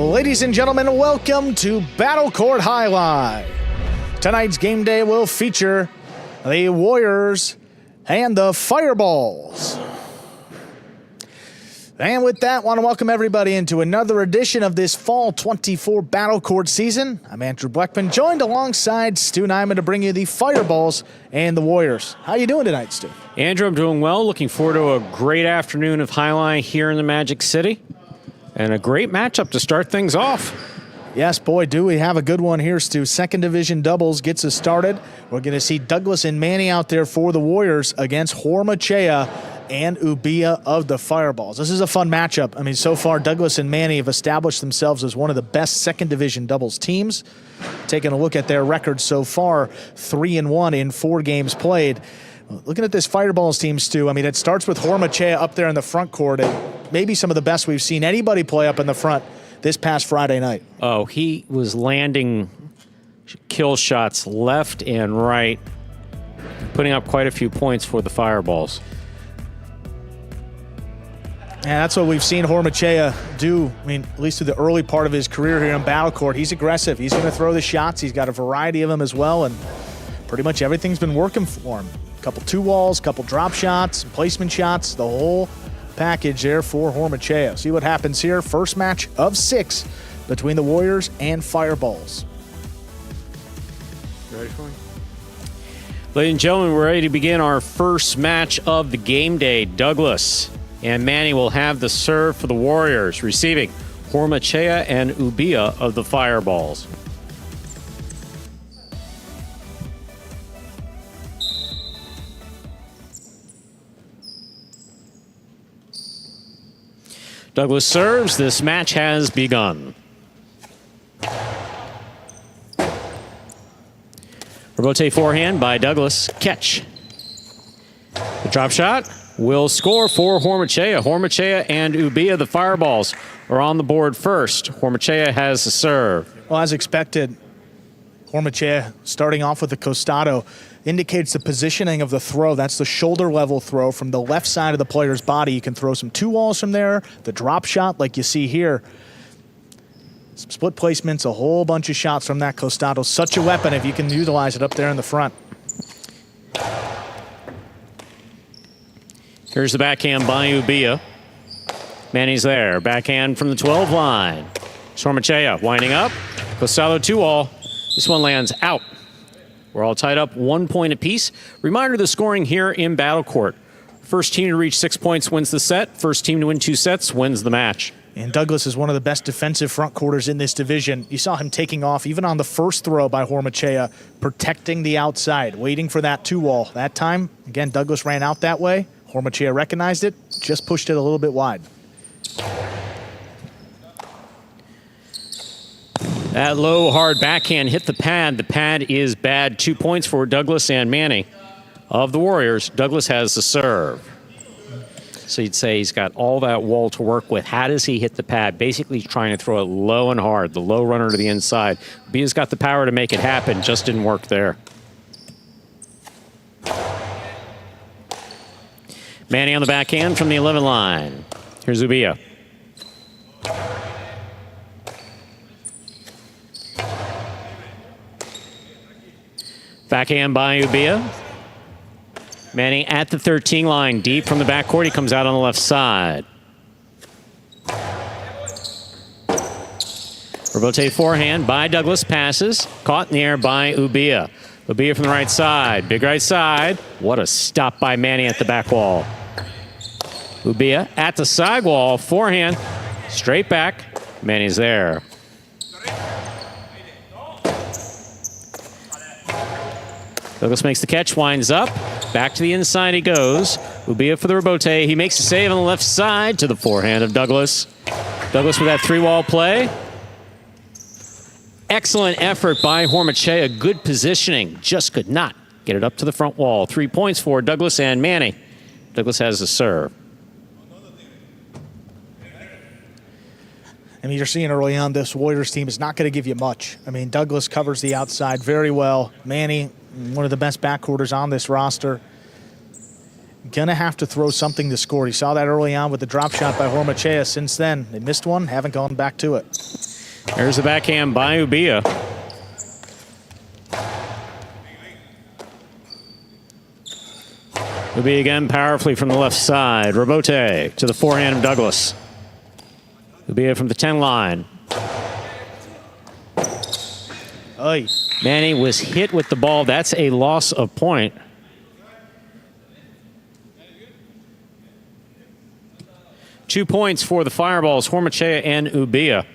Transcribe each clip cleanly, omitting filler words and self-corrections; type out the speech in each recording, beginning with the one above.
Ladies and gentlemen, welcome to Battle Court Jai-Alai. Tonight's game day will feature the Warriors and the Fireballs. And with that, I want to welcome everybody into another edition of this Fall 24 Battle Court season. I'm Andrew Bleckman, joined alongside Stu Nyman to bring you the Fireballs and the Warriors. How you doing tonight, Stu? Andrew, I'm doing well. Looking forward to a great afternoon of Jai-Alai here in the Magic City. And a great matchup to start things off. Yes, boy, do we have a good one here, Stu. Second division doubles gets us started. We're going to see Douglas and Manny out there for the Warriors against Hormachea and Ubia of the Fireballs. This is a fun matchup. I mean, so far, Douglas and Manny have established themselves as one of the best second division doubles teams. Taking a look at their record so far, 3-1 in 4 games played. Looking at this Fireballs team, Stu, I mean, it starts with Hormachea up there in the front court, and maybe some of the best we've seen anybody play up in the front this past Friday night. Oh, he was landing kill shots left and right, putting up quite a few points for the Fireballs. And that's what we've seen Hormachea do, I mean, at least through the early part of his career here in Battle Court. He's aggressive. He's going to throw the shots. He's got a variety of them as well, and pretty much everything's been working for him. Couple 2-walls, couple drop shots, placement shots, the whole package there for Hormachea. See what happens here. First match of 6 between the Warriors and Fireballs. You ready for me? Ladies and gentlemen, we're ready to begin our first match of the game day. Douglas and Manny will have the serve for the Warriors, receiving Hormachea and Ubia of the Fireballs. Douglas serves. This match has begun. Rebote forehand by Douglas. Catch. The drop shot will score for Hormachea. Hormachea and Ubia, the Fireballs, are on the board first. Hormachea has the serve. Well, as expected, Hormachea starting off with the costado indicates the positioning of the throw. That's the shoulder level throw from the left side of the player's body. You can throw some 2-walls from there, the drop shot like you see here. Some split placements, a whole bunch of shots from that costado. Such a weapon if you can utilize it up there in the front. Here's the backhand by Ubia. Manny's there. Backhand from the 12 line. Hormachea winding up. Costado 2-wall. This one lands out. We're all tied up 1 point apiece. Reminder of the scoring here in Battle Court. First team to reach 6 points wins the set. First team to win 2 sets wins the match. And Douglas is one of the best defensive front quarters in this division. You saw him taking off even on the first throw by Hormachea, protecting the outside, waiting for that 2-wall. That time, again, Douglas ran out that way. Hormachea recognized it, just pushed it a little bit wide. That low, hard backhand hit the pad. The pad is bad. 2 points for Douglas and Manny of the Warriors. Douglas has the serve. So you'd say he's got all that wall to work with. How does he hit the pad? Basically trying to throw it low and hard, the low runner to the inside. Bia's got the power to make it happen, just didn't work there. Manny on the backhand from the 11 line. Here's Ubia. Backhand by Ubia. Manny at the 13 line, deep from the backcourt. He comes out on the left side. Rebote forehand by Douglas, passes. Caught in the air by Ubia. Ubia from the right side, big right side. What a stop by Manny at the back wall. Ubia at the side wall, forehand, straight back. Manny's there. Douglas makes the catch, winds up. Back to the inside he goes. Ubia for the rebote. He makes a save on the left side to the forehand of Douglas. Douglas with that 3-wall play. Excellent effort by Hormachea. Good positioning. Just could not get it up to the front wall. 3 points for Douglas and Manny. Douglas has the serve. I mean, you're seeing early on this Warriors team is not going to give you much. I mean, Douglas covers the outside very well. Manny, one of the best backcourters on this roster. Gonna have to throw something to score. You saw that early on with the drop shot by Hormachea. Since then, they missed one, haven't gone back to it. There's the backhand by Ubia. Ubia again powerfully from the left side. Robote to the forehand of Douglas. Ubia from the 10 line. Oy. Manny was hit with the ball. That's a loss of point. Two points for the Fireballs, Hormachea and Ubia.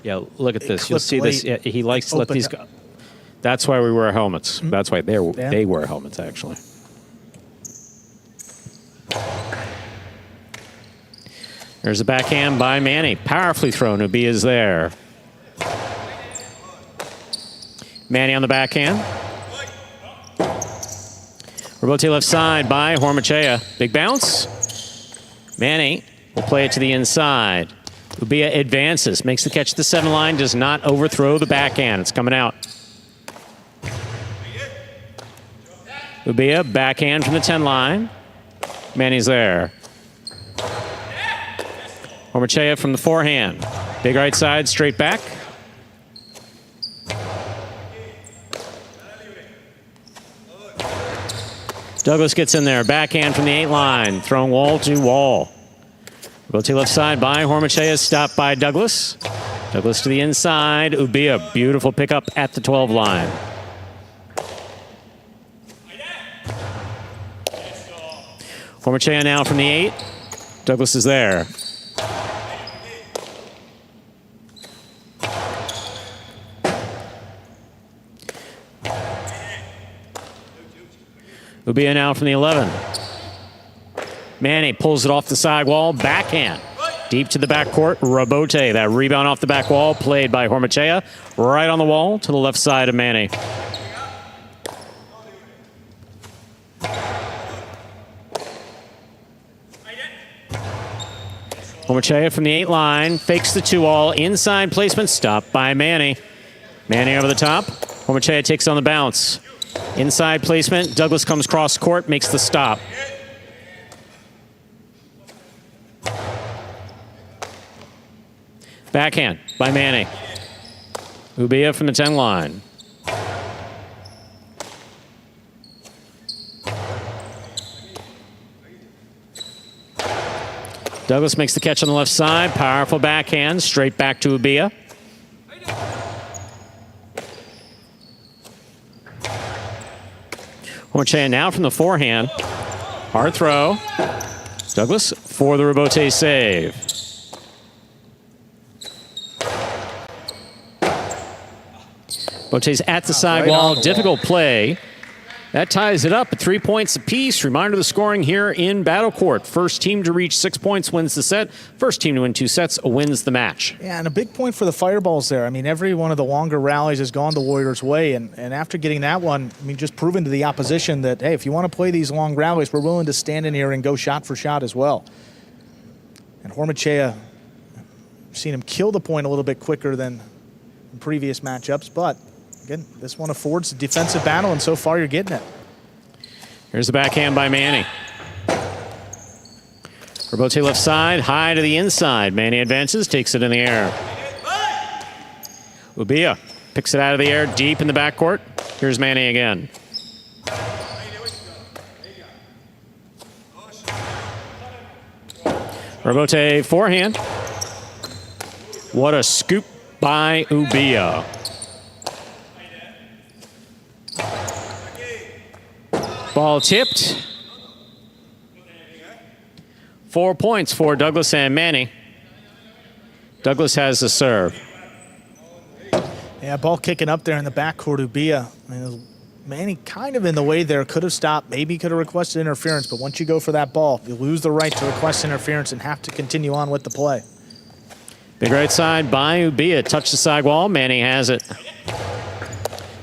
Yeah, look at this. You'll see this. He likes to let these go. That's why we wear helmets. That's why they wear helmets, actually. There's a backhand by Manny. Powerfully thrown. Ubia's there. Manny on the backhand. Robote left side by Hormachea. Big bounce. Manny will play it to the inside. Ubia advances, makes the catch at the 7 line, does not overthrow the backhand. It's coming out. Ubia, backhand from the 10 line. Manny's there. Hormachea from the forehand. Big right side, straight back. Douglas gets in there, backhand from the 8 line, throwing wall to wall. Robote left side by Hormachea, stopped by Douglas. Douglas to the inside, Ubia, beautiful pickup at the 12 line. Hormachea now from the 8. Douglas is there. Ubia now from the 11. Manny pulls it off the side wall, backhand. Deep to the backcourt, Robote. That rebound off the back wall, played by Hormachea. Right on the wall to the left side of Manny. Hormachea from the 8 line, fakes the 2-all, inside placement, stopped by Manny. Manny over the top. Hormachea takes on the bounce. Inside placement, Douglas comes cross court, makes the stop. Backhand by Manny. Ubia from the 10 line. Douglas makes the catch on the left side. Powerful backhand, straight back to Ubia. Hormachea now from the forehand. Hard throw. Douglas for the Robote save. Robote's at the side wall. Difficult play. That ties it up at 3 points apiece. Reminder of the scoring here in Battle Court. First team to reach 6 points wins the set. First team to win 2 sets wins the match. Yeah, and a big point for the Fireballs there. I mean, every one of the longer rallies has gone the Warriors' way, and after getting that one, I mean, just proving to the opposition that, hey, if you want to play these long rallies, we're willing to stand in here and go shot for shot as well. And Hormachea, seen him kill the point a little bit quicker than in previous matchups, but again, this one affords a defensive battle, and so far you're getting it. Here's the backhand by Manny. Robote left side, high to the inside. Manny advances, takes it in the air. Ubia picks it out of the air, deep in the backcourt. Here's Manny again. Robote forehand. What a scoop by Ubia. Ball tipped. 4 points for Douglas and Manny. Douglas has the serve. Yeah, ball kicking up there in the backcourt. Ubia, I mean, Manny kind of in the way there. Could have stopped, maybe could have requested interference, but once you go for that ball, you lose the right to request interference and have to continue on with the play. Big right side by Ubia. Touch the side wall. Manny has it.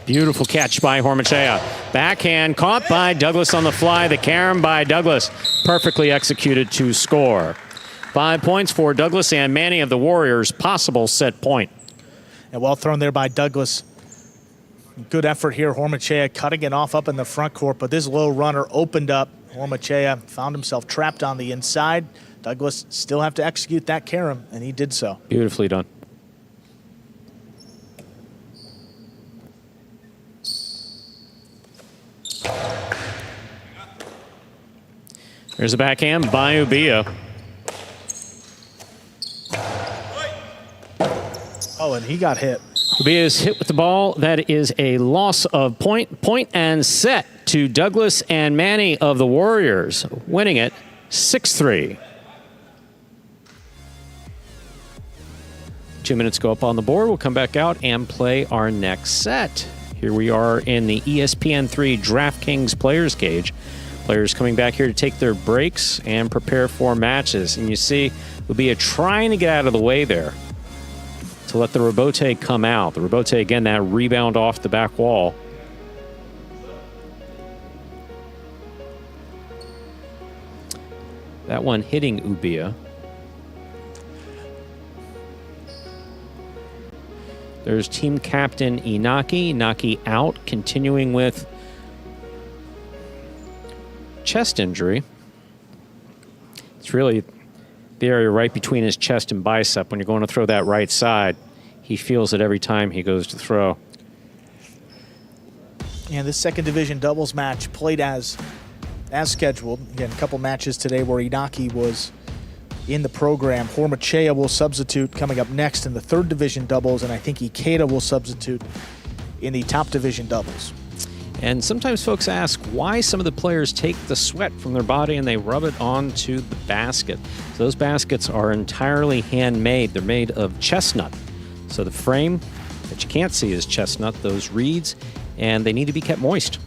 Beautiful catch by Hormachea. Backhand caught by Douglas on the fly. The carom by Douglas. Perfectly executed to score. 5 points for Douglas and Manny of the Warriors. Possible set point. And well thrown there by Douglas. Good effort here. Hormachea cutting it off up in the front court, but this low runner opened up. Hormachea found himself trapped on the inside. Douglas still have to execute that carom, and he did so. Beautifully done. There's a backhand by Ubia. Oh, and he got hit. Ubia is hit with the ball. That is a loss of point. Point and set to Douglas and Manny of the Warriors, winning it 6-3. 2 minutes go up on the board. We'll come back out and play our next set. Here we are in the ESPN3 DraftKings Players Cage. Players coming back here to take their breaks and prepare for matches. And you see, Ubia trying to get out of the way there to let the rebote come out. The rebote, again, that rebound off the back wall. That one hitting Ubia. There's team captain Inaki. Inaki out, continuing with chest injury. It's really the area right between his chest and bicep. When you're going to throw that right side, he feels it every time he goes to throw. And this second division doubles match played as scheduled. Again, a couple matches today where Inaki was in the program. Hormachea will substitute coming up next in the third division doubles, and I think Ikeda will substitute in the top division doubles. And sometimes folks ask why some of the players take the sweat from their body and they rub it onto the basket. So those baskets are entirely handmade. They're made of chestnut. So the frame that you can't see is chestnut, those reeds, and they need to be kept moist.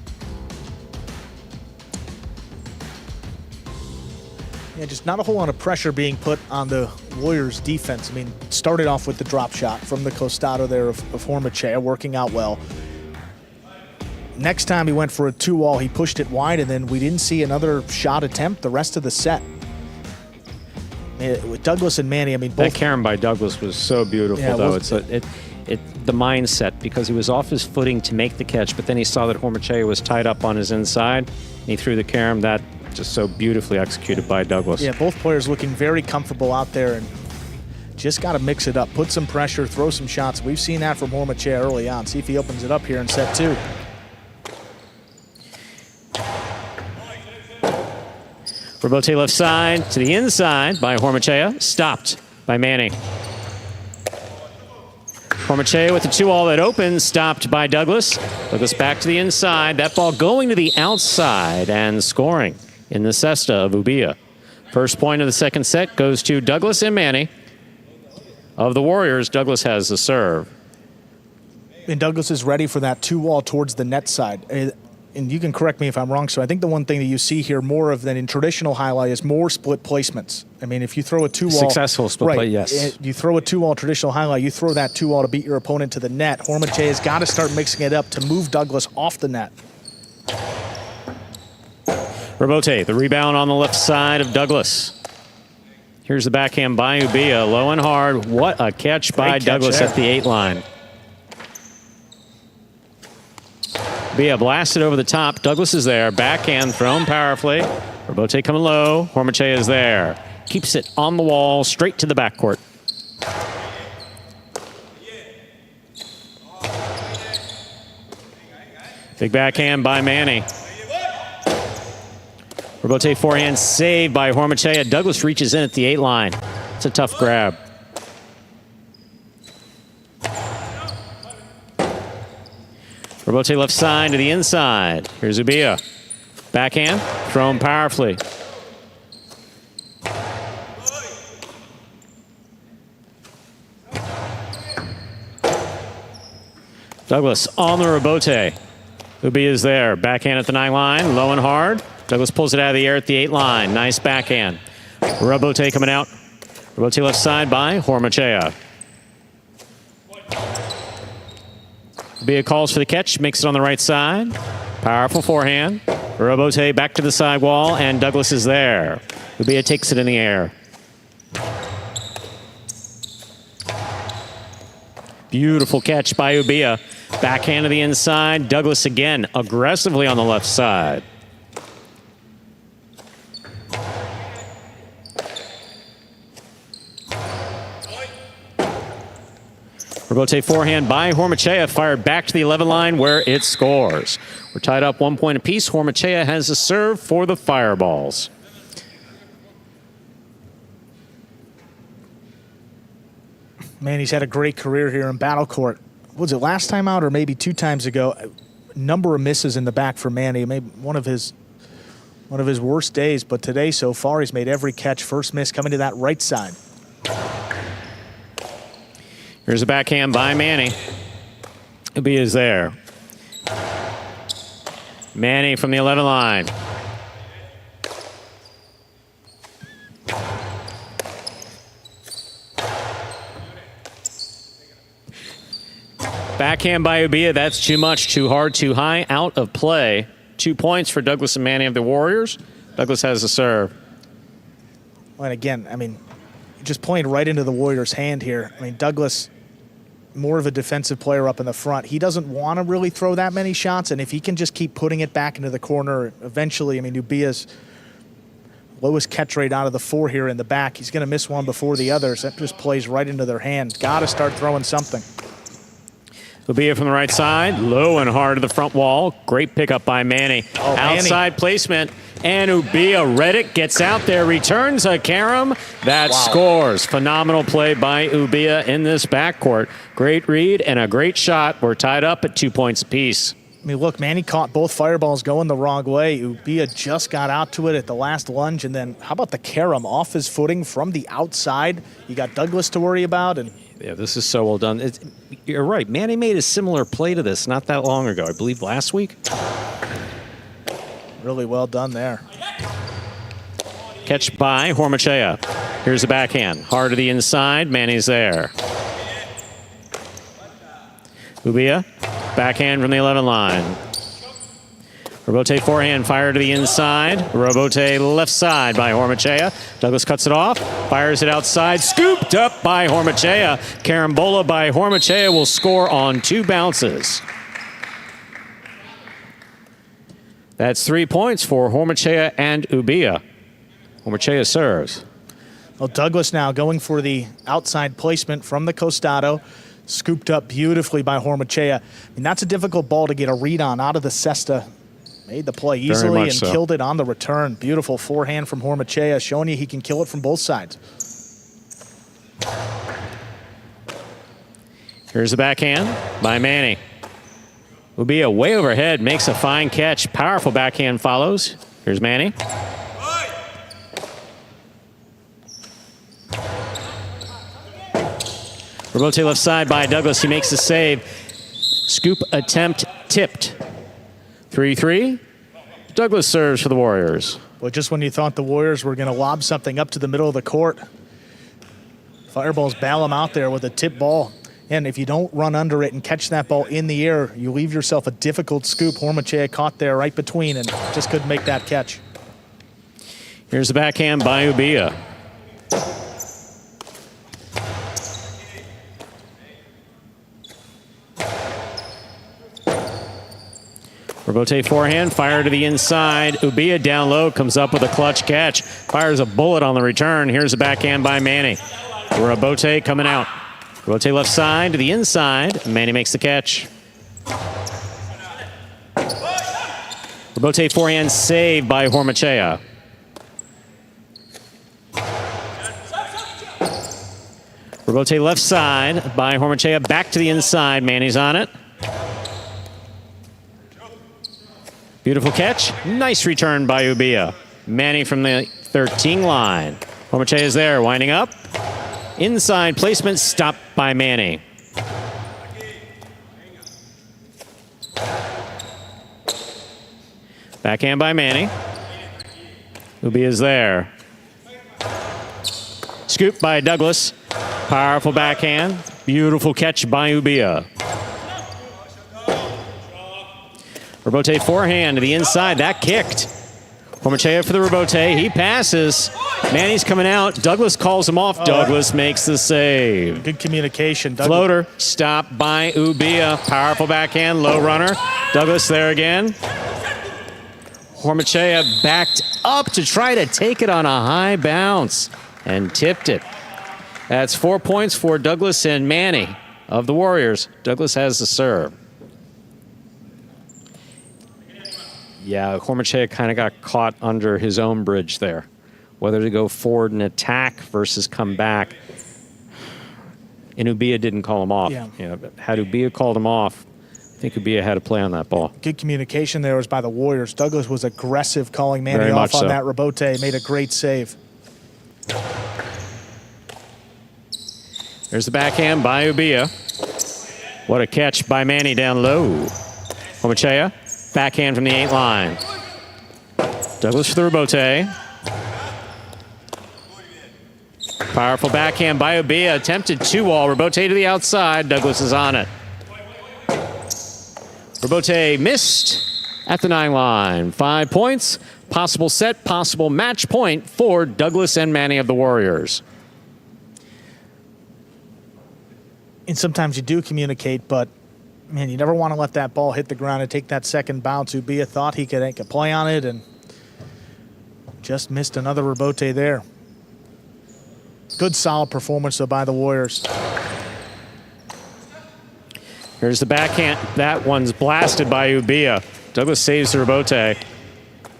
Yeah, just not a whole lot of pressure being put on the Warriors defense. I mean, started off with the drop shot from the costado there of Hormachea, working out well. Next time he went for a 2-wall, he pushed it wide, and then we didn't see another shot attempt the rest of the set. With Douglas and Manny, I mean, both. That carom by Douglas was so beautiful, Yeah, though. The mindset, because he was off his footing to make the catch, but then he saw that Hormachea was tied up on his inside, and he threw the carom. That just so beautifully executed by Douglas. Yeah, both players looking very comfortable out there, and just got to mix it up, put some pressure, throw some shots. We've seen that from Hormachea early on. See if he opens it up here in set 2. Rebote left side to the inside by Hormachea. Stopped by Manny. Hormachea with the 2-all that opens. Stopped by Douglas. Douglas back to the inside. That ball going to the outside and scoring in the cesta of Ubia. First point of the second set goes to Douglas and Manny of the Warriors. Douglas has the serve. And Douglas is ready for that 2-wall towards the net side. And you can correct me if I'm wrong, so I think the one thing that you see here more of than in traditional highlight is more split placements. I mean, if you throw a 2-wall... Successful split play, yes. You throw a 2-wall traditional highlight, you throw that 2-wall to beat your opponent to the net. Hormachea's got to start mixing it up to move Douglas off the net. Rebote, the rebound on the left side of Douglas. Here's the backhand by Ubia, low and hard. What a catch by Douglas at the 8-line. Ubia blasted over the top. Douglas is there. Backhand thrown powerfully. Rebote coming low. Hormachea is there. Keeps it on the wall, straight to the backcourt. Big backhand by Manny. Rebote forehand saved by Hormachea. Douglas reaches in at the 8-line. It's a tough grab. Rebote left side to the inside. Here's Ubia. Backhand, thrown powerfully. Douglas on the rebote. Ubia is there. Backhand at the 9-line, low and hard. Douglas pulls it out of the air at the 8-line. Nice backhand. Rebote coming out. Rebote left side by Hormachea. Ubia calls for the catch, makes it on the right side. Powerful forehand. Rebote back to the side wall, and Douglas is there. Ubia takes it in the air. Beautiful catch by Ubia. Backhand to the inside. Douglas again, aggressively on the left side. Robote forehand by Hormachea, fired back to the 11 line where it scores. We're tied up 1 point apiece. Hormachea has a serve for the Fireballs. Man, he's had a great career here in Battle Court. Was it last time out or maybe 2 times ago? A number of misses in the back for Manny. Maybe one of his worst days, but today so far he's made every catch. First miss coming to that right side. Here's a backhand by Manny. Ubia is there. Manny from the 11 line. Backhand by Ubia. That's too much, too hard, too high, out of play. 2 points for Douglas and Manny of the Warriors. Douglas has the serve. And again, I mean, just playing right into the Warriors' hand here. I mean, Douglas, more of a defensive player up in the front. He doesn't want to really throw that many shots, and if he can just keep putting it back into the corner, eventually, I mean, Ubia's lowest catch rate out of the 4 here in the back. He's going to miss one before the others. That just plays right into their hand. Got to start throwing something. Ubia from the right side, low and hard to the front wall. Great pickup by Manny. Oh, outside placement, and Ubia read it, gets out there, returns a carom. That scores. Phenomenal play by Ubia in this backcourt. Great read and a great shot. We're tied up at 2 points apiece. I mean, look, Manny caught both Fireballs going the wrong way. Ubia just got out to it at the last lunge, and then how about the carom off his footing from the outside? You got Douglas to worry about, and yeah, this is so well done. You're right. Manny made a similar play to this not that long ago. I believe last week. Really well done there. Catch by Hormachea. Here's the backhand. Hard to the inside. Manny's there. Ubia. Backhand from the 11 line. Robote forehand, fire to the inside. Robote left side by Hormachea. Douglas cuts it off, fires it outside. Scooped up by Hormachea. Carambola by Hormachea will score on 2 bounces. That's 3 points for Hormachea and Ubia. Hormachea serves. Well, Douglas now going for the outside placement from the Costado. Scooped up beautifully by Hormachea. I mean, that's a difficult ball to get a read on out of the cesta. Made the play easily and killed it on the return. Beautiful forehand from Hormachea, showing you he can kill it from both sides. Here's the backhand by Manny. Ubia way overhead, makes a fine catch. Powerful backhand follows. Here's Manny. Robote left side by Douglas. He makes the save. Scoop attempt tipped. 3-3. Douglas serves for the Warriors. Well, just when you thought the Warriors were going to lob something up to the middle of the court, Fireballs bail them out there with a tip ball. And if you don't run under it and catch that ball in the air, you leave yourself a difficult scoop. Hormachea caught there right between and just couldn't make that catch. Here's the backhand by Ubia. Robote forehand, fire to the inside. Ubia down low, comes up with a clutch catch. Fires a bullet on the return. Here's a backhand by Manny. Robote coming out. Robote left side to the inside. Manny makes the catch. Robote forehand saved by Hormachea. Robote left side by Hormachea. Back to the inside. Manny's on it. Beautiful catch. Nice return by Ubia. Manny from the 13 line. Hormachea is there, winding up. Inside placement, stopped by Manny. Backhand by Manny. Ubia is there. Scoop by Douglas. Powerful backhand. Beautiful catch by Ubia. Robote forehand to the inside. That kicked. Hormachea for the Robote. He passes. Manny's coming out. Douglas calls him off. Douglas makes the save. Good communication. Floater. Stopped by Ubia. Powerful backhand. Low runner. Douglas there again. Hormachea backed up to try to take it on a high bounce and tipped it. That's 4 points for Douglas and Manny. of the Warriors. Douglas has the serve. Yeah, Hormachea kind of got caught under his own bridge there. Whether to go forward and attack versus come back. And Ubia didn't call him off. Yeah. But had Ubia called him off, I think Ubia had a play on that ball. Good communication there was by the Warriors. Douglas was aggressive calling Manny off on that rebote. Made a great save. There's the backhand by Ubia. What a catch by Manny down low. Hormachea, backhand from the 8 line. Douglas for the rebote. Powerful backhand by Ubia. Attempted 2-wall. Rebote to the outside. Douglas is on it. Rebote missed at the 9 line. 5 points. Possible set, possible match point for Douglas and Manny of the Warriors. And sometimes you do communicate, but, man, you never want to let that ball hit the ground and take that second bounce. Ubia thought he could make a play on it and just missed another rebote there. Good, solid performance, though, by the Warriors. Here's the backhand. That one's blasted by Ubia. Douglas saves the rebote.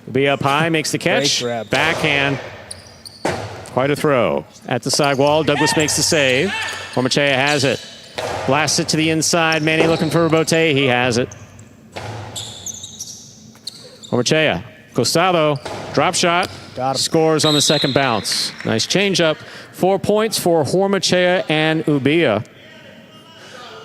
Ubia up high, makes the catch. Backhand. Quite a throw. At the side wall, Douglas makes the save. Hormachea has it. Blasts it to the inside. Manny looking for rebote. He has it. Hormachea. Costado. Drop shot. Scores on the second bounce. Nice changeup. 4 points for Hormachea and Ubia.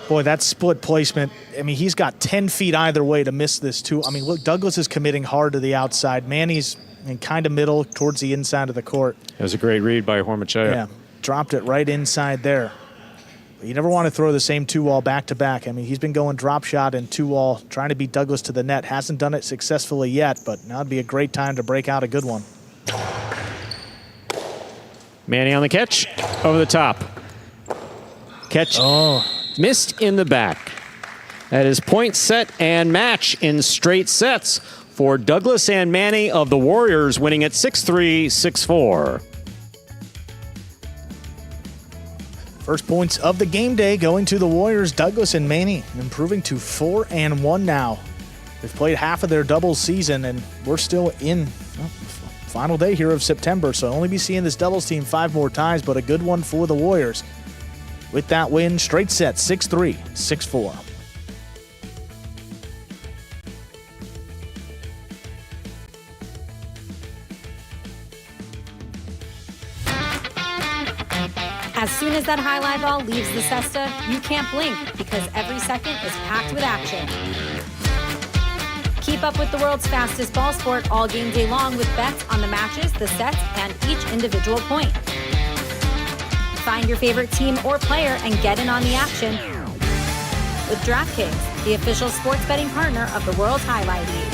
Boy, that split placement, I mean, he's got 10 feet either way to miss this, too. I mean, look, Douglas is committing hard to the outside. Manny's in kind of middle towards the inside of the court. It was a great read by Hormachea. Yeah, dropped it right inside there. But you never want to throw the same 2-wall back-to-back. I mean, he's been going drop shot and 2-wall, trying to beat Douglas to the net. Hasn't done it successfully yet, but now would be a great time to break out a good one. Manny on the catch, over the top. Catch missed in the back. That is point, set, and match in straight sets for Douglas and Manny of the Warriors, winning at 6-3, 6-4. First points of the game day going to the Warriors. Douglas and Manny improving to 4-1 now. They've played half of their doubles season, and we're still in final day here of September, so I'll only be seeing this doubles team 5 more times, but a good one for the Warriors. With that win, straight set, 6-3, 6-4. As soon as that highlight ball leaves the cesta, you can't blink because every second is packed with action. Keep up with the world's fastest ball sport all game day long with bets on the matches, the sets, and each individual point. Find your favorite team or player and get in on the action with DraftKings, the official sports betting partner of the World Jai-Alai League.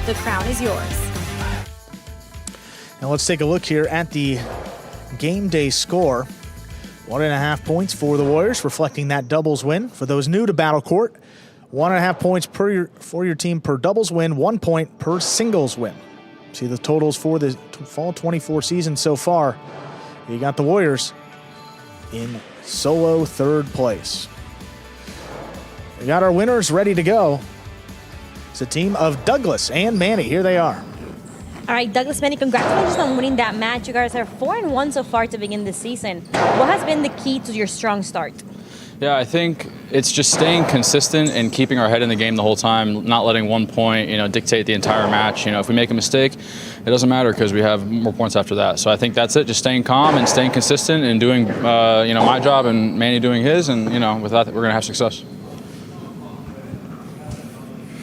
The crown is yours. Now let's take a look here at the game day score. 1.5 points for the Warriors, reflecting that doubles win. For those new to Battle Court, 1.5 points for your team per doubles win, 1 point per singles win. See the totals for the fall 24 season so far. You got the Warriors in solo 3rd place. We got our winners ready to go. It's a team of Douglas and Manny. Here they are. All right, Douglas, Manny, congratulations on winning that match. You guys are 4-1 so far to begin the season. What has been the key to your strong start? Yeah, I think it's just staying consistent and keeping our head in the game the whole time, not letting 1 point, dictate the entire match. If we make a mistake, it doesn't matter because we have more points after that. So I think that's it, just staying calm and staying consistent and doing, my job and Manny doing his, and, with that, we're going to have success.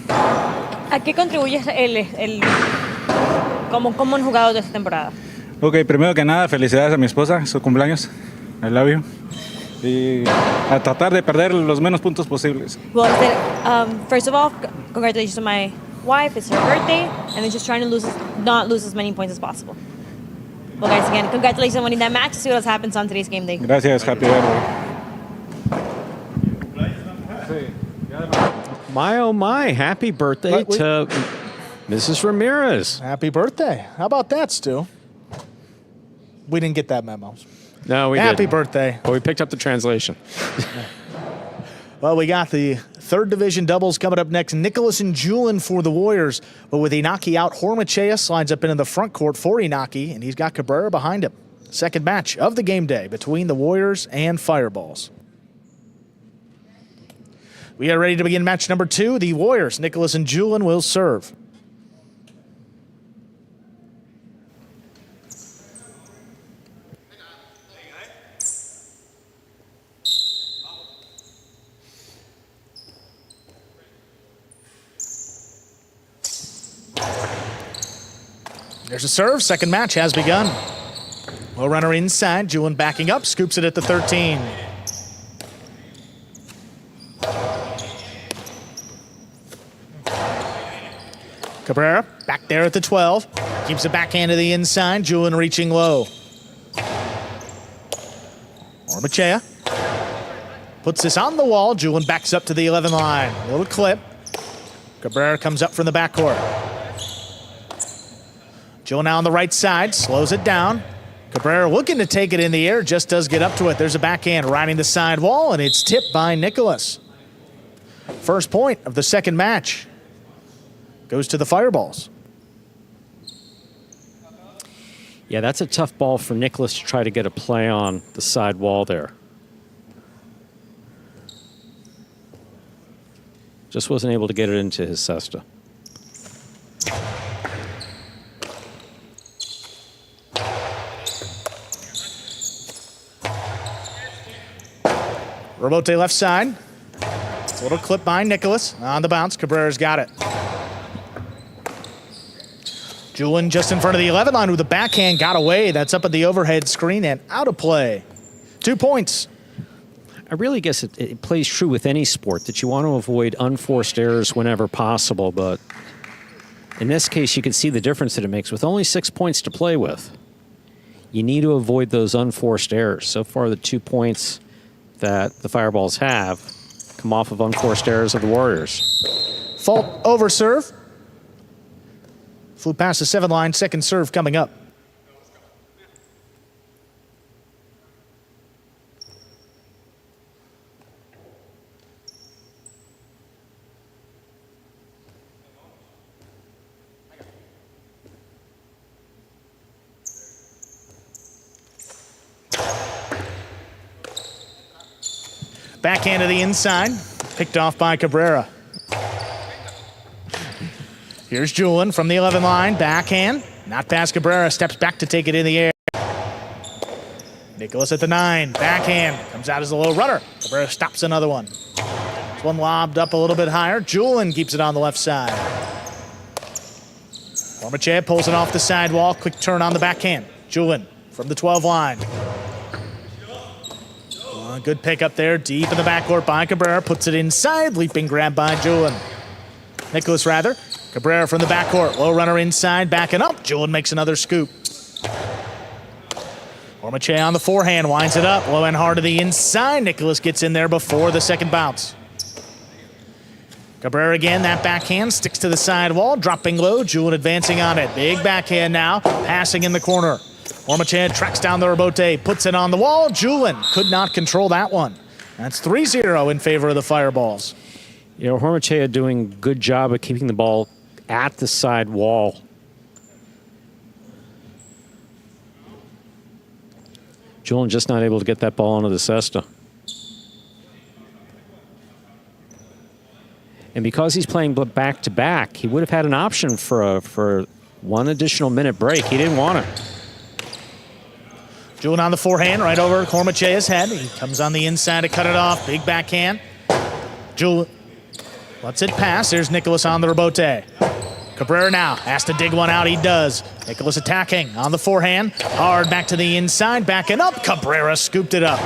¿A qué contribuyes como un jugador de esta temporada? Ok, primero que nada, felicidades a mi esposa, su cumpleaños. I love you. Y a tratar de perder los menos puntos posibles. Well, first of all, congratulations to my wife. It's her birthday, and then just trying to not lose as many points as possible. Well, guys, again, congratulations on winning that match. See what happens on today's game day. Gracias, happy birthday. My, oh my, happy birthday to Mrs. Ramirez. Happy birthday. How about that, Stu? We didn't get that memo. No, we Happy didn't. birthday. But we picked up the translation. Well, we got the third division doubles coming up next. Nicholas and Julin for the Warriors. But with Inaki out, Hormachea slides up into the front court for Inaki, and he's got Cabrera behind him. Second match of the game day between the Warriors and Fireballs. We are ready to begin match number 2. The Warriors, Nicholas and Julin, will serve. There's a serve. Second match has begun. Low runner inside. Julin backing up. Scoops it at the 13. Cabrera back there at the 12. Keeps it backhand to the inside. Julin reaching low. Hormachea puts this on the wall. Julin backs up to the 11 line. A little clip. Cabrera comes up from the backcourt. Julin now on the right side, slows it down. Cabrera looking to take it in the air, just does get up to it. There's a backhand riding the side wall, and it's tipped by Nicholas. First point of the second match goes to the Fireballs. Yeah, that's a tough ball for Nicholas to try to get a play on the side wall there. Just wasn't able to get it into his cesta. Robote left side. A little clip by Nicholas. On the bounce, Cabrera's got it. Julin just in front of the 11 line with the backhand, got away. That's up at the overhead screen and out of play. 2 points. I really guess it plays true with any sport that you want to avoid unforced errors whenever possible, but in this case you can see the difference that it makes. With only 6 points to play with, you need to avoid those unforced errors. So far the 2 points that the Fireballs have come off of unforced errors of the Warriors. Fault over serve. Flew past the 7 line, second serve coming up. Backhand to the inside, picked off by Cabrera. Here's Julin from the 11 line, backhand, not past Cabrera, steps back to take it in the air. Nicholas at the 9, backhand, comes out as a low runner. Cabrera stops another one. This one lobbed up a little bit higher. Julin keeps it on the left side. Hormachea pulls it off the sidewall, quick turn on the backhand. Julin from the 12 line. Good pick up there, deep in the backcourt by Cabrera. Puts it inside, leaping grab by Julin. Nicholas rather. Cabrera from the backcourt. Low runner inside, backing up. Julin makes another scoop. Hormachea on the forehand, winds it up. Low and hard to the inside. Nicholas gets in there before the second bounce. Cabrera again, that backhand sticks to the side wall, dropping low. Julin advancing on it. Big backhand now, passing in the corner. Hormachea tracks down the Robote, puts it on the wall. Julin could not control that one. That's 3-0 in favor of the Fireballs. You know, Hormachea doing a good job of keeping the ball at the side wall. Julin just not able to get that ball onto the cesta. And because he's playing back-to-back, he would have had an option for one additional minute break. He didn't want it. Julin on the forehand, right over Hormachea's head. He comes on the inside to cut it off. Big backhand. Julin lets it pass. There's Nicholas on the Robote. Cabrera now has to dig one out. He does. Nicholas attacking on the forehand. Hard back to the inside, backing up. Cabrera scooped it up.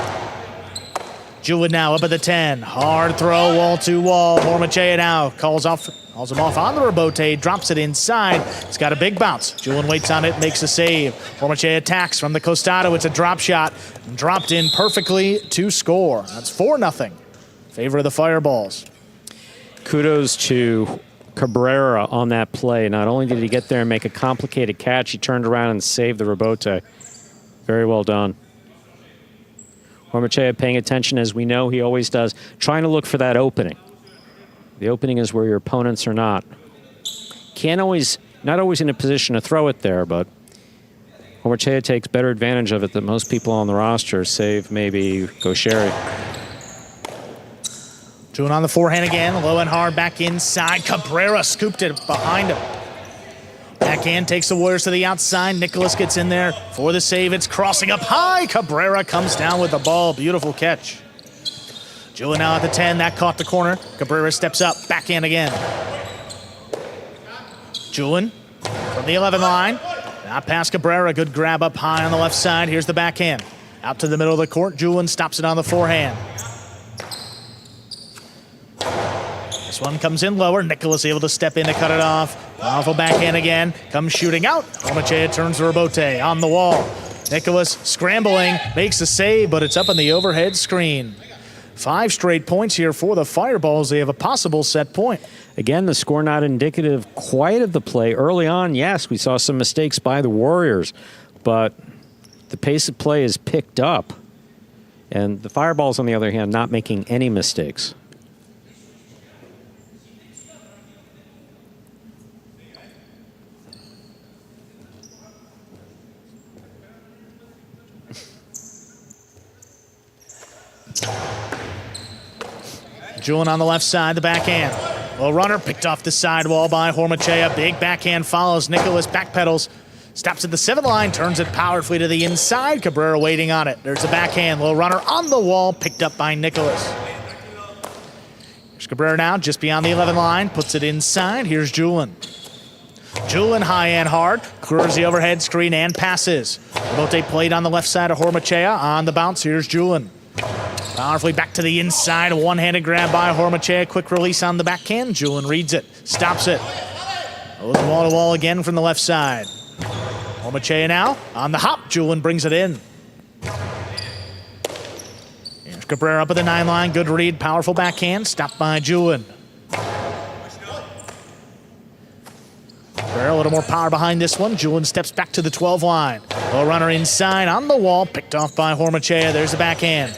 Julin now up at the 10. Hard throw, wall to wall. Hormachea now calls him off on the Robote, drops it inside. It's got a big bounce. Julin waits on it, makes a save. Hormachea attacks from the costado. It's a drop shot. Dropped in perfectly to score. That's 4-0. Favor of the Fireballs. Kudos to Cabrera on that play. Not only did he get there and make a complicated catch, he turned around and saved the Robote. Very well done. Hormachea paying attention, as we know he always does, trying to look for that opening. The opening is where your opponents are not. Not always in a position to throw it there, but Hormachea takes better advantage of it than most people on the roster, save maybe Gaucheri. Julian on the forehand again, low and hard, back inside. Cabrera scooped it behind him. Backhand takes the Warriors to the outside. Nicholas gets in there for the save. It's crossing up high. Cabrera comes down with the ball. Beautiful catch. Julian now at the 10. That caught the corner. Cabrera steps up. Backhand again. Julian from the 11 line. Not past Cabrera. Good grab up high on the left side. Here's the backhand. Out to the middle of the court. Julian stops it on the forehand. This one comes in lower. Nicholas able to step in to cut it off. Powerful backhand again. Comes shooting out. Hormachea turns the rebote on the wall. Nicholas scrambling, makes the save, but it's up on the overhead screen. 5 straight points here for the Fireballs. They have a possible set point. Again, the score not indicative quite of the play. Early on, yes, we saw some mistakes by the Warriors, but the pace of play is picked up. And the Fireballs, on the other hand, not making any mistakes. Julian on the left side, the backhand. Low runner picked off the sidewall by Hormachea. Big backhand follows. Nicholas backpedals. Stops at the 7th line, turns it powerfully to the inside. Cabrera waiting on it. There's a backhand. Low runner on the wall, picked up by Nicholas. Here's Cabrera now, just beyond the 11 line. Puts it inside. Here's Julian. Julian high and hard. Clears the overhead screen and passes. Rebote played on the left side of Hormachea. On the bounce, here's Julian. Powerfully back to the inside. A one-handed grab by Hormachea. Quick release on the backhand. Julian reads it. Stops it. Goes wall-to-wall again from the left side. Hormachea now on the hop. Julian brings it in. Here's Cabrera up at the 9 line. Good read. Powerful backhand. Stopped by Julian. Cabrera a little more power behind this one. Julian steps back to the 12 line. Low runner inside on the wall. Picked off by Hormachea. There's the backhand.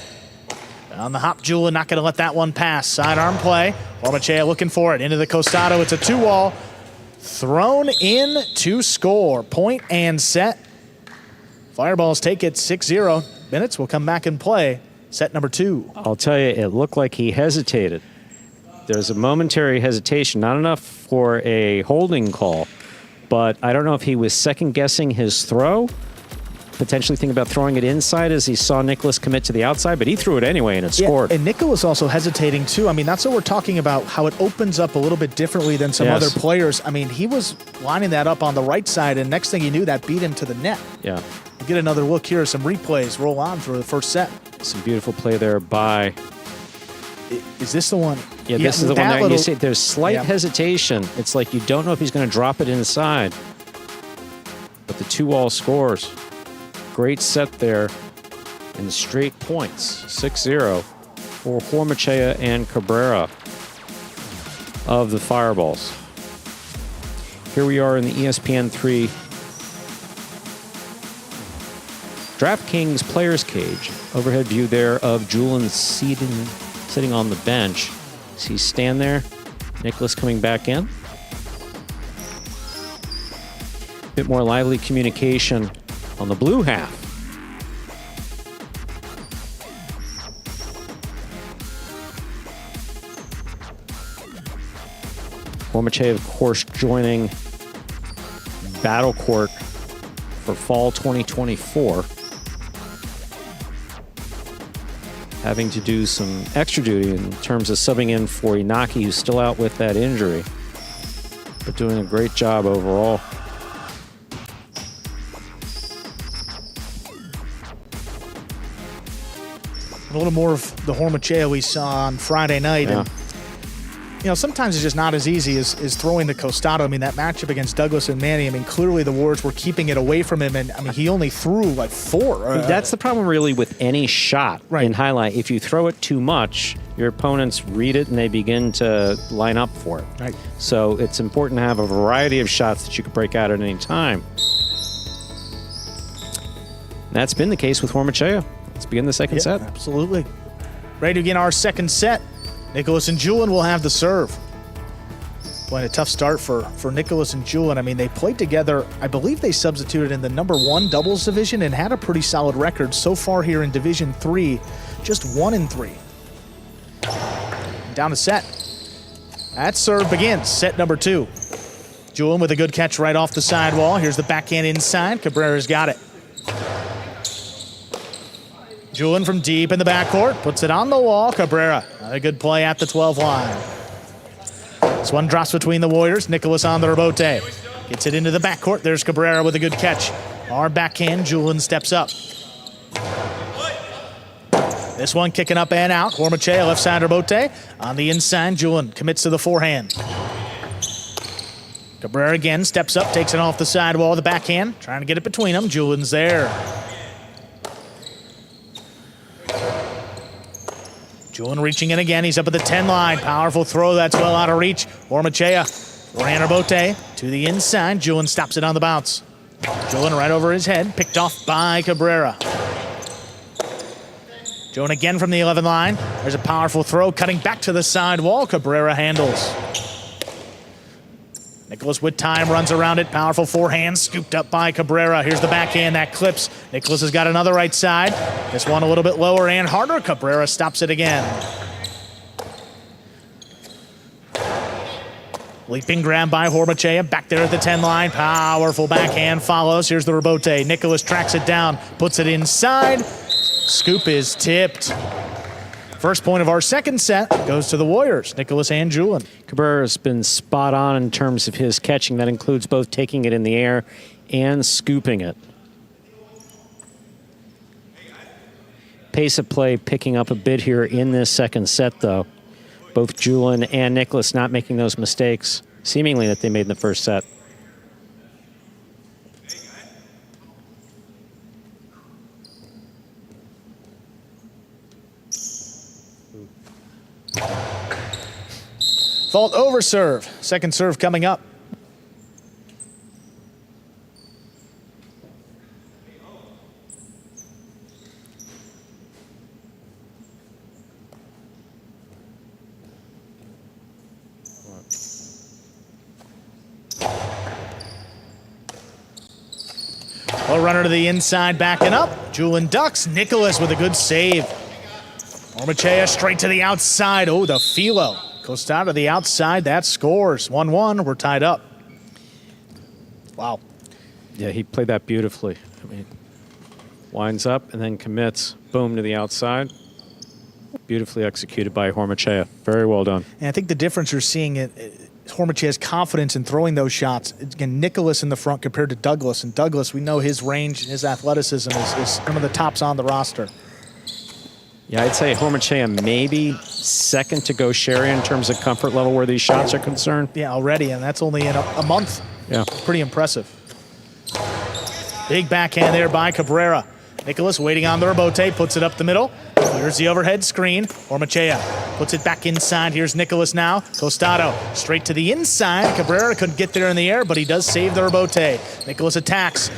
On the hop, Julian not going to let that one pass. Sidearm play. Hormachea looking for it. Into the Costado. It's a 2-wall. Thrown in to score. Point and set. Fireballs take it 6-0. Minutes will come back and play set number 2. I'll tell you, it looked like he hesitated. There's a momentary hesitation. Not enough for a holding call, but I don't know if he was second-guessing his throw. Potentially think about throwing it inside as he saw Nicholas commit to the outside, but he threw it anyway and it scored. And Nicholas also hesitating too. I mean, that's what we're talking about, how it opens up a little bit differently than some other players. I mean, he was lining that up on the right side, and next thing he knew, that beat him to the net. Yeah. We'll get another look here, some replays roll on for the first set. Some beautiful play there by... Is this the one? Yeah, this is the one there. You see there's slight hesitation. It's like you don't know if he's going to drop it inside. But the 2-wall scores. Great set there in straight points. 6-0 for Hormachea and Cabrera of the Fireballs. Here we are in the ESPN3 DraftKings Players Cage. Overhead view there of Julian sitting on the bench. See he stand there. Nicholas coming back in. Bit more lively communication on the blue half. Hormachea, of course, joining Battle Court for fall 2024. Having to do some extra duty in terms of subbing in for Inaki, who's still out with that injury, but doing a great job overall. A little more of the Hormachea we saw on Friday night. Yeah. And, you know, sometimes it's just not as easy as throwing the Costado. I mean, that matchup against Douglas and Manny, I mean, clearly the Warriors were keeping it away from him. And, I mean, he only threw like 4. That's the problem really with any shot Right. in highlight. If you throw it too much, your opponents read it and they begin to line up for it. Right. So it's important to have a variety of shots that you can break out at any time. That's been the case with Hormachea. Let's begin the second set. Absolutely. Ready to begin our second set. Nicholas and Julian will have the serve. Boy, a tough start for Nicholas and Julian. I mean, they played together. I believe they substituted in the #1 doubles division and had a pretty solid record so far here in Division 3, just 1-3. Down to set. That serve begins, set number 2. Julian with a good catch right off the sidewall. Here's the backhand inside. Cabrera's got it. Julian from deep in the backcourt, puts it on the wall. Cabrera, a good play at the 12 line. This one drops between the Warriors. Nicholas on the rebote. Gets it into the backcourt. There's Cabrera with a good catch. Our backhand, Julian steps up. This one kicking up and out. Hormachea left side rebote. On the inside, Julian commits to the forehand. Cabrera again steps up, takes it off the sidewall, the backhand. Trying to get it between them. Julian's there. Julian reaching in again. He's up at the 10 line. Powerful throw. That's well out of reach. Hormachea. Forehand rebote to the inside. Julian stops it on the bounce. Julian right over his head. Picked off by Cabrera. Julian again from the 11 line. There's a powerful throw. Cutting back to the side wall. Cabrera handles. Nicholas with time runs around it. Powerful forehand scooped up by Cabrera. Here's the backhand that clips. Nicholas has got another right side. This one a little bit lower and harder. Cabrera stops it again. Leaping grab by Hormachea. Back there at the 10 line. Powerful backhand follows. Here's the rebote. Nicholas tracks it down. Puts it inside. Scoop is tipped. First point of our second set goes to the Warriors, Nicholas and Julian. Cabrera's been spot on in terms of his catching. That includes both taking it in the air and scooping it. Pace of play picking up a bit here in this second set, though. Both Julian and Nicholas not making those mistakes, seemingly, that they made in the first set. Fault over serve. Second serve coming up. Well, runner to the inside, backing up. Julian ducks. Nicholas with a good save. Hormachea straight to the outside. Oh, the philo. Goes out to the outside. That scores. 1-1. We're tied up. Wow. Yeah, he played that beautifully. I mean, winds up and then commits. Boom to the outside. Beautifully executed by Hormachea. Very well done. And I think the difference you're seeing is Hormachea's confidence in throwing those shots. Again, Nicholas in the front compared to Douglas. And Douglas, we know his range, his athleticism is one of the tops on the roster. Yeah, I'd say Hormachea maybe second to go Sherry in terms of comfort level where these shots are concerned. Yeah, already, and that's only in a month. Yeah. Pretty impressive. Big backhand there by Cabrera. Nicholas waiting on the rebote, puts it up the middle. Here's the overhead screen. Hormachea puts it back inside. Here's Nicholas now. Tostado straight to the inside. Cabrera couldn't get there in the air, but he does save the rebote. Nicholas attacks.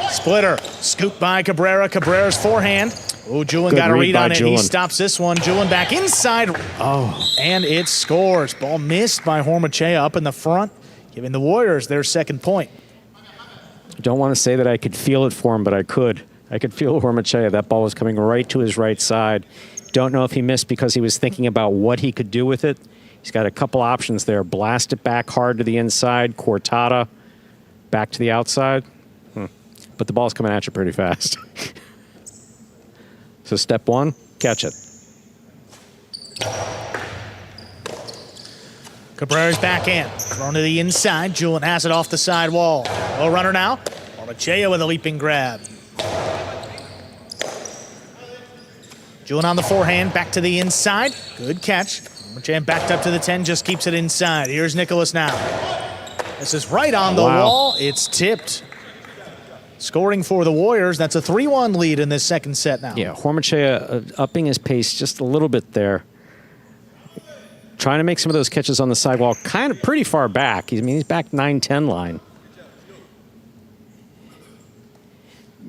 Splitter. Scooped by Cabrera. Cabrera's forehand. Oh, Julian got a read on it. Julian. He stops this one. Julian back inside. Oh, and it scores. Ball missed by Hormachea up in the front, giving the Warriors their second point. I don't want to say that I could feel it for him, but I could. I could feel Hormachea. That ball was coming right to his right side. Don't know if he missed because he was thinking about what he could do with it. He's got a couple options there. Blast it back hard to the inside. Cortada back to the outside. But the ball's coming at you pretty fast. So step one, catch it. Cabrera's backhand. Thrown to the inside. Julian has it off the side wall. No runner now. Hormachea with a leaping grab. Julian on the forehand, back to the inside. Good catch. Hormachea backed up to the 10, just keeps it inside. Here's Nicholas now. This is right on the wall. It's tipped. Scoring for the Warriors. That's a 3-1 lead in this second set now. Yeah, Hormachea upping his pace just a little bit there. Trying to make some of those catches on the sidewall, kind of pretty far back. He's back 9-10 line.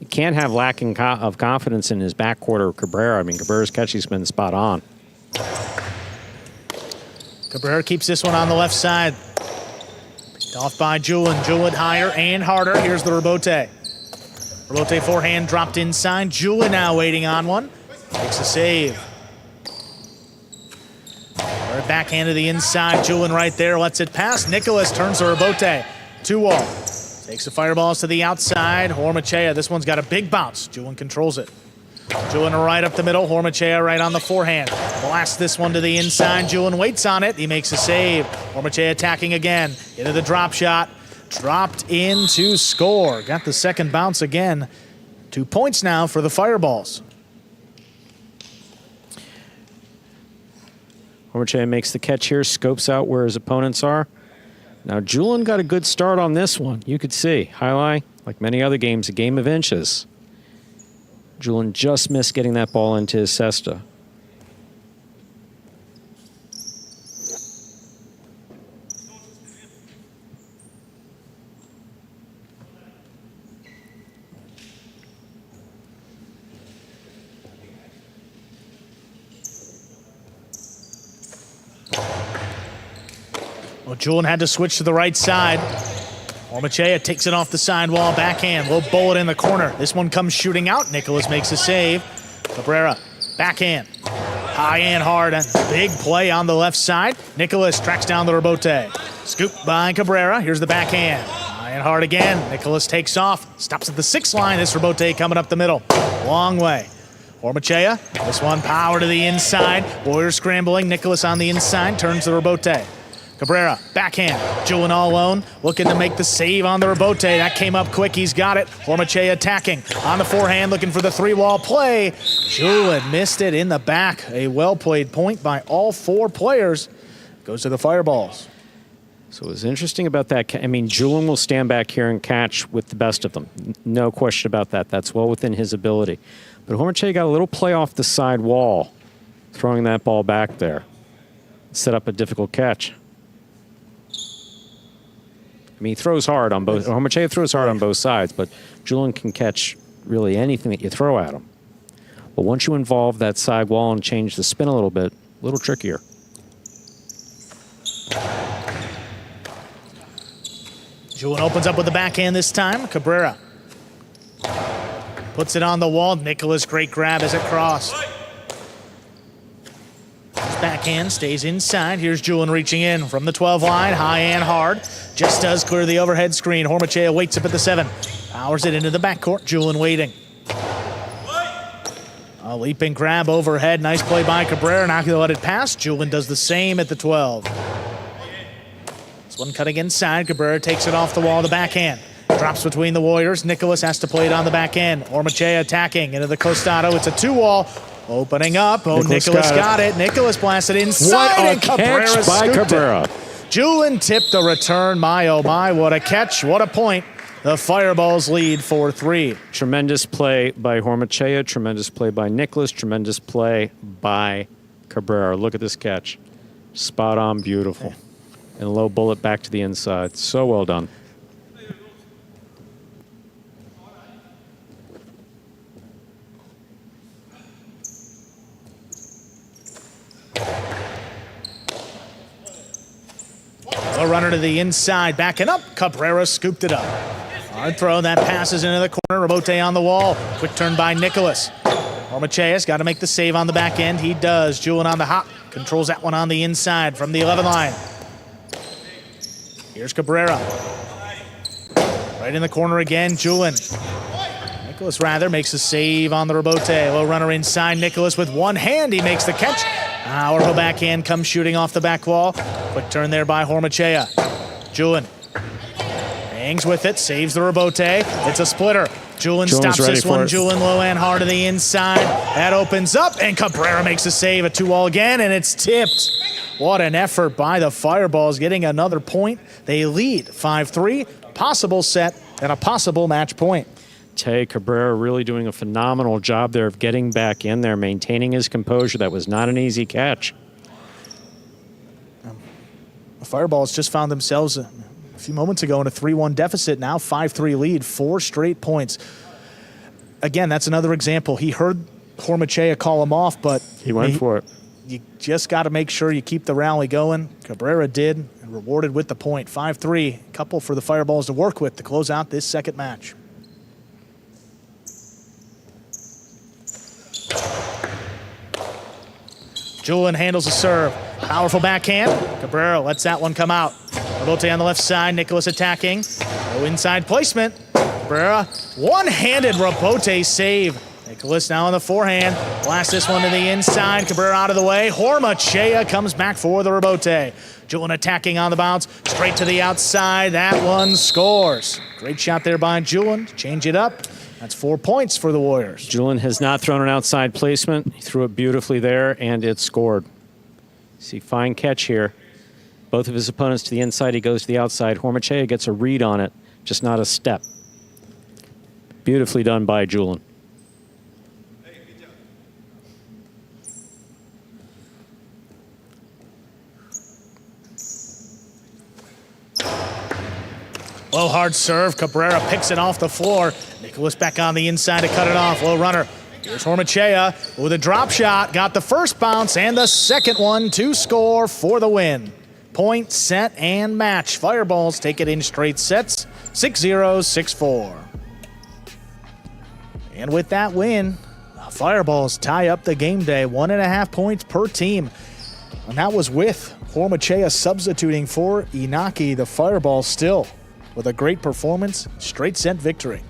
You can't have lacking of confidence in his backcourt of Cabrera. I mean, Cabrera's catching's been spot on. Cabrera keeps this one on the left side. Picked off by Julin. Julin higher and harder. Here's the rebote. Rebote forehand dropped inside. Julin now waiting on one. Makes a save. Right backhand to the inside. Julin right there lets it pass. Nicholas turns the rebote. 2-wall. Takes the fireballs to the outside. Hormachea, this one's got a big bounce. Julin controls it. Julin right up the middle. Hormachea right on the forehand. Blasts this one to the inside. Julin waits on it. He makes a save. Hormachea attacking again. Into the drop shot. Dropped in to score. Got the second bounce again. 2 points now for the Fireballs. Hormachea makes the catch here, scopes out where his opponents are. Now, Julin got a good start on this one. You could see, Jai-Alai, like many other games, a game of inches. Julin just missed getting that ball into his cesta. Well, Julin had to switch to the right side. Hormachea takes it off the sidewall, backhand, little bullet in the corner. This one comes shooting out. Nicholas makes a save. Cabrera, backhand, high and hard. Big play on the left side. Nicholas tracks down the rebote. Scoop by Cabrera. Here's the backhand. High and hard again. Nicholas takes off, stops at the 6 line. This rebote coming up the middle. Long way. Hormachea, this one power to the inside. Warriors scrambling. Nicholas on the inside, turns the rebote. Cabrera, backhand. Julin all alone, looking to make the save on the rebote. That came up quick, he's got it. Hormachea attacking on the forehand, looking for the 3-wall play. Julin missed it in the back. A well-played point by all 4 players. Goes to the Fireballs. So what's interesting about that, I mean, Julin will stand back here and catch with the best of them. No question about that. That's well within his ability. But Hormachea got a little play off the side wall, throwing that ball back there. Set up a difficult catch. I mean, he throws hard on both. Hormachea throws hard on both sides, but Julin can catch really anything that you throw at him. But once you involve that side wall and change the spin a little bit, a little trickier. Julin opens up with the backhand this time. Cabrera puts it on the wall. Nicholas, great grab as it crossed. His backhand stays inside. Here's Julin reaching in from the 12 line, high and hard. Just does clear the overhead screen. Hormachea waits up at the 7. Powers it into the backcourt. Julin waiting. A leaping grab overhead. Nice play by Cabrera. Not going to let it pass. Julin does the same at the 12. This one cutting inside. Cabrera takes it off the wall. The backhand drops between the Warriors. Nicholas has to play it on the back end. Hormachea attacking into the costado. It's a 2-wall. Opening up. Oh, Nicholas got it. Nicholas blasted inside. What a and Cabrera catch by Cabrera. Julin tipped the return. My, oh my, what a catch. What a point. The Fireballs lead 4-3. Tremendous play by Hormachea. Tremendous play by Nicholas. Tremendous play by Cabrera. Look at this catch. Spot on, beautiful. And low bullet back to the inside. So well done. A runner to the inside, backing up. Cabrera scooped it up. Hard throw, that passes into the corner. Rebote on the wall. Quick turn by Nicholas. Hormachea's got to make the save on the back end. He does. Julin on the hop. Controls that one on the inside from the 11 line. Here's Cabrera. Right in the corner again, Julin. Nicholas rather makes a save on the rebote. Low runner inside. Nicholas with one hand. He makes the catch. Powerful backhand comes shooting off the back wall. Quick turn there by Hormachea. Julin hangs with it, saves the rebote. It's a splitter. Julin stops this one. Julin low and hard to the inside. That opens up, and Cabrera makes a save. A 2-wall again, and it's tipped. What an effort by the Fireballs, getting another point. They lead 5-3. Possible set and a possible match point. Cabrera really doing a phenomenal job there of getting back in there, maintaining his composure. That was not an easy catch. The Fireballs just found themselves a few moments ago in a 3-1 deficit. Now 5-3 lead, 4 straight points. again, that's another example. He heard Hormachea call him off, but He went for it. you just got to make sure you keep the rally going. Cabrera did, and rewarded with the point. 5-3, couple for the Fireballs to work with to close out this second match. Julian handles the serve. Powerful backhand. Cabrera lets that one come out. Rabote on the left side. Nicholas attacking. No inside placement. Cabrera, one-handed Rabote save. Nicholas now on the forehand. Blast this one to the inside. Cabrera out of the way. Hormachea comes back for the Rabote. Julian attacking on the bounce. Straight to the outside. That one scores. Great shot there by Julian. Change it up. That's 4 points for the Warriors. Julian has not thrown an outside placement. He threw it beautifully there, and it scored. See, fine catch here. Both of his opponents to the inside. He goes to the outside. Hormachea gets a read on it, just not a step. Beautifully done by Julian. Low hard serve. Cabrera picks it off the floor. Nicholas back on the inside to cut it off. Low runner. Here's Hormachea with a drop shot. Got the first bounce and the second one to score for the win. Point, set, and match. Fireballs take it in straight sets. 6-0, 6-4. And with that win, the Fireballs tie up the game day. 1.5 points per team. And that was with Hormachea substituting for Inaki. The Fireballs still with a great performance, straight set victory.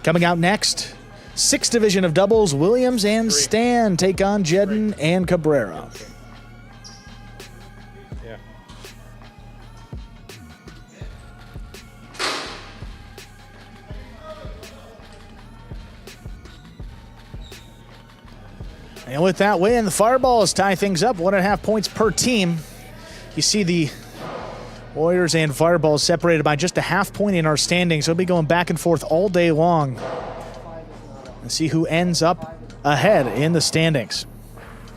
Coming out next, 6th division of doubles, Williams and Stan take on Jedden and Cabrera. And with that win, the Fireballs tie things up, 1.5 points per team. You see the Warriors and Fireballs separated by just a half point in our standings. So we'll be going back and forth all day long and see who ends up ahead in the standings.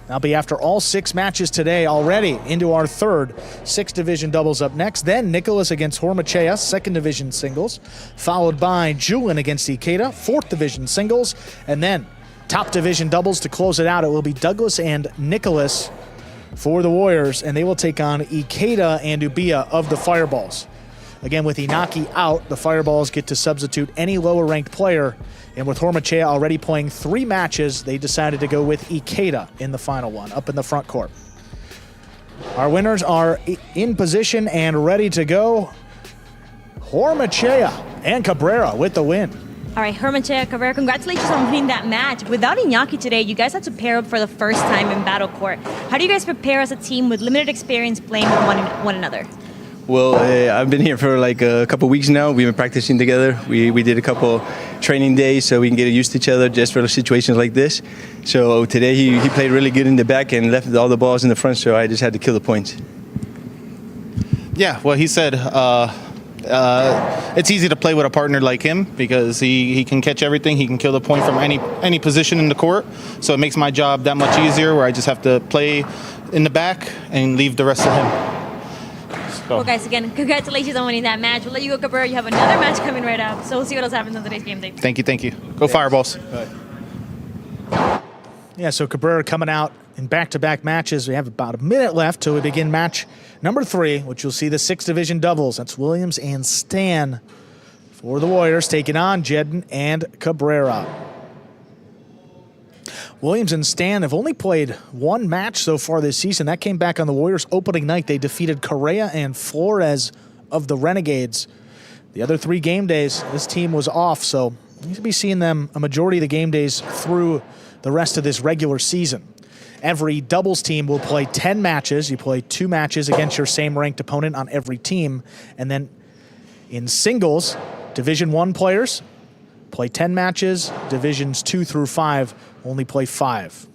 That'll be after all 6 matches today already into our third 6th division doubles up next. Then Nicholas against Hormachea, 2nd division singles, followed by Julian against Ikeda, 4th division singles, and then top division doubles to close it out. It will be Douglas and Nicholas for the Warriors, and they will take on Ikeda and Ubiya of the Fireballs. Again, with Inaki out, the Fireballs get to substitute any lower-ranked player, and with Hormachea already playing 3 matches, they decided to go with Ikeda in the final one, up in the front court. Our winners are in position and ready to go. Hormachea and Cabrera with the win. All right, Hormachea, Cabrera, congratulations on winning that match. Without Iñaki today, you guys had to pair up for the first time in Battle Court. How do you guys prepare as a team with limited experience playing with one another? Well, I've been here for like a couple weeks now. We've been practicing together. We did a couple training days so we can get used to each other just for situations like this. So today he played really good in the back and left all the balls in the front, so I just had to kill the points. Yeah, well, he said it's easy to play with a partner like him because he can catch everything. He can kill the point from any position in the court. So it makes my job that much easier where I just have to play in the back and leave the rest to him. So. Well, guys, again, congratulations on winning that match. We'll let you go, Cabrera. You have another match coming right up. So we'll see what else happens on today's game day. Thank you. Go Fireballs. Yeah, so Cabrera coming out in back-to-back matches. We have about a minute left till we begin match number 3, which you'll see the 6th division doubles. That's Williams and Stan for the Warriors taking on Jedden and Cabrera. Williams and Stan have only played 1 match so far this season. That came back on the Warriors opening night. They defeated Correa and Flores of the Renegades. The other 3 game days, this team was off, so you should be seeing them a majority of the game days through the rest of this regular season. Every doubles team will play 10 matches. You play 2 matches against your same ranked opponent on every team. And then in singles, Division 1 players play 10 matches. Divisions 2 through 5 only play 5.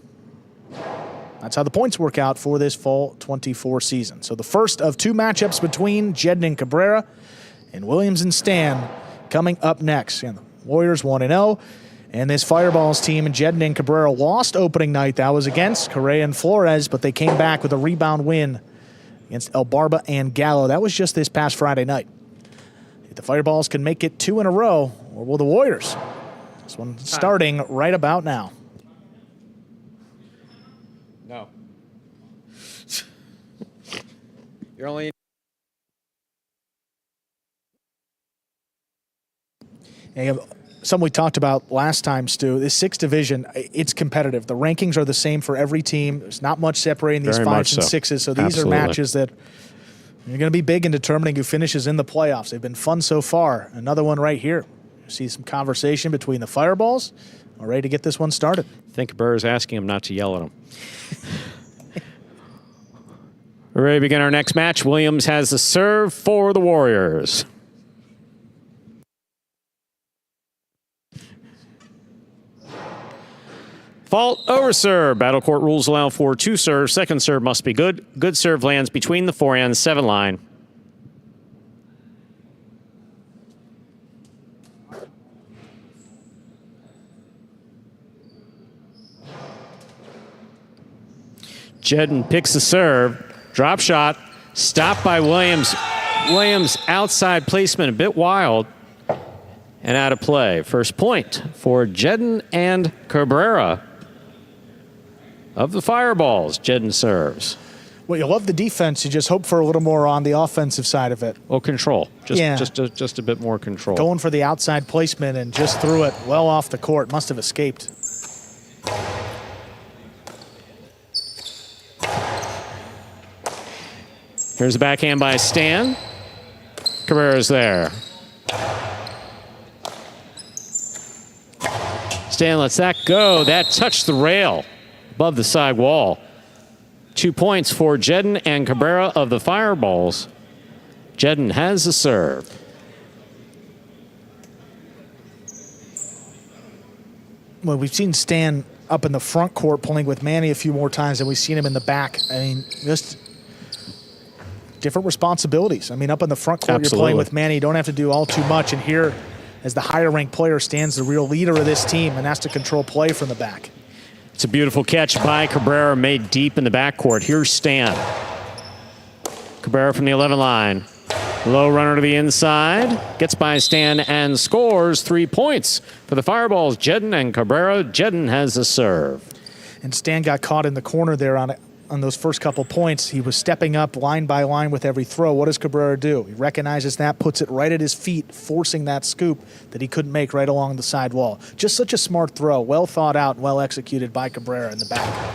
That's how the points work out for this fall 24 season. So the first of 2 matchups between Jedden and Cabrera and Williams and Stan coming up next. And the Warriors 1-0. And this Fireballs team, Jedden and Cabrera, lost opening night. That was against Correa and Flores, but they came back with a rebound win against El Barba and Gallo. That was just this past Friday night. If the Fireballs can make it 2 in a row, or will the Warriors? This one starting right about now. No. You're only... And something we talked about last time, Stu, this 6th division, it's competitive. The rankings are the same for every team. There's not much separating these 5s and 6s, so these are matches that are going to be big in determining who finishes in the playoffs. They've been fun so far. Another one right here. You see some conversation between the Fireballs. All ready to get this one started. I think Burr's asking him not to yell at him. We're ready to begin our next match. Williams has the serve for the Warriors. Fault over serve. Battle court rules allow for 2 serves. Second serve must be good. Good serve lands between the 4 and 7 line. Jedden picks the serve. Drop shot. Stopped by Williams. Williams outside placement, a bit wild. And out of play. First point for Jedden and Cabrera. Of the Fireballs, Jedden serves. Well, you love the defense. You just hope for a little more on the offensive side of it. Well, control. Just a bit more control. Going for the outside placement and just threw it well off the court. Must have escaped. Here's a backhand by Stan. Cabrera's there. Stan lets that go. That touched the rail above the side wall. 2 points for Jedden and Cabrera of the Fireballs. Jedden has the serve. Well, we've seen Stan up in the front court pulling with Manny a few more times than we've seen him in the back. I mean, just different responsibilities. I mean, up in the front court, You're playing with Manny. You don't have to do all too much. And here, as the higher-ranked player, Stan's the real leader of this team and has to control play from the back. It's a beautiful catch by Cabrera, made deep in the backcourt. Here's Stan. Cabrera from the 11 line. Low runner to the inside. Gets by Stan and scores 3 points for the Fireballs. Jedden and Cabrera. Jedden has the serve. And Stan got caught in the corner there on those first couple points. He was stepping up line by line with every throw. What does Cabrera do? He recognizes that, puts it right at his feet, forcing that scoop that he couldn't make right along the side wall. Just such a smart throw, well thought out and well executed by Cabrera in the back.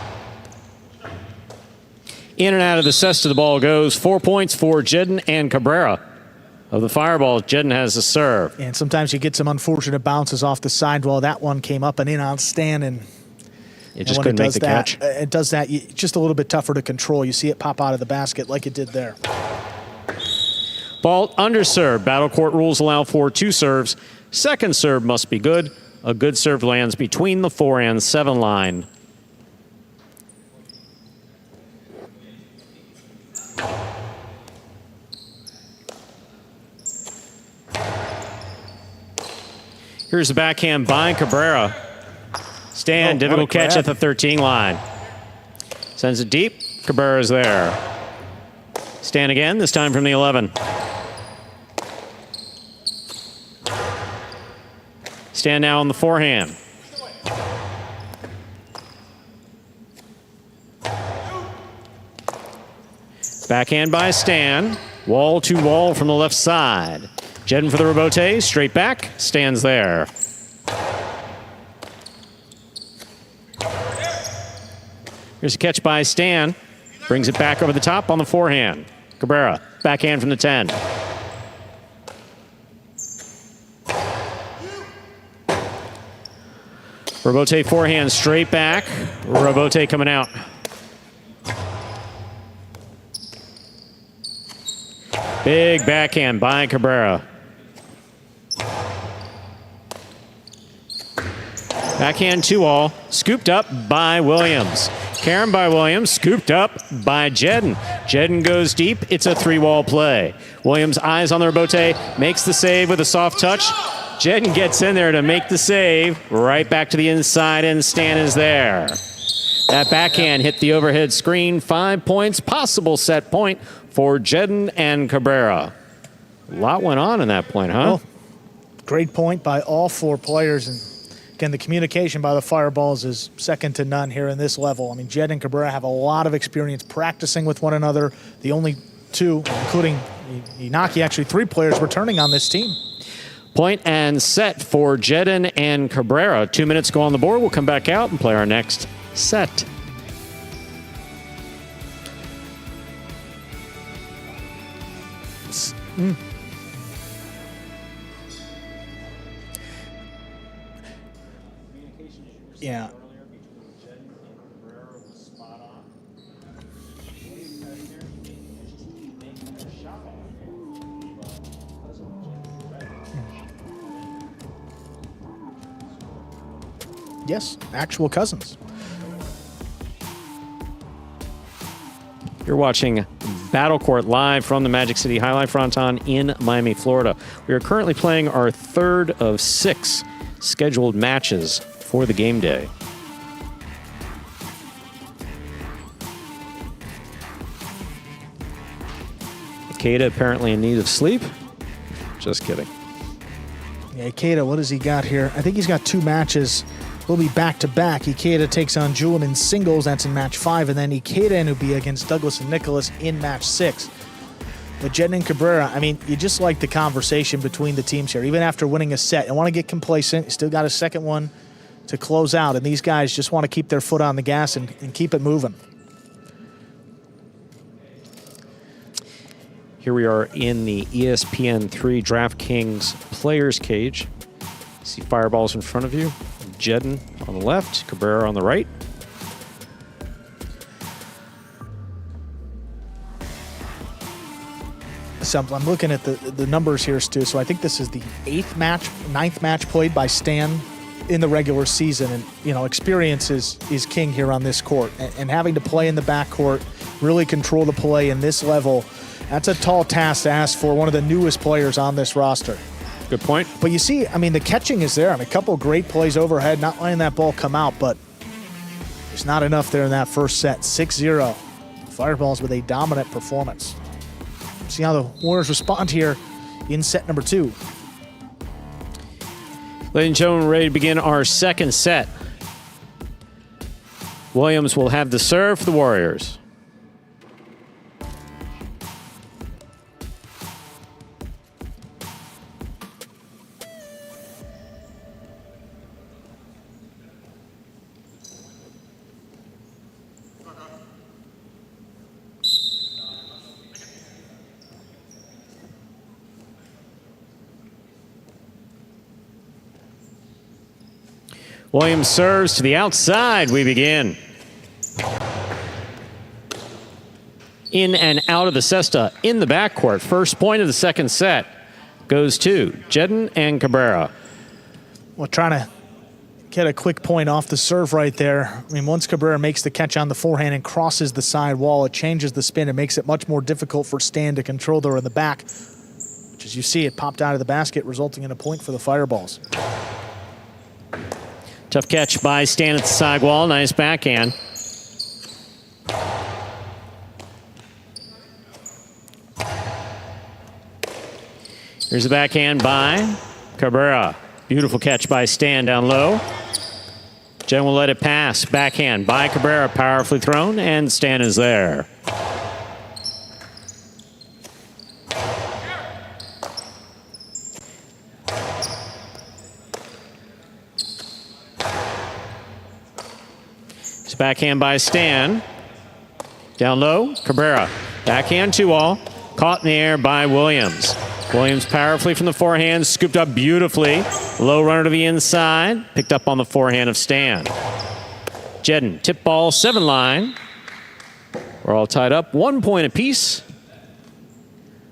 In and out of the cesta the ball goes. 4 points for Jedden and Cabrera of the Fireballs. Jedden has the serve. And sometimes you get some unfortunate bounces off the side wall. That one came up and in on Stan, and it just couldn't make the catch. It does that. Just a little bit tougher to control. You see it pop out of the basket like it did there. Ball under serve. Battle court rules allow for 2 serves. Second serve must be good. A good serve lands between the 4 and 7 line. Here's the backhand by Cabrera. Stan, difficult catch at the 13 line. Sends it deep. Cabrera's there. Stan again, this time from the 11. Stan now on the forehand. Backhand by Stan. Wall to wall from the left side. Jedden for the rebote, straight back, Stan's there. Here's a catch by Stan. Brings it back over the top on the forehand. Cabrera, backhand from the 10. Rebote forehand straight back. Rebote coming out. Big backhand by Cabrera. Backhand 2-all. Scooped up by Williams. Karen by Williams, scooped up by Jedden. Jedden goes deep. It's a 3-wall play. Williams eyes on the rebote, makes the save with a soft touch. Jedden gets in there to make the save. Right back to the inside, and Stan is there. That backhand hit the overhead screen. 5 points, possible set point for Jedden and Cabrera. A lot went on in that point, huh? Well, great point by all 4 players. And again, the communication by the Fireballs is second to none here in this level. I mean, Jed and Cabrera have a lot of experience practicing with one another. The only 2, including Inaki, actually 3 players returning on this team. Point and set for Jedin and Cabrera. 2 minutes go on the board. We'll come back out and play our next set. Yeah. Yes, actual cousins. You're watching Battle Court live from the Magic City Jai-Alai Fronton in Miami, Florida. We are currently playing our 3rd of 6 scheduled matches for the game day. Ikeda apparently in need of sleep. Just kidding. Yeah, Ikeda, what does he got here? I think he's got 2 matches. Will be back-to-back. Ikeda takes on Julian in singles. That's in match 5. And then Ikeda and Ubia against Douglas and Nicholas in match 6. But Jed and Cabrera, I mean, you just like the conversation between the teams here. Even after winning a set, you want to get complacent. You still got a second one to close out. And these guys just want to keep their foot on the gas and keep it moving. Here we are in the ESPN3 DraftKings Players Cage. See Fireballs in front of you. Jedin on the left, Cabrera on the right. So I'm looking at the numbers here, Stu. So I think this is the 9th match played by Stan in the regular season. And, you know, experience is king here on this court. And having to play in the backcourt, really control the play in this level, that's a tall task to ask for one of the newest players on this roster. Good point. But you see, I mean, the catching is there. I mean, a couple of great plays overhead, not letting that ball come out, but there's not enough there in that first set. 6-0. Fireballs with a dominant performance. See how the Warriors respond here in set number 2. Ladies and gentlemen, we're ready to begin our second set. Williams will have the serve for the Warriors. Williams serves to the outside. We begin. In and out of the cesta in the backcourt. First point of the second set goes to Jedin and Cabrera. Well, trying to get a quick point off the serve right there. I mean, once Cabrera makes the catch on the forehand and crosses the side wall, it changes the spin. It makes it much more difficult for Stan to control there in the back. Which, as you see, it popped out of the basket, resulting in a point for the Fireballs. Tough catch by Stan at the side wall. Nice backhand. Here's the backhand by Cabrera. Beautiful catch by Stan down low. Jen will let it pass. Backhand by Cabrera, powerfully thrown, and Stan is there. It's backhand by Stan. Down low, Cabrera. Backhand 2-all. Caught in the air by Williams. Williams powerfully from the forehand, scooped up beautifully. Low runner to the inside, picked up on the forehand of Stan. Jedin, tip ball, 7 line. We're all tied up, 1 point apiece.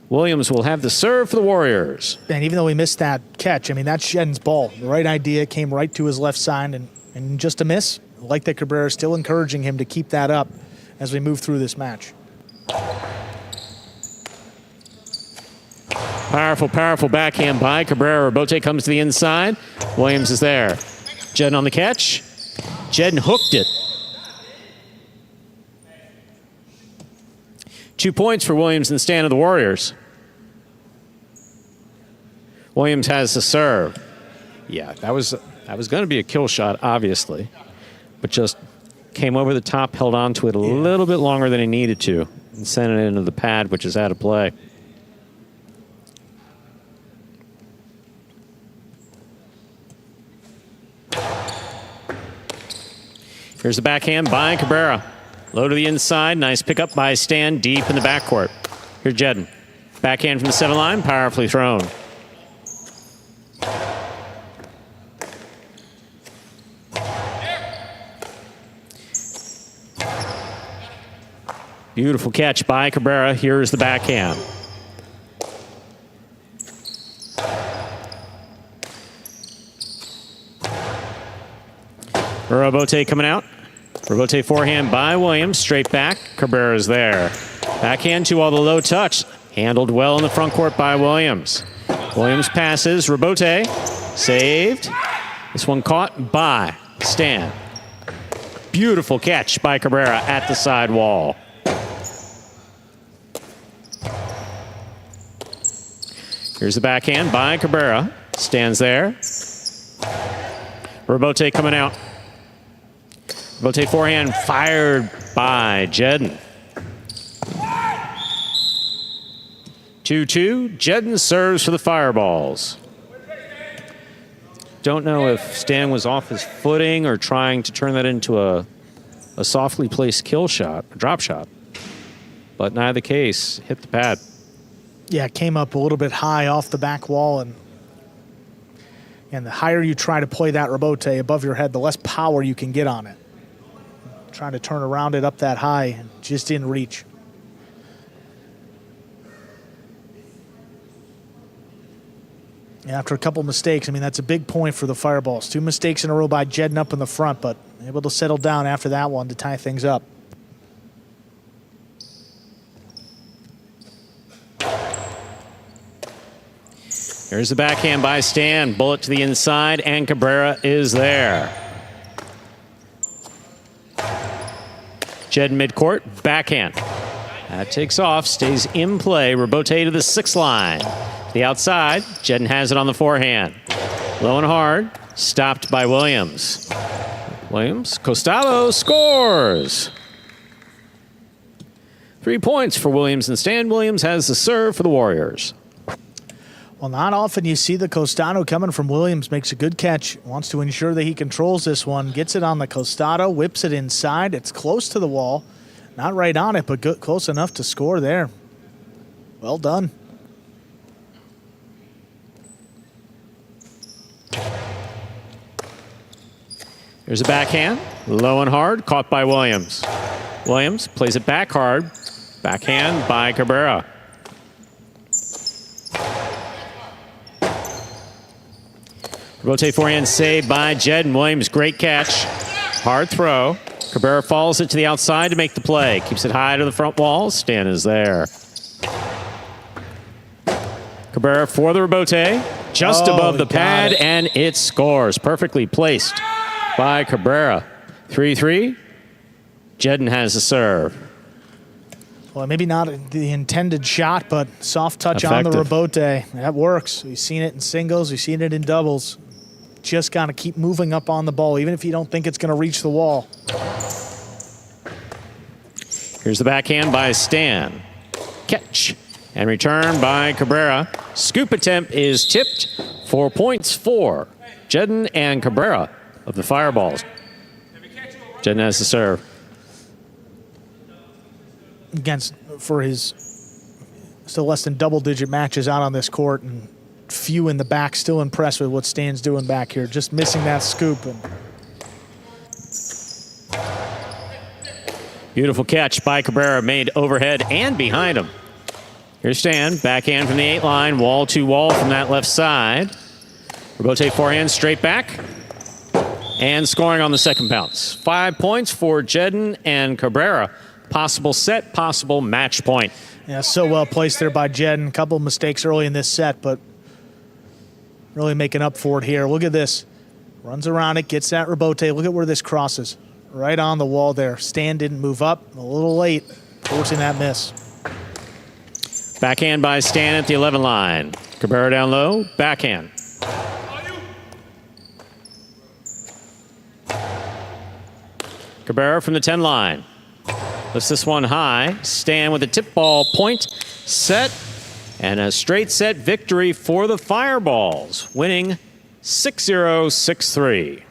Williams will have the serve for the Warriors. And even though he missed that catch, I mean, that's Jedin's ball. The right idea came right to his left side, and just a miss. I like that Cabrera is still encouraging him to keep that up as we move through this match. Powerful, powerful backhand by Cabrera. Robote comes to the inside. Williams is there. Jedin on the catch. Jedin hooked it. 2 points for Williams and Stan of the Warriors. Williams has the serve. Yeah, that was going to be a kill shot, obviously, but just came over the top, held on to it a little bit longer than he needed to, and sent it into the pad, which is out of play. Here's the backhand by Cabrera. Low to the inside. Nice pickup by Stan deep in the backcourt. Here's Jedden. Backhand from the 7 line. Powerfully thrown. Beautiful catch by Cabrera. Here's the backhand. Robote coming out. Robote forehand by Williams. Straight back. Cabrera's there. Backhand to all the low touch. Handled well in the front court by Williams. Williams passes. Robote saved. This one caught by Stan. Beautiful catch by Cabrera at the side wall. Here's the backhand by Cabrera. Stands there. Robote coming out. Robote forehand fired by Jedden. 2-2. Jedden serves for the Fireballs. Don't know if Stan was off his footing or trying to turn that into a softly placed kill shot, a drop shot. But neither case, hit the pad. Yeah, it came up a little bit high off the back wall, and the higher you try to play that rebote above your head, the less power you can get on it. Trying to turn around it up that high, and just didn't reach. And after a couple mistakes, I mean, that's a big point for the Fireballs. 2 mistakes in a row by Jedden up in the front, but able to settle down after that one to tie things up. Here's the backhand by Stan. Bullet to the inside, and Cabrera is there. Jedden midcourt, backhand. That takes off, stays in play. Robote to the 6 line. To the outside, Jedden has it on the forehand. Low and hard, stopped by Williams. Williams, Costalo scores. 3 points for Williams and Stan. Williams has the serve for the Warriors. Well, not often you see the Costado coming from Williams. Makes a good catch. Wants to ensure that he controls this one. Gets it on the Costado. Whips it inside. It's close to the wall. Not right on it, but good, close enough to score there. Well done. There's a backhand. Low and hard. Caught by Williams. Williams plays it back hard. Backhand by Cabrera. Robote forehand saved by Jedden. Williams, great catch. Hard throw. Cabrera follows it to the outside to make the play. Keeps it high to the front wall. Stan is there. Cabrera for the rebote. Just above the pad, and it scores. Perfectly placed by Cabrera. 3-3. Jedden has the serve. Well, maybe not the intended shot, but soft touch on the rebote. That works. We've seen it in singles. We've seen it in doubles. Just got to keep moving up on the ball, even if you don't think it's going to reach the wall. Here's the backhand by Stan. Catch and return by Cabrera. Scoop attempt is tipped. 4 points for Jedden and Cabrera of the Fireballs. Jedden has the serve. For his still less than double-digit matches out on this court, and few in the back, still impressed with what Stan's doing back here. Just missing that scoop. Beautiful catch by Cabrera, made overhead and behind him. Here's Stan, backhand from the 8 line, wall to wall from that left side. Robote forehand, straight back, and scoring on the second bounce. 5 points for Jedden and Cabrera. Possible set, possible match point. Yeah, so well placed there by Jedden. A couple of mistakes early in this set, but really making up for it here. Look at this. Runs around it, gets that rebote. Look at where this crosses. Right on the wall there. Stan didn't move up. A little late, forcing that miss. Backhand by Stan at the 11 line. Cabrera down low, backhand. Cabrera from the 10 line. Lifts this one high. Stan with a tip ball point. Set. And a straight set victory for the Fireballs, winning 6-0, 6-3.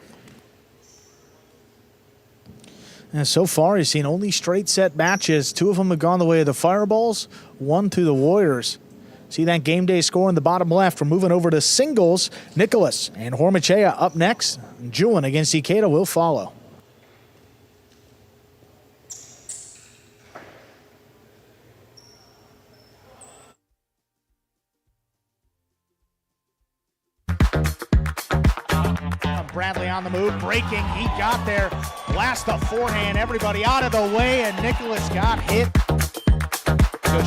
And so far, he's seen only straight set matches. 2 of them have gone the way of the Fireballs, 1 through the Warriors. See that game day score in the bottom left. We're moving over to singles. Nicholas and Hormachea up next. Julian against Ikeda will follow. Bradley on the move, breaking. He got there. Blast the forehand. Everybody out of the way, and Nicholas got hit.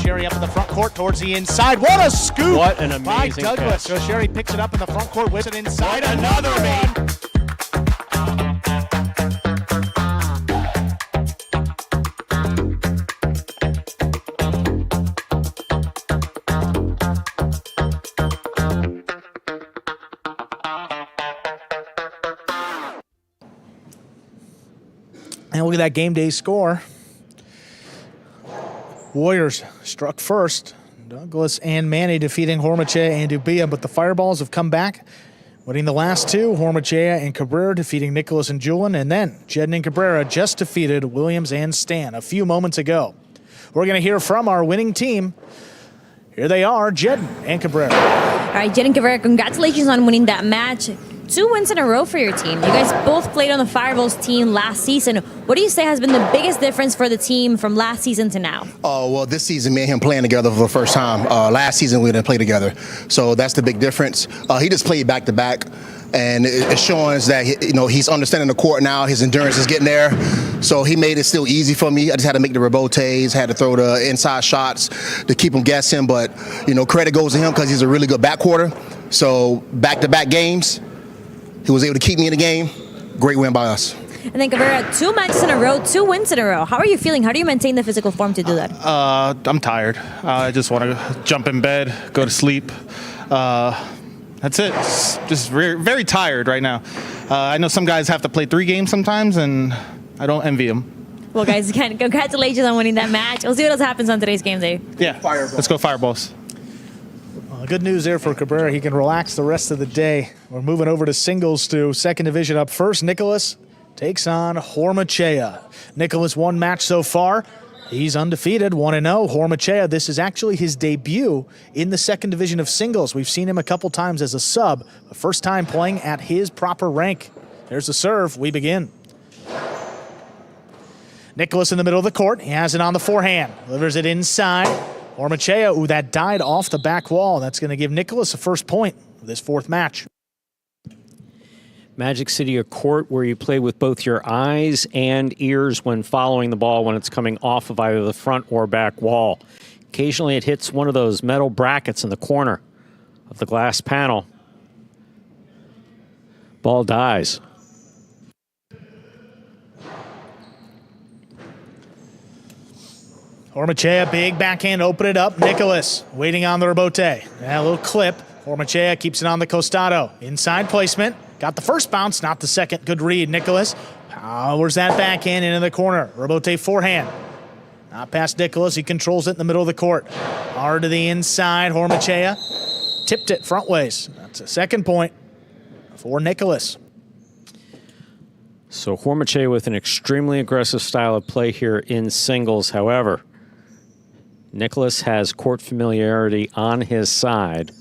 Sherry up in the front court towards the inside. What a scoop! What an amazing by Douglas. catch. Sherry picks it up in the front court, whips it inside. Another one. And look at that game day score. Warriors struck first. Douglas and Manny defeating Hormachea and Ubia, but the Fireballs have come back, winning the last 2. Hormachea and Cabrera defeating Nicholas and Julian, and then Jedden and Cabrera just defeated Williams and Stan a few moments ago. We're going to hear from our winning team. Here they are, Jedden and Cabrera. All right, Jedden and Cabrera, congratulations on winning that match. 2 wins in a row for your team. You guys both played on the Fireballs team last season. What do you say has been the biggest difference for the team from last season to now? Well, this season, me and him playing together for the first time. Last season, we didn't play together. So that's the big difference. He just played back-to-back, and it's showing us that he's understanding the court now. His endurance is getting there. So he made it still easy for me. I just had to make the rebotes, had to throw the inside shots to keep him guessing. But, credit goes to him because he's a really good backcourter. So back-to-back games, he was able to keep me in the game. Great win by us. And then Cabrera, 2 matches in a row, 2 wins in a row. How are you feeling? How do you maintain the physical form to do that? I'm tired. I just want to jump in bed, go to sleep. That's it. Just very, very tired right now. I know some guys have to play 3 games sometimes, and I don't envy them. Well, guys, again, congratulations on winning that match. We'll see what else happens on today's game day. Yeah, let's go Fireballs. Good news there for Cabrera. He can relax the rest of the day. We're moving over to singles to second division up first. Nicholas takes on Hormachea. Nicholas 1 match so far. He's undefeated, 1-0. Hormachea, this is actually his debut in the second division of singles. We've seen him a couple times as a sub, the first time playing at his proper rank. There's the serve. We begin. Nicholas in the middle of the court. He has it on the forehand. Delivers it inside. Hormachea, that died off the back wall. That's going to give Nicholas a first point of this 4th match. Magic City, a court where you play with both your eyes and ears when following the ball when it's coming off of either the front or back wall. Occasionally it hits one of those metal brackets in the corner of the glass panel. Ball dies. Hormachea, big backhand, open it up. Nicholas waiting on the rebote. A little clip. Hormachea keeps it on the costado. Inside placement. Got the first bounce, not the second. Good read, Nicholas. Powers that backhand into the corner. Rebote forehand. Not past Nicholas. He controls it in the middle of the court. Hard to the inside. Hormachea tipped it front ways. That's a second point for Nicholas. So Hormachea with an extremely aggressive style of play here in singles. However, Nicholas has court familiarity on his side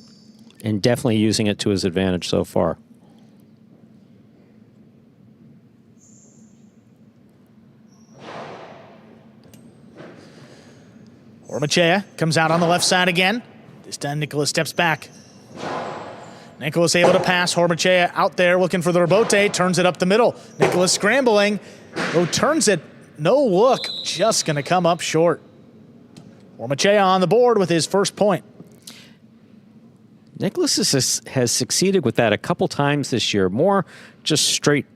and definitely using it to his advantage so far. Hormachea comes out on the left side again. This time Nicholas steps back. Nicholas able to pass. Hormachea out there looking for the rebote. Turns it up the middle. Nicholas scrambling. Turns it. No look. Just going to come up short. Hormachea on the board with his first point. Nicholas has succeeded with that a couple times this year. More just straight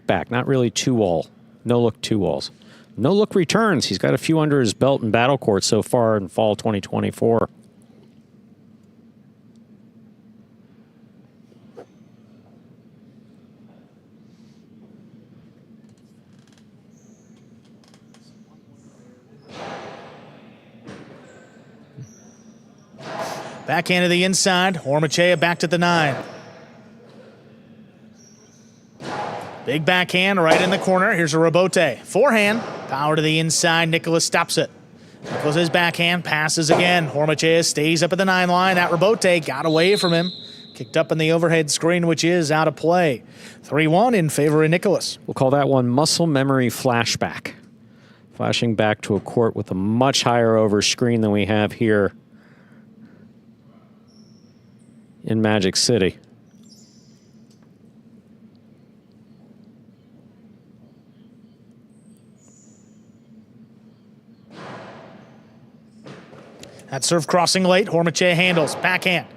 back. Not really 2-wall. No-look 2-walls. No-look returns. He's got a few under his belt in battle court so far in fall 2024. Backhand to the inside. Hormachea back to the 9. Big backhand right in the corner. Here's a rebote. Forehand. Power to the inside. Nicholas stops it. Nicholas' backhand passes again. Hormachea stays up at the 9 line. That rebote got away from him. Kicked up in the overhead screen, which is out of play. 3-1 in favor of Nicholas. We'll call that one muscle memory flashback. Flashing back to a court with a much higher over screen than we have here in Magic City. That serve crossing late. Hormachea handles. Backhand.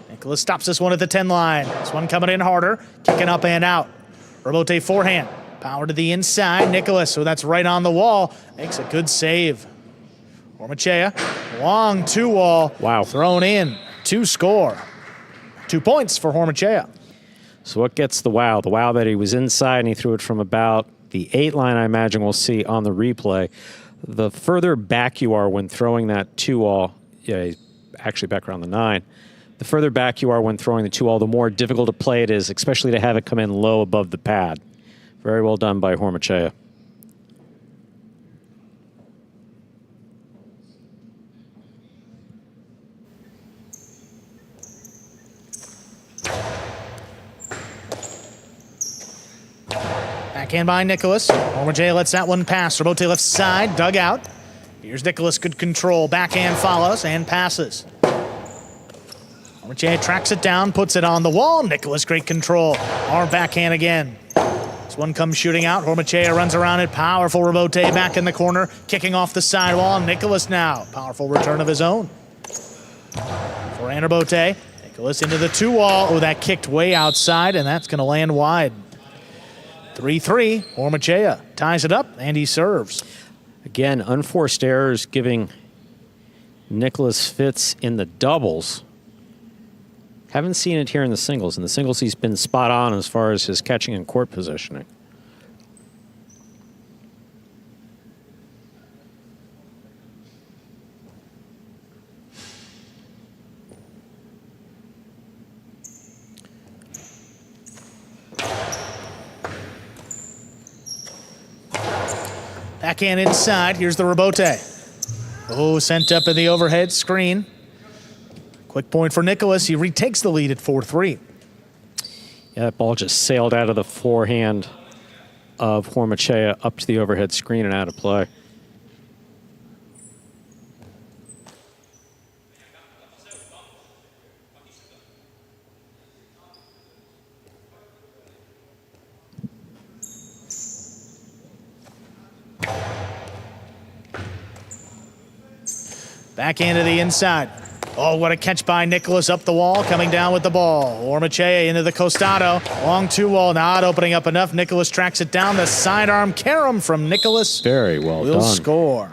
Nicholas stops this one at the 10 line. This one coming in harder. Kicking up and out. Rebote forehand. Power to the inside. Nicholas, so that's right on the wall. Makes a good save. Hormachea. Long 2-wall. Wow. Thrown in. 2 score. 2 points for Hormachea. So what gets the wow? The wow that he was inside and he threw it from about the 8 line, I imagine we'll see on the replay. The further back you are when throwing that 2-wall, yeah, actually back around the 9. The further back you are when throwing the 2-wall, the more difficult to play it is, especially to have it come in low above the pad. Very well done by Hormachea. Backhand by Nicholas. Hormachea lets that one pass. Rebote left side, dug out. Here's Nicholas, good control. Backhand follows and passes. Hormachea tracks it down, puts it on the wall. Nicholas, great control. Arm backhand again. This one comes shooting out. Hormachea runs around it. Powerful rebote back in the corner, kicking off the sidewall. Nicholas now, powerful return of his own. Forehand rebote. Nicholas into the 2-wall. Oh, that kicked way outside, and that's going to land wide. 3-3. Hormachea ties it up, and he serves. Again, unforced errors giving Nicholas fits in the doubles. Haven't seen it here in the singles. In the singles, he's been spot on as far as his catching and court positioning. Backhand inside. Here's the rebote. Oh, sent up in the overhead screen. Quick point for Nicholas. He retakes the lead at 4-3. Yeah, that ball just sailed out of the forehand of Hormachea up to the overhead screen and out of play. Backhand to the inside. Oh, what a catch by Nicholas up the wall, coming down with the ball. Hormachea into the costado. Long 2-wall, not opening up enough. Nicholas tracks it down. The sidearm carom from Nicholas. Very well done. Will score.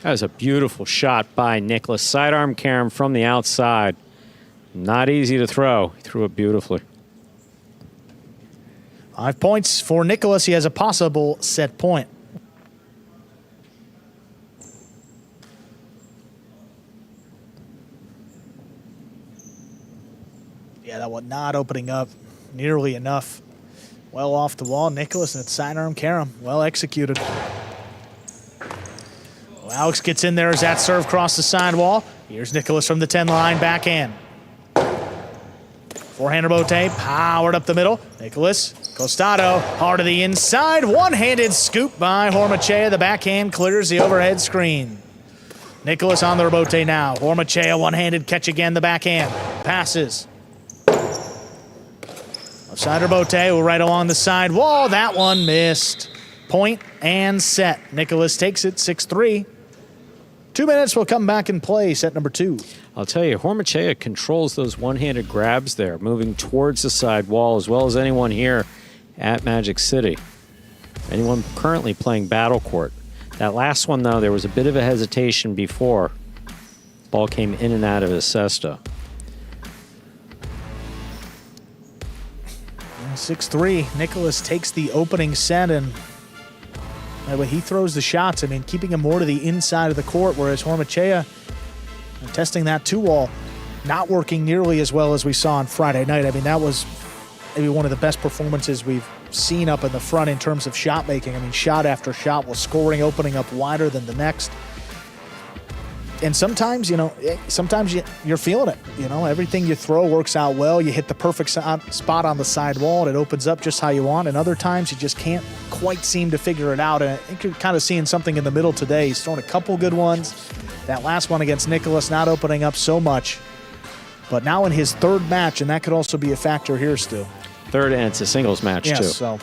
That was a beautiful shot by Nicholas. Sidearm carom from the outside. Not easy to throw. He threw it beautifully. 5 points for Nicholas. He has a possible set point. Yeah, that one not opening up nearly enough. Well off the wall. Nicholas and its sidearm carom. Well executed. Well, Alex gets in there as that serve crossed the sidewall. Here's Nicholas from the 10 line, backhand. Forehand rebote, powered up the middle. Nicholas, costado, hard to the inside. One-handed scoop by Hormachea. The backhand clears the overhead screen. Nicholas on the rebote now. Hormachea, one-handed catch again, the backhand. Passes. Side rebote, right along the side wall. That one missed. Point and set. Nicholas takes it 6-3. 2 minutes will come back and play set number 2. I'll tell you, Hormachea controls those one-handed grabs there, moving towards the side wall as well as anyone here at Magic City. Anyone currently playing Battle Court. That last one, though, there was a bit of a hesitation before. Ball came in and out of his cesta. 6-3. Nicholas takes the opening set, and when he throws the shots, I mean, keeping him more to the inside of the court, whereas Hormachea testing that 2-wall. not working nearly as well as we saw on Friday night. I mean, that was maybe one of the best performances we've seen up in the front in terms of shot making. I mean, shot after shot was scoring, opening up wider than the next. And sometimes, you're feeling it. Everything you throw works out well. You hit the perfect spot on the side wall, and it opens up just how you want. And other times, you just can't quite seem to figure it out. And I think you're kind of seeing something in the middle today. He's thrown a couple good ones. That last one against Nicholas not opening up so much. But now in his third match, and that could also be a factor here, Stu. Third, and it's a singles match, too. So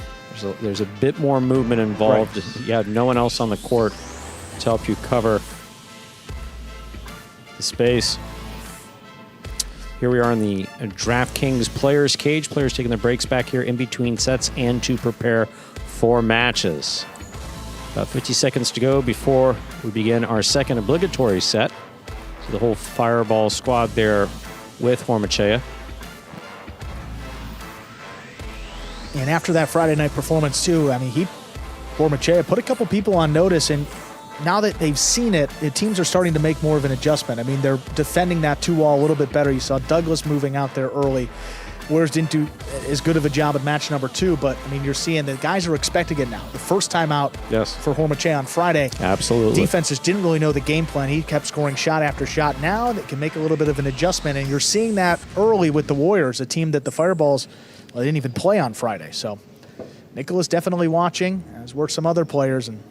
there's a bit more movement involved. Right. You have no one else on the court to help you cover the space. Here we are in the DraftKings Players Cage. Players taking their breaks back here in between sets and to prepare for matches. About 50 seconds to go before we begin our second obligatory set. So the whole Fireball squad there with Hormachea. And after that Friday night performance, too, I mean, Hormachea put a couple people on notice, and now that they've seen it, the teams are starting to make more of an adjustment. I mean, they're defending that 2-wall a little bit better. You saw Douglas moving out there early. Warriors didn't do as good of a job at match number 2, but, I mean, you're seeing the guys are expecting it now. The first time out for Hormachea on Friday. Absolutely. Defenses didn't really know the game plan. He kept scoring shot after shot. Now they can make a little bit of an adjustment, and you're seeing that early with the Warriors, a team that the Fireballs, they didn't even play on Friday. So Nicholas definitely watching, as were some other players, and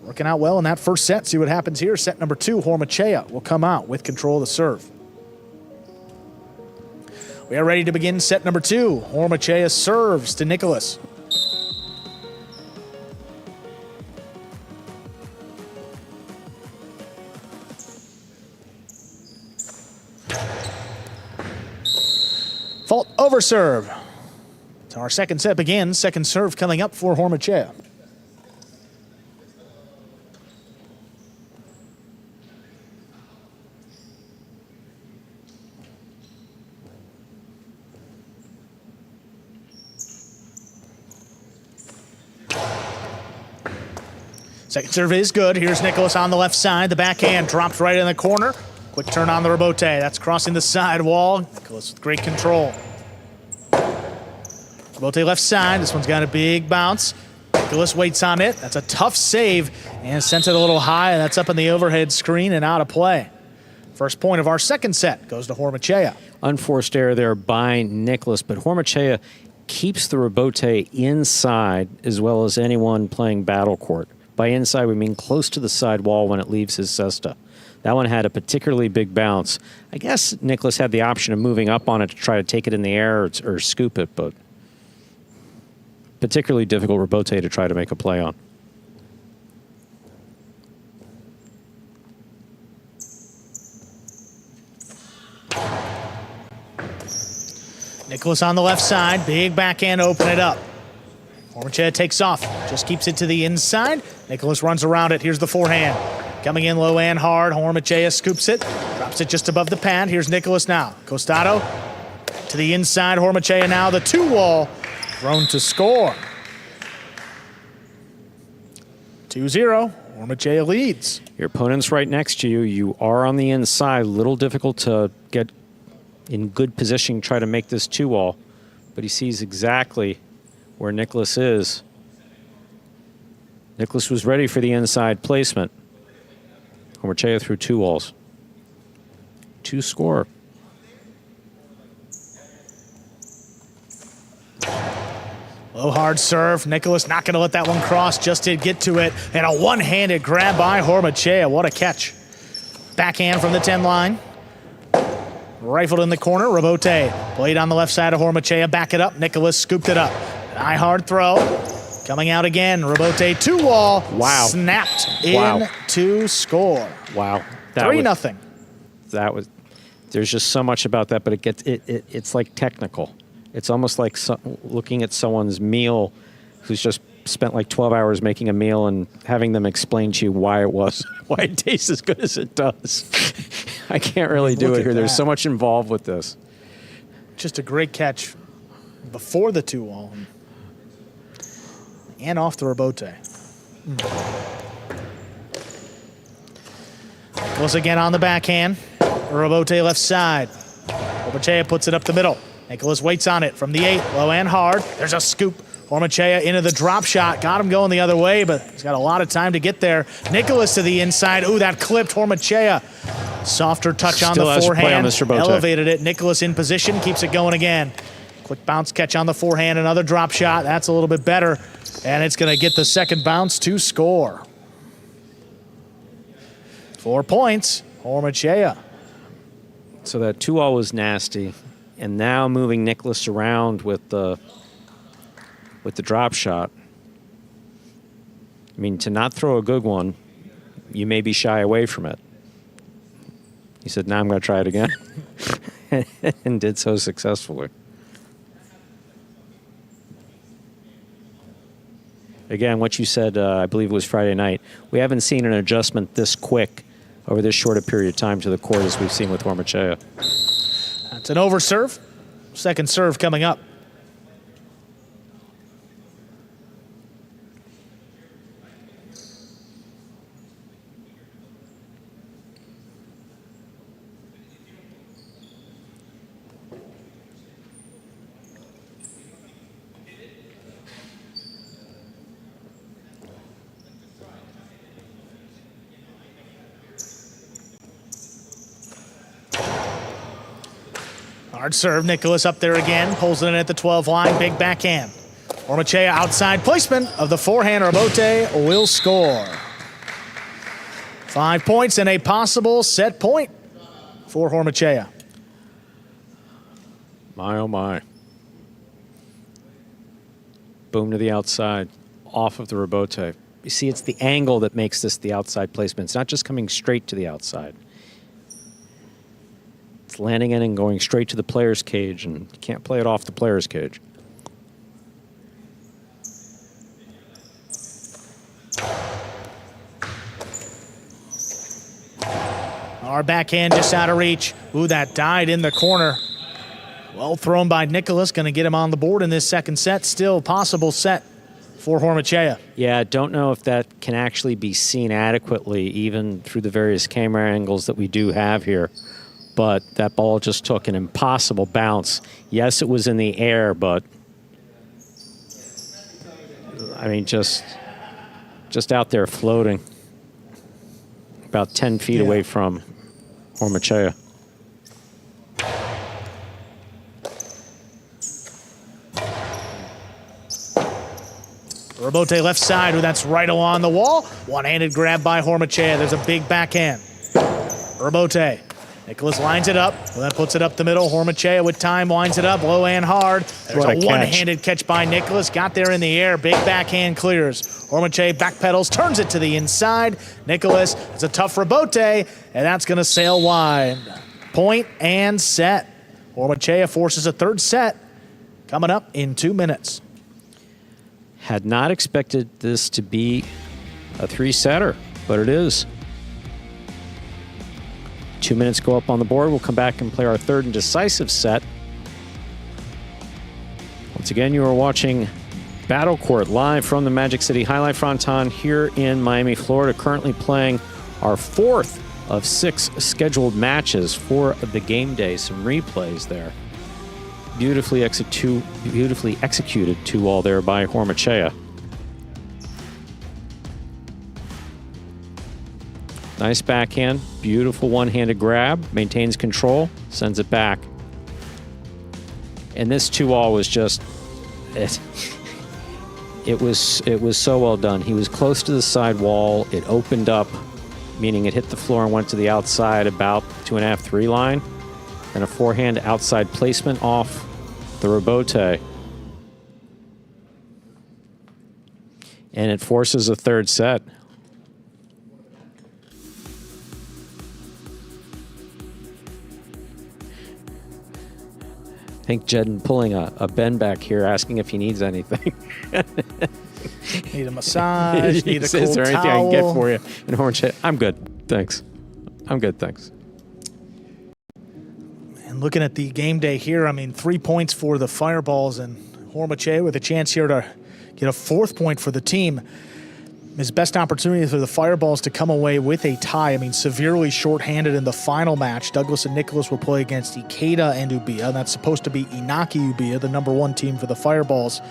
working out well in that first set. See what happens here. Set number 2, Hormachea will come out with control of the serve. We are ready to begin set number 2. Hormachea serves to Nicholas. Fault over serve. So our second set begins. Second serve coming up for Hormachea. Second serve is good. Here's Nicholas on the left side. The backhand drops right in the corner. Quick turn on the rebote. That's crossing the side wall. Nicholas with great control. Rebote left side. This one's got a big bounce. Nicholas waits on it. That's a tough save and sends it a little high. That's up in the overhead screen and out of play. First point of our second set goes to Hormachea. Unforced error there by Nicholas, but Hormachea keeps the rebote inside as well as anyone playing battle court. By inside, we mean close to the side wall when it leaves his cesta. That one had a particularly big bounce. I guess Nicholas had the option of moving up on it to try to take it in the air or scoop it, but particularly difficult rebote to try to make a play on. Nicholas on the left side. Big backhand, open it up. Hormachea takes off, just keeps it to the inside. Nicholas runs around it. Here's the forehand. Coming in low and hard. Hormachea scoops it, drops it just above the pad. Here's Nicholas now. Costado to the inside. Hormachea now the 2-wall, thrown to score. 2-0. Hormachea leads. Your opponent's right next to you. You are on the inside. A little difficult to get in good position, try to make this 2-wall, but he sees exactly where Nicholas is. Nicholas was ready for the inside placement. Hormachea through 2 walls. 2 score. Low hard serve. Nicholas not going to let that one cross. Just did get to it. And a one-handed grab by Hormachea. What a catch. Backhand from the 10 line. Rifled in the corner. Rebote. Played on the left side of Hormachea. Back it up. Nicholas scooped it up. High hard throw. Coming out again. Rebote 2-wall. Wow. Snapped in to score. Wow. 3-0. That was. There's just so much about that, but it gets it's like technical. It's almost like looking at someone's meal who's just spent like 12 hours making a meal and having them explain to you why it tastes as good as it does. I can't really do it here. There's so much involved with this. Just a great catch before the 2-wall and off the rebote. Nicholas again on the backhand. Robote left side. Hormachea puts it up the middle. Nicholas waits on it from the 8, low and hard. There's a scoop. Hormachea into the drop shot. Got him going the other way, but he's got a lot of time to get there. Nicholas to the inside. Ooh, that clipped Hormachea. Softer touch on the forehand. Elevated it. Nicholas in position, keeps it going again. Quick bounce catch on the forehand. Another drop shot. That's a little bit better. And it's going to get the second bounce to score. 4 points, Hormachea. So that 2-all was nasty. And now moving Nicholas around with the drop shot. I mean, to not throw a good one, you maybe shy away from it. He said, now I'm going to try it again. And did so successfully. Again, what you said, I believe it was Friday night, we haven't seen an adjustment this quick over this short a period of time to the court as we've seen with Hormachea. That's an overserve. Second serve coming up. Hard serve, Nicholas up there again, pulls it in at the 12 line, big backhand. Hormachea outside placement of the forehand. Robote will score. 5 points and a possible set point for Hormachea. My, oh my. Boom to the outside, off of the Robote. You see, it's the angle that makes this the outside placement. It's not just coming straight to the outside. It's landing in and going straight to the player's cage, and you can't play it off the player's cage. Our backhand just out of reach. Ooh, that died in the corner. Well thrown by Nicholas. Going to get him on the board in this second set. Still possible set for Hormachea. Yeah, don't know if that can actually be seen adequately, even through the various camera angles that we do have here. But that ball just took an impossible bounce. Yes, it was in the air, but I mean, just out there floating, about 10 feet away from Hormachea. Robote left side, that's right along the wall. One-handed grab by Hormachea. There's a big backhand. Robote. Nicholas lines it up, then puts it up the middle. Hormachea with time winds it up, low and hard. There's a one-handed catch by Nicholas. Got there in the air, big backhand clears. Hormachea backpedals, turns it to the inside. Nicholas, it's a tough Robote, and that's going to sail wide. Point and set. Hormachea forces a third set coming up in 2 minutes. Had not expected this to be a three-setter, but it is. 2 minutes go up on the board. We'll come back and play our third and decisive set. Once again, you are watching Battle Court live from the Magic City Jai-Alai Fronton here in Miami, Florida. Currently playing our fourth of 6 scheduled matches for the game day. Some replays there. Beautifully executed 2-all there by Hormachea. Nice backhand, beautiful one-handed grab, maintains control, sends it back. And this 2-all was just, it was so well done. He was close to the side wall. It opened up, meaning it hit the floor and went to the outside about 2.5-3 line. And a forehand outside placement off the Robote. And it forces a third set. I think Jed pulling a Ben back here, asking if he needs anything. Need a massage, need a cool Is there anything towel? I can get for you? And Hormachea, I'm good, thanks. I'm good, thanks. And looking at the game day here, I mean, 3 points for the Fireballs and Hormachea with a chance here to get a 4th point for the team. his best opportunity for the Fireballs to come away with a tie. I mean, severely shorthanded in the final match. Douglas and Nicholas will play against Ikeda and Ubiya. That's supposed to be Inaki Ubiya, the #1 team for the Fireballs.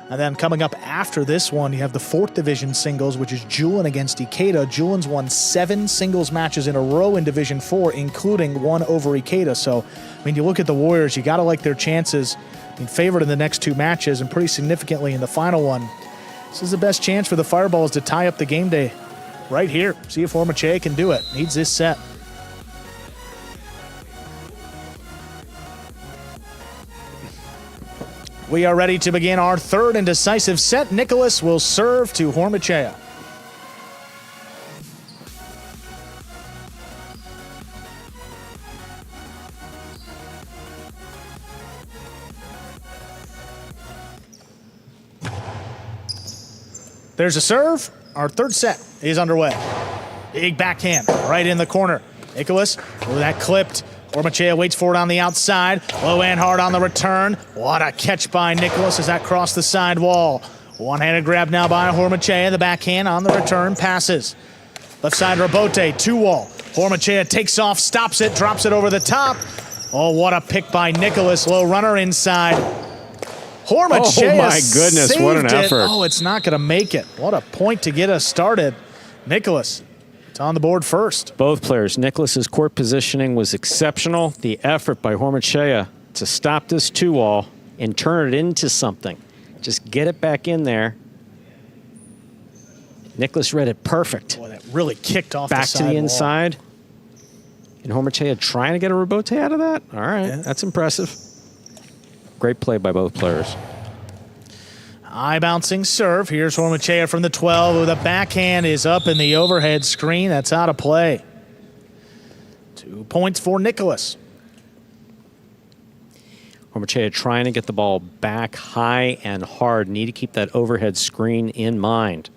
And then coming up after this one, you have the 4th Division singles, which is Julian against Ikeda. Julian's won 7 singles matches in a row in Division 4, including one over Ikeda. So, I mean, you look at the Warriors, you got to like their chances. I mean, favored in the next 2 matches and pretty significantly in the final one. This is the best chance for the Fireballs to tie up the game day right here. See if Hormachea can do it. Needs this set. We are ready to begin our 3rd and decisive set. Nicholas will serve to Hormachea. There's a serve. Our 3rd set is underway. Big backhand right in the corner. Nicholas, with that clipped. Hormachea waits for it on the outside. Low and hard on the return. What a catch by Nicholas as that crossed the side wall. One-handed grab now by Hormachea. The backhand on the return passes. Left side Rabote, 2-wall. Hormachea takes off, stops it, drops it over the top. Oh, what a pick by Nicholas. Low runner inside. Hormachea, oh my goodness, what an effort. Oh, it's not going to make it. What a point to get us started. Nicholas, it's on the board first. Both players. Nicholas's court positioning was exceptional. The effort by Hormachea to stop this 2-wall and turn it into something. Just get it back in there. Nicholas read it perfect. Boy, that really kicked off back the side to the wall. inside. And Hormachea trying to get a Rabote out of that? All right, Yeah. That's impressive. Great play by both players. High bouncing serve. Here's Hormachea from the 12. With a backhand is up in the overhead screen. That's out of play. 2 points for Nicholas. Hormachea trying to get the ball back high and hard. Need to keep that overhead screen in mind.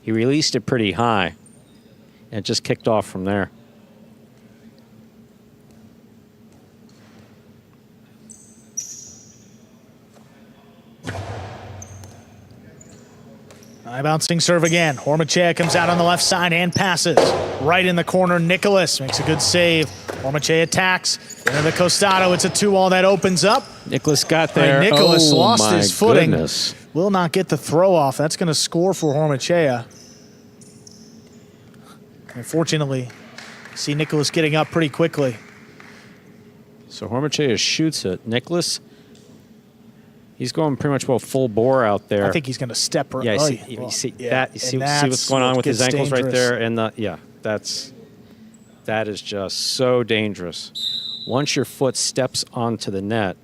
He released it pretty high and it just kicked off from there. High bouncing serve again. Hormachea comes out on the left side and passes. Right in the corner, Nicholas makes a good save. Hormachea attacks. Into the Costado. It's a 2-wall that opens up. Nicholas got there. Nicholas oh, lost my his footing. Goodness. Will not get the throw off. That's going to score for Hormachea. Unfortunately, see Nicholas getting up pretty quickly. So Hormachea shoots it. Nicholas, he's going pretty much full bore out there. I think he's going to step right. Yeah, Oh, you see yeah. that. You see And what's going on with his gets ankles right dangerous. there, and that is just so dangerous. Once your foot steps onto the net.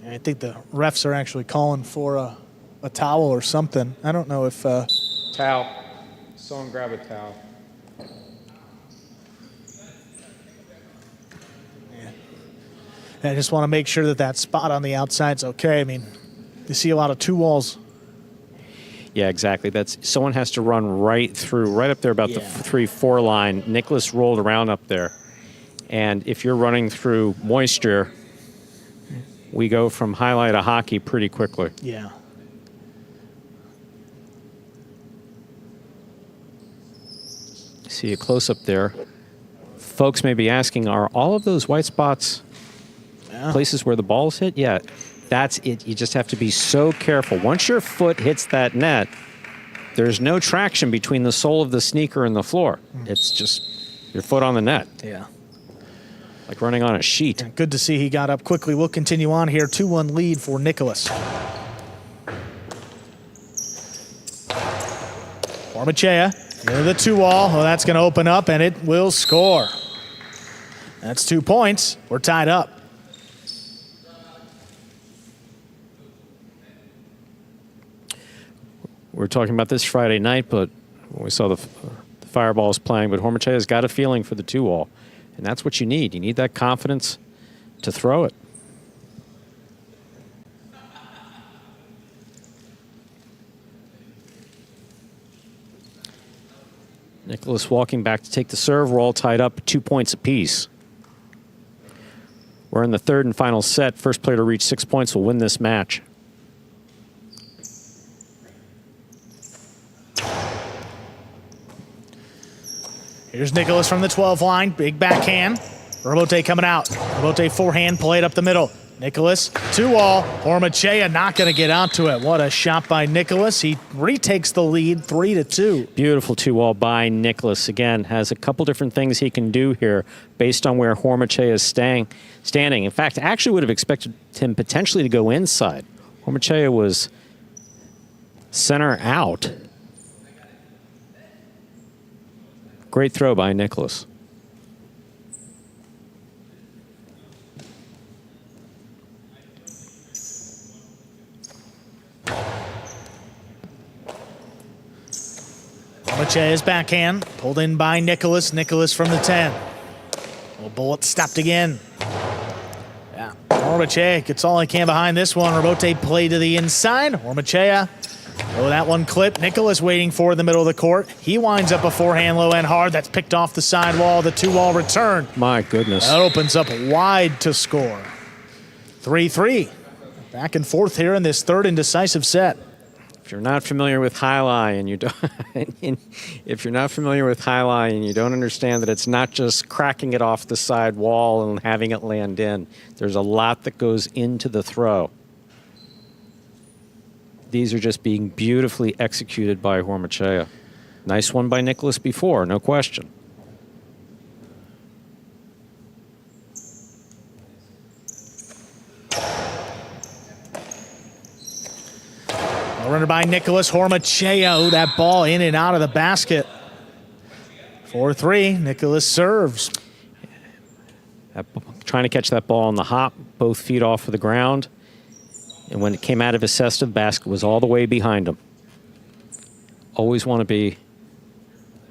I think the refs are actually calling for a towel or something. I don't know if. Towel. Someone grab a towel. I just want to make sure that that spot on the outside's okay. I mean, you see a lot of 2-walls. Yeah, exactly. Someone has to run right up there about the 3-4 line. Nicholas rolled around up there. And if you're running through moisture, we go from highlight to hockey pretty quickly. Yeah. See a close-up there. Folks may be asking, are all of those white spots places where the balls hit? Yeah, that's it. You just have to be so careful. Once your foot hits that net, there's no traction between the sole of the sneaker and the floor. It's just your foot on the net. Yeah. Like running on a sheet. Yeah, good to see he got up quickly. We'll continue on here. 2-1 lead for Nicholas. Hormachea into the 2-wall. Well, that's going to open up, and it will score. That's 2 points. We're tied up. We were talking about this Friday night, but we saw the Fireballs playing, but Hormachea's got a feeling for the 2-wall, and that's what you need. You need that confidence to throw it. Nicholas walking back to take the serve. We're all tied up 2 points apiece. We're in the 3rd and final set. First player to reach 6 points will win this match. Here's Nicholas from the 12 line. Big backhand. Robote coming out. Robote forehand played up the middle. Nicholas, 2-all. Hormachea not going to get out to it. What a shot by Nicholas. He retakes the lead 3-2. Beautiful 2-all by Nicholas. Again, has a couple different things he can do here based on where Hormachea is standing. In fact, I actually would have expected him potentially to go inside. Hormachea was center out. Great throw by Nicholas. Hormachea's backhand pulled in by Nicholas. Nicholas from the 10. Well, bullet stopped again. Yeah, Hormachea gets all he can behind this one. Robote play to the inside. Hormachea. Oh, that one clipped. Nicholas waiting for the middle of the court. He winds up a forehand low and hard. That's picked off the sidewall. The 2-wall return. My goodness. That opens up wide to score. 3-3. Back and forth here in this third and decisive set. If you're not familiar with Jai-Alai and you don't, if you're not familiar with Jai-Alai and you don't understand that it's not just cracking it off the side wall and having it land in, there's a lot that goes into the throw. These are just being beautifully executed by Hormachea. Nice one by Nicholas before, no question. Runner by Nicholas. Hormachea. Oh, that ball in and out of the basket. 4-3. Nicholas serves. Trying to catch that ball on the hop, both feet off of the ground. And when it came out of his cesta, the basket was all the way behind him. Always want to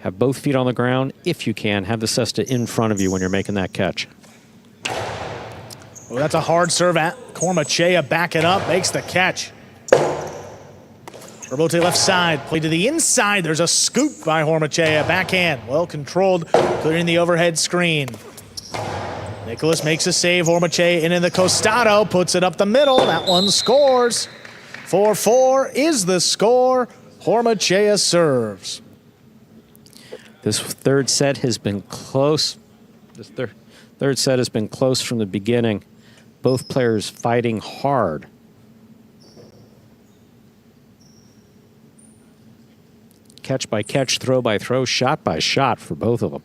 have both feet on the ground. If you can, have the cesta in front of you when you're making that catch. Oh, that's a hard serve at Hormachea. Back it up, makes the catch. Robote left side, play to the inside. There's a scoop by Hormachea. Backhand, well controlled, clearing the overhead screen. Nicholas makes a save. Hormachea in the Costado, puts it up the middle. That one scores. 4-4 is the score. Hormachea serves. This third set has been close. This third set has been close from the beginning. Both players fighting hard. Catch by catch, throw by throw, shot by shot for both of them.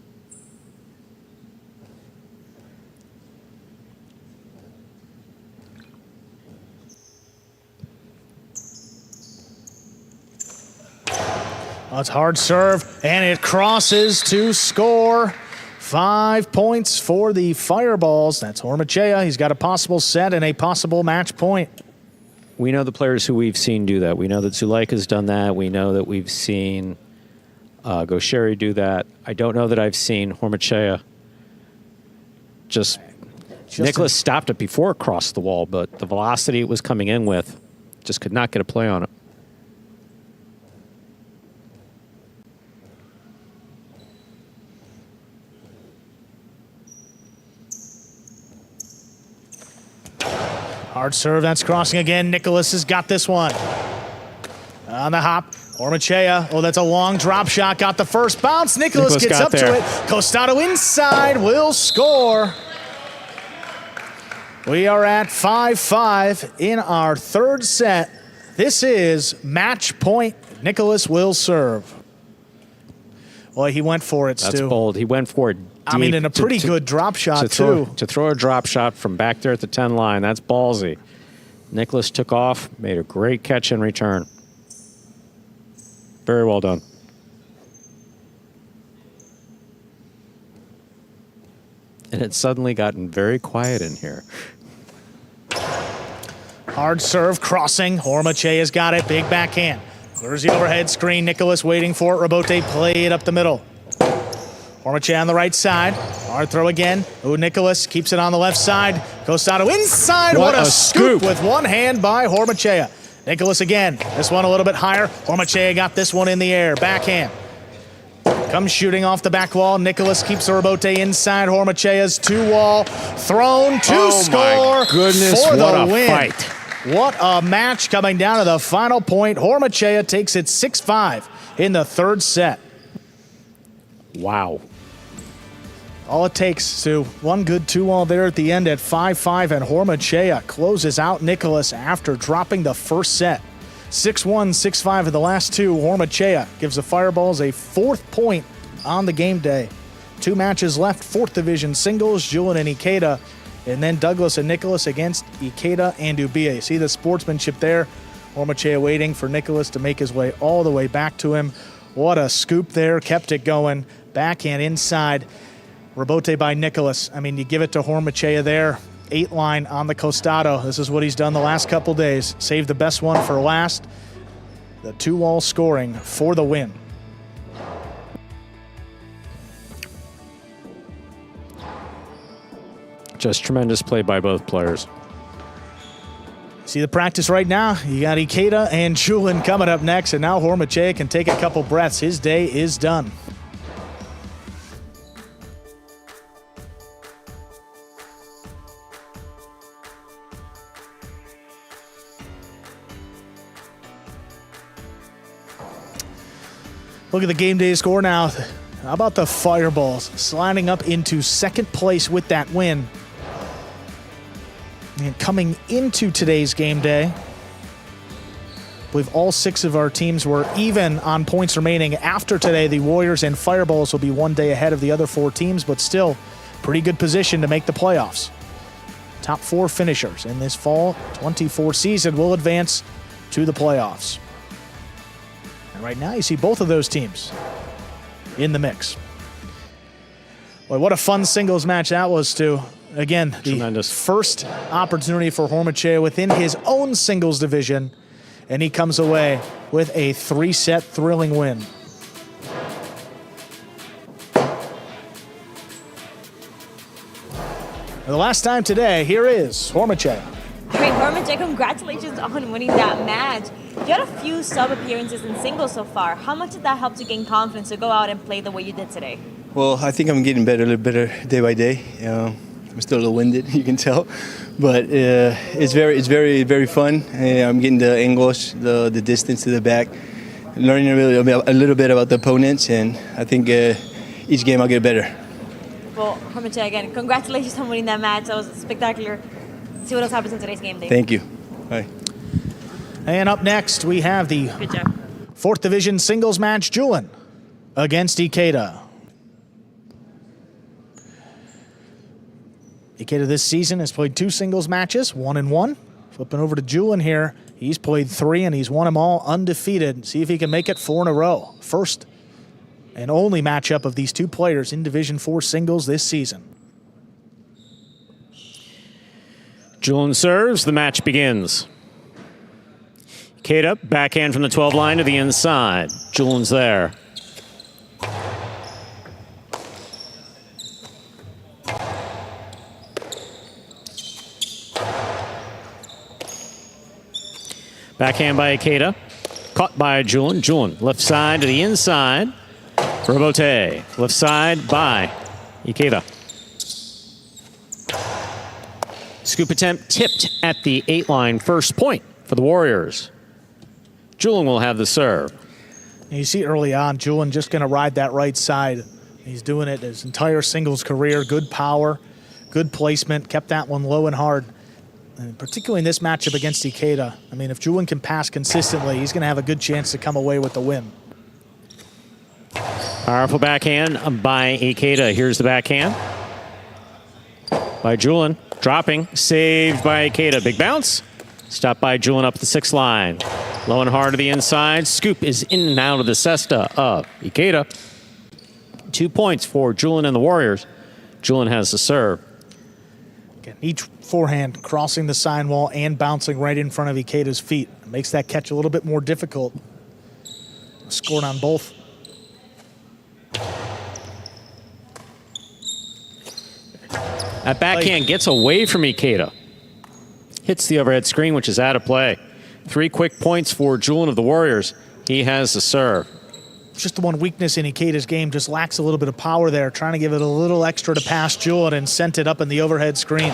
Oh, it's hard serve, and it crosses to score. 5 points for the Fireballs. That's Hormachea. He's got a possible set and a possible match point. We know the players who we've seen do that. We know that Zuleika's done that. We know that we've seen Gosheri do that. I don't know that I've seen Hormachea just Nicholas stopped it before it crossed the wall, but the velocity it was coming in with just could not get a play on it. Hard serve, that's crossing again. Nicholas has got this one. On the hop, Hormachea. Oh, that's a long drop shot. Got the first bounce. Nicholas gets up to it. Costado inside will score. We are at 5-5 in our third set. This is match point. Nicholas will serve. Well, he went for it, Stu. That's bold. He went for it. I mean, in a pretty good drop shot, too. To throw a drop shot from back there at the 10 line, that's ballsy. Nicholas took off, made a great catch in return. Very well done. And it's suddenly gotten very quiet in here. Hard serve, crossing. Hormachea's got it. Big backhand. Clears the overhead screen. Nicholas waiting for it. Robote played up the middle. Hormachea on the right side. Hard throw again. Ooh, Nicholas keeps it on the left side. Costado inside. What a scoop with one hand by Hormachea. Nicholas again. This one a little bit higher. Hormachea got this one in the air. Backhand. Comes shooting off the back wall. Nicholas keeps the Robote inside. Hormachea's two-wall thrown to score. My goodness, for what the a win. fight. What a match coming down to the final point. Hormachea takes it 6-5 in the third set. Wow. All it takes to one good 2-all there at the end at 5-5, and Hormachea closes out Nicholas after dropping the first set. 6-1, 6-5 in the last two. Hormachea gives the Fireballs a 4th point on the game day. 2 matches left, 4th division singles, Julian and Ikeda, and then Douglas and Nicholas against Ikeda and Ubiya. See the sportsmanship there. Hormachea waiting for Nicholas to make his way all the way back to him. What a scoop there, kept it going. Backhand inside. Rebote by Nicholas. I mean, you give it to Hormachea there. 8-line on the costado. This is what he's done the last couple days. Saved the best one for last. The 2-all scoring for the win. Just tremendous play by both players. See the practice right now. You got Ikeda and Julian coming up next, and now Hormachea can take a couple breaths. His day is done. Look at the game day score now. How about the Fireballs sliding up into 2nd place with that win? And coming into today's game day, I believe all 6 of our teams were even on points remaining. After today, the Warriors and Fireballs will be 1 day ahead of the other 4 teams, but still pretty good position to make the playoffs. Top 4 finishers in this fall 24 season will advance to the playoffs. And right now you see both of those teams in the mix. Boy, what a fun singles match that was, too. Again, the Tremendous. first opportunity for Hormachea within his own singles division, and he comes away with a 3-set thrilling win. The last time today, here is Hormachea. Great, Hormachea, congratulations on winning that match. You had a few sub-appearances in singles so far. How much did that help to gain confidence to go out and play the way you did today? Well, I think I'm getting better, a little better day by day. I'm still a little winded, you can tell, but it's very fun. I'm getting the angles, the distance to the back, learning a little bit about the opponents, and I think each game I'll get better. Well, Hormachea, again, congratulations on winning that match. That was spectacular. See what else happens in today's game day. Thank you. Bye. And up next, we have the Good job. 4th division singles match, Julian against Ikeda. Ikeda this season has played 2 singles matches, 1-1. Flipping over to Julian here. He's played 3 and he's won them all undefeated. See if he can make it 4 in a row. First and only matchup of these 2 players in Division 4 singles this season. Julian serves. The match begins. Ikeda, backhand from the 12 line to the inside. Julian's there. Backhand by Ikeda. Caught by Julian. Julian, left side to the inside. Rebote. Left side by Ikeda. Scoop attempt tipped at the 8-line. First point for the Warriors. Julian will have the serve. And you see early on, Julian just going to ride that right side. He's doing it his entire singles career. Good power, good placement, kept that one low and hard. And particularly in this matchup against Ikeda. I mean, if Julian can pass consistently, he's going to have a good chance to come away with the win. Powerful backhand by Ikeda. Here's the backhand by Julian. Dropping, saved by Ikeda. Big bounce. Stopped by Julian up the 6th line. Low and hard to the inside. Scoop is in and out of the cesta of Ikeda. 2 points for Julian and the Warriors. Julian has the serve. Again, each forehand crossing the sign wall and bouncing right in front of Ikeda's feet. It makes that catch a little bit more difficult. Scored on both. That backhand gets away from Ikeda. Hits the overhead screen, which is out of play. 3 quick points for Julian of the Warriors. He has the serve. Just the one weakness in Ikeda's game, just lacks a little bit of power there, trying to give it a little extra to pass Julian and sent it up in the overhead screen.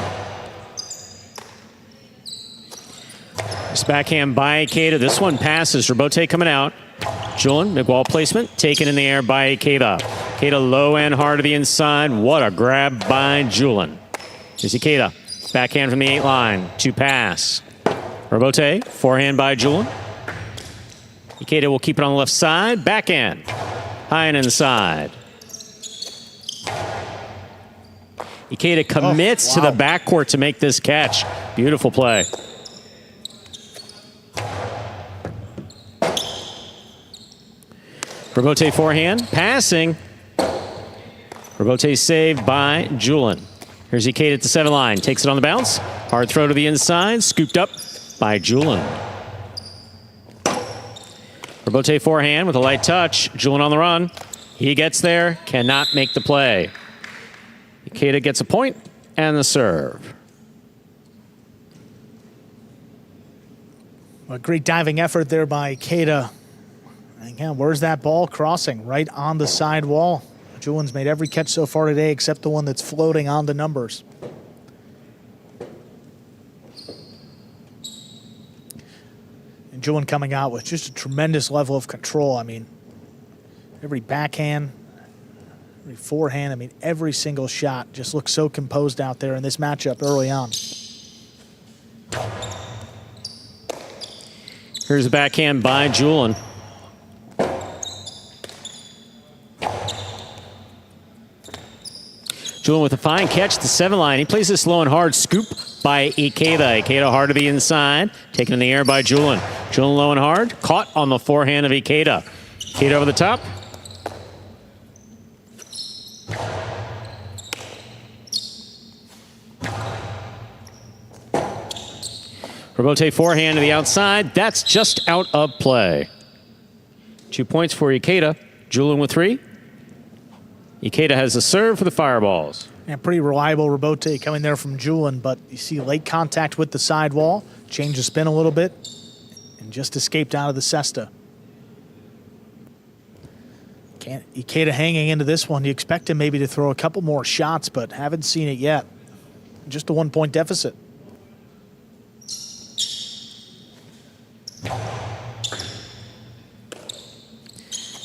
This backhand by Ikeda. This one passes. Rebote coming out. Julian, big wall placement, taken in the air by Ikeda. Ikeda low and hard to the inside. What a grab by Julian. Here's Ikeda. Backhand from the 8 line. 2 pass. Robote. Forehand by Julian. Ikeda will keep it on the left side. Backhand. High and inside. Ikeda commits to the backcourt to make this catch. Beautiful play. Robote forehand. Passing. Robote saved by Julian. Here's Ikeda at the 7 line. Takes it on the bounce. Hard throw to the inside. Scooped up by Julian. Robote forehand with a light touch. Julian on the run. He gets there. Cannot make the play. Ikeda gets a point and the serve. A great diving effort there by Ikeda. And again, where's that ball crossing? Right on the side wall. Julian's made every catch so far today except the one that's floating on the numbers. And Julian coming out with just a tremendous level of control. I mean, every backhand, every forehand, I mean, every single shot just looks so composed out there in this matchup early on. Here's a backhand by Julian. Julian with a fine catch at the 7 line. He plays this low and hard. Scoop by Ikeda. Ikeda hard to the inside. Taken in the air by Julian. Julian low and hard. Caught on the forehand of Ikeda. Ikeda over the top. Robote forehand to the outside. That's just out of play. 2 points for Ikeda. Julian with 3. Ikeda has the serve for the Fireballs. And pretty reliable Robote coming there from Julian, but you see late contact with the sidewall, changed the spin a little bit, and just escaped out of the cesta. Ikeda hanging into this one. You expect him maybe to throw a couple more shots, but haven't seen it yet. Just a 1-point deficit.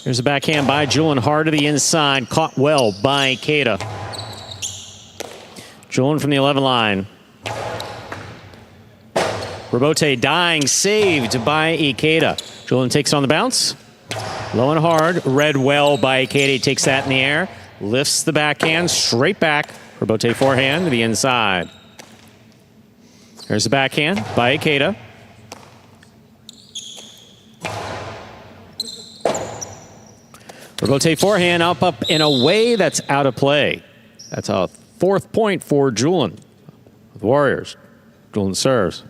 There's a backhand by Julian, hard to the inside, caught well by Ikeda. Julian from the 11 line. Robote dying, saved by Ikeda. Julian takes it on the bounce. Low and hard, read well by Ikeda. He takes that in the air, lifts the backhand, straight back. Robote forehand to the inside. There's the backhand by Ikeda. Robote forehand up in a way that's out of play. That's a 4th point for Julian. The Warriors. Julian serves.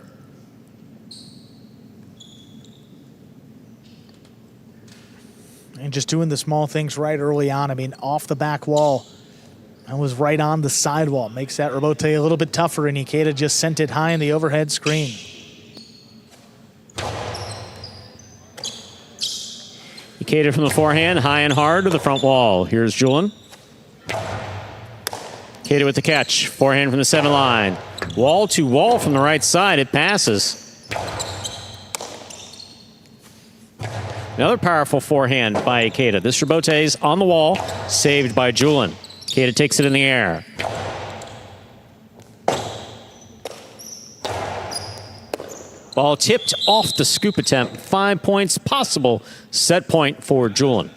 And just doing the small things right early on. I mean, off the back wall. That was right on the sidewall. Makes that Robote a little bit tougher, and Ikeda just sent it high in the overhead screen. Ikeda from the forehand, high and hard to the front wall. Here's Julian. Ikeda with the catch. Forehand from the 7 line. Wall to wall from the right side. It passes. Another powerful forehand by Ikeda. This Robote's on the wall, saved by Julian. Ikeda takes it in the air. Ball tipped off the scoop attempt. 5 points possible. Set point for Julian.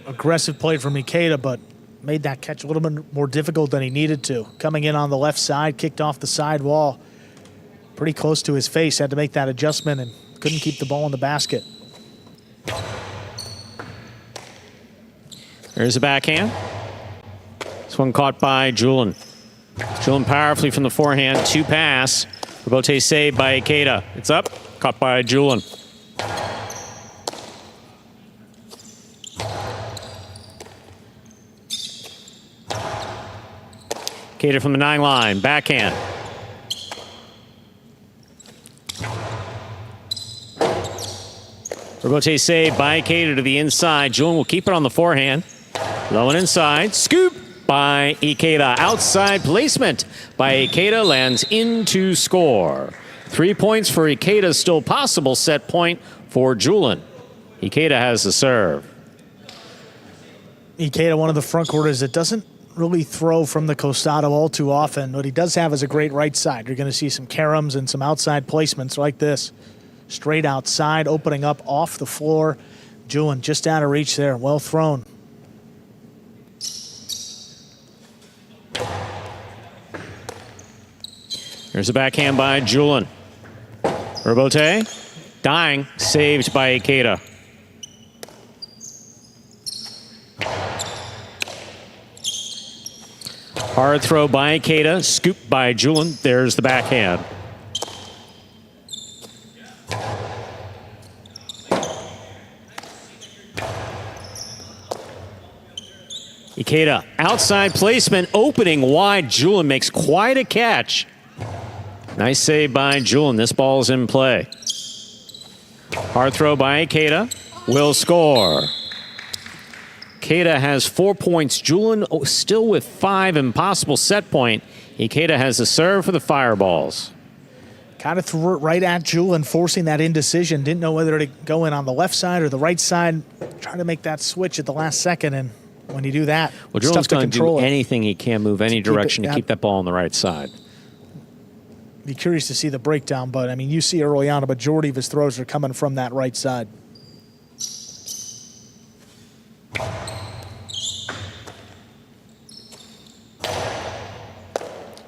Aggressive play from Ikeda, but made that catch a little bit more difficult than he needed to. Coming in on the left side, kicked off the side wall. Pretty close to his face. Had to make that adjustment and couldn't keep the ball in the basket. There's a backhand. This one caught by Julian. Julian powerfully from the forehand, 2 pass. Robote saved by Ikeda. It's up, caught by Julian. Ikeda from the 9 line, backhand. Robote saved by Ikeda to the inside. Julian will keep it on the forehand. Low and inside, scoop by Ikeda. Outside placement by Ikeda, lands in to score. 3 points for Ikeda, still possible. Set point for Julian. Ikeda has the serve. Ikeda, one of the front quarters that doesn't really throw from the costado all too often. What he does have is a great right side. You're going to see some caroms and some outside placements like this. Straight outside, opening up off the floor. Julin just out of reach there. Well thrown. Here's a backhand by Julin. Robote, dying, saved by Ikeda. Hard throw by Ikeda, scooped by Julin. There's the backhand. Ikeda, outside placement, opening wide. Julin makes quite a catch. Nice save by Julin. This ball's in play. Hard throw by Ikeda. Will score. Ikeda has 4 points. Julin still with 5 and possible set point. Ikeda has the serve for the Fireballs. Kind of threw it right at Julin, forcing that indecision. Didn't know whether to go in on the left side or the right side. Trying to make that switch at the last second, and when you do that, Well, it's Julin's tough to going to do control it. anything he can, move any direction to keep that ball on the right side. Be curious to see the breakdown, but I mean, you see early on, a majority of his throws are coming from that right side.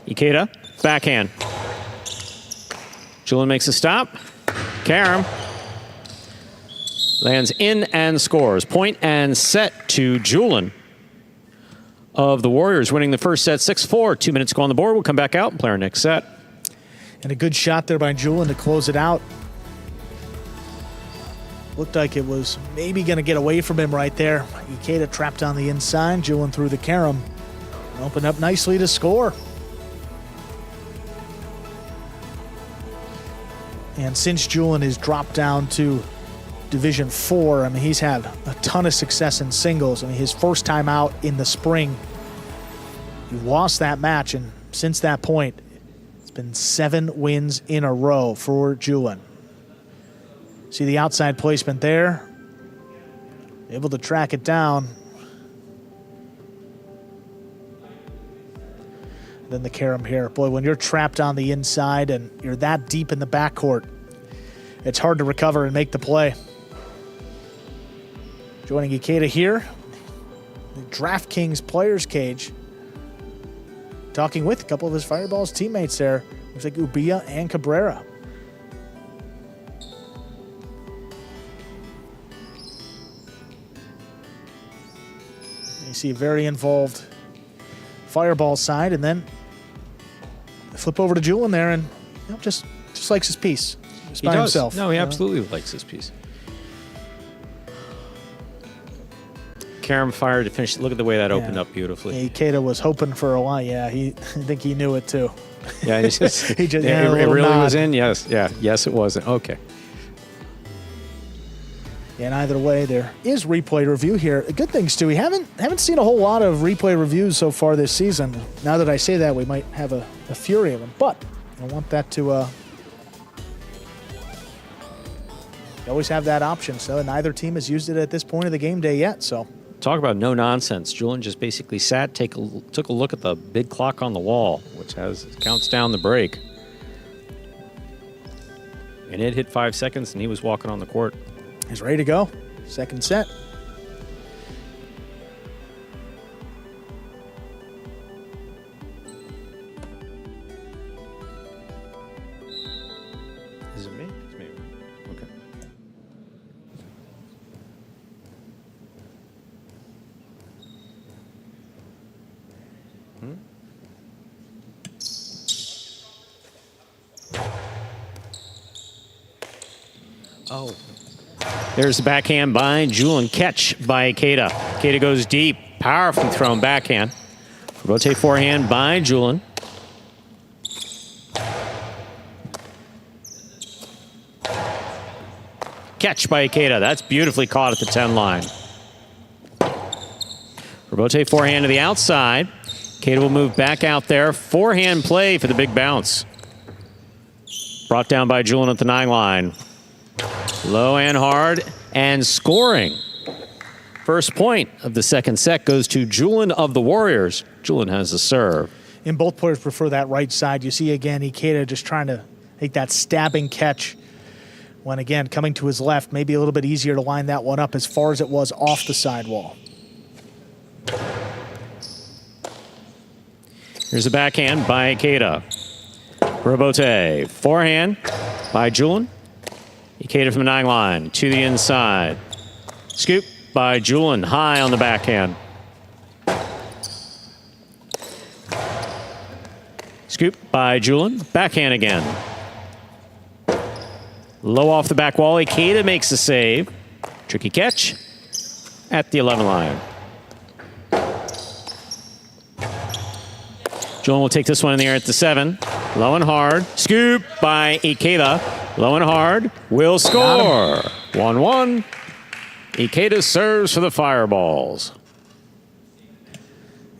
Ikeda, backhand. Julin makes a stop. Karam lands in and scores. Point and set to Julin of the Warriors, winning the first set 6-4. 2 minutes go on the board. We'll come back out and play our next set. And a good shot there by Julin to close it out. Looked like it was maybe going to get away from him right there. Ikeda trapped on the inside. Julin through the carom. Opened up nicely to score. And since Julin has dropped down to Division 4, I mean, he's had a ton of success in singles. I mean, his first time out in the spring, he lost that match, and since that point, it's been 7 wins in a row for Julin. See the outside placement there? Able to track it down. Then the carom here. Boy, when you're trapped on the inside and you're that deep in the backcourt, it's hard to recover and make the play. Joining Ikeda here, the DraftKings Players Cage. Talking with a couple of his Fireballs teammates there. Looks like Ubia and Cabrera. You see a very involved Fireball side, and then flip over to Julin there, and just likes his piece. Just by himself. No, he absolutely likes his piece. Karam fired to finish. Look at the way that opened up beautifully. Ikeda was hoping for a while. Yeah, I think he knew it too. Yeah, he just, he just it really was in. Yes, yeah, yes, it wasn't. Okay. And either way, there is replay review here. Good things too. We haven't seen a whole lot of replay reviews so far this season. Now that I say that, we might have a fury of them, but I want that to. You always have that option. So neither team has used it at this point of the game day yet. So talk about no nonsense. Julin just basically sat, took a look at the big clock on the wall, which counts down the break, and it hit 5 seconds, and he was walking on the court. He's ready to go. Second set. Is it me? It's me. Okay. Oh. There's the backhand by Julin. Catch by Ikeda. Ikeda goes deep. Powerfully thrown backhand. Rotate forehand by Julin. Catch by Ikeda. That's beautifully caught at the 10 line. Rotate forehand to the outside. Ikeda will move back out there. Forehand play for the big bounce. Brought down by Julin at the 9 line. Low and hard and scoring. First point of the second set goes to Julin of the Warriors. Julin has the serve. And both players prefer that right side. You see, again, Ikeda just trying to take that stabbing catch when, again, coming to his left, maybe a little bit easier to line that one up as far as it was off the sidewall. Here's a backhand by Ikeda. Robote. Forehand by Julin. Ikeda from the 9 line to the inside. Scoop by Julin, high on the backhand. Scoop by Julin, backhand again. Low off the back wall, Ikeda makes the save. Tricky catch at the 11 line. Julin will take this one in the air at the 7. Low and hard. Scoop by Ikeda. Low and hard. Will score. 1-1. Ikeda serves for the Fireballs.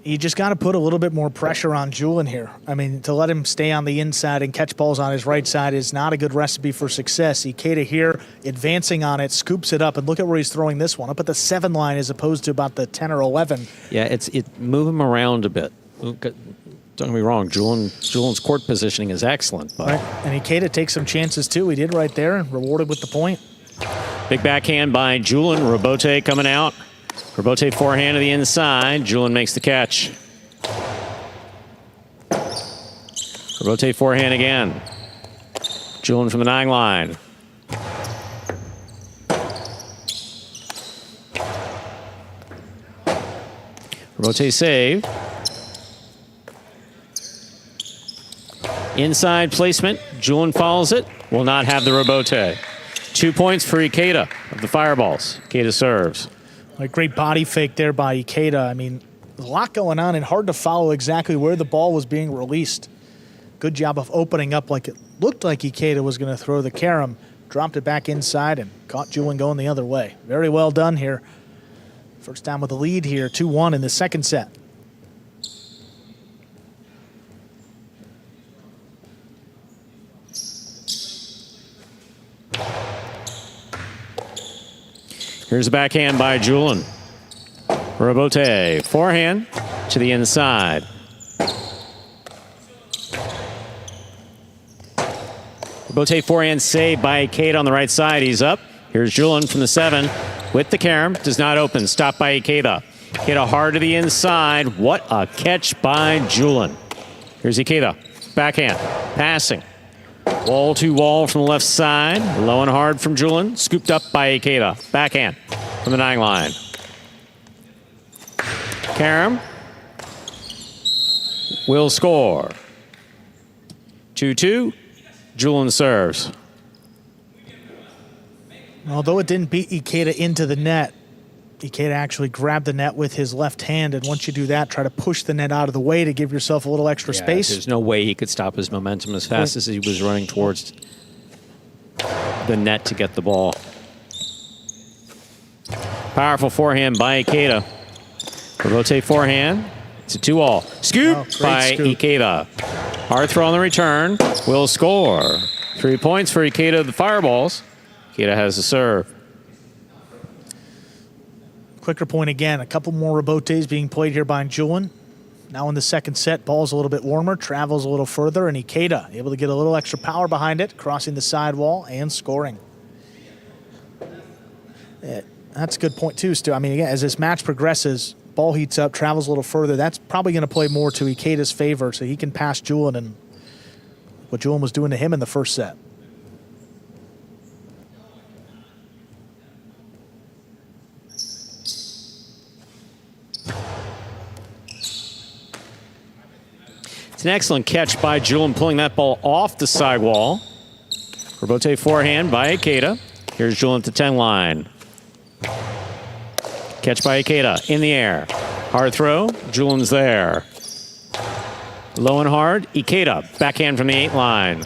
You just got to put a little bit more pressure on Julin here. I mean, to let him stay on the inside and catch balls on his right side is not a good recipe for success. Ikeda here advancing on it, scoops it up, and look at where he's throwing this one, up at the 7 line as opposed to about the 10 or 11. Yeah, move him around a bit. Don't get me wrong, Julin's court positioning is excellent. But. Right. And Ikeda takes some chances too. He did right there and rewarded with the point. Big backhand by Julin. Robote coming out. Robote forehand to the inside. Julin makes the catch. Robote forehand again. Julin from the 9 line. Robote save. Inside placement. Julin follows it. Will not have the Robote. 2 points for Ikeda of the Fireballs. Ikeda serves. A great body fake there by Ikeda. I mean, a lot going on and hard to follow exactly where the ball was being released. Good job of opening up like it looked like Ikeda was going to throw the carom. Dropped it back inside and caught Julin going the other way. Very well done here. First down with the lead here, 2-1 in the second set. Here's a backhand by Julin. Robote, forehand to the inside. Robote forehand saved by Ikeda on the right side. He's up. Here's Julin from the 7 with the carom. Does not open. Stopped by Ikeda. Ikeda hard to the inside. What a catch by Julin. Here's Ikeda. Backhand. Passing. Wall to wall from the left side. Low and hard from Julin. Scooped up by Ikeda. Backhand from the 9 line. Carom will score. 2-2. Julin serves. Although it didn't beat Ikeda into the net, Ikeda actually grabbed the net with his left hand, and once you do that, try to push the net out of the way to give yourself a little extra space. There's no way he could stop his momentum as fast as he was running towards the net to get the ball. Powerful forehand by Ikeda. Robote forehand. It's a 2-all. Scoop by Ikeda. Hard throw on the return. Will score. 3 points for Ikeda of the Fireballs. Ikeda has the serve. Quicker point again. A couple more Robotes being played here by Julin. Now in the second set, ball's a little bit warmer, travels a little further, and Ikeda able to get a little extra power behind it, crossing the sidewall and scoring. That's a good point too, Stu. I mean, again, as this match progresses, ball heats up, travels a little further. That's probably going to play more to Ikeda's favor, so he can pass Julin and what Julin was doing to him in the first set. It's an excellent catch by Julin, pulling that ball off the sidewall. Robote forehand by Ikeda. Here's Julin at the 10 line. Catch by Ikeda in the air. Hard throw. Julin's there. Low and hard. Ikeda. Backhand from the 8 line.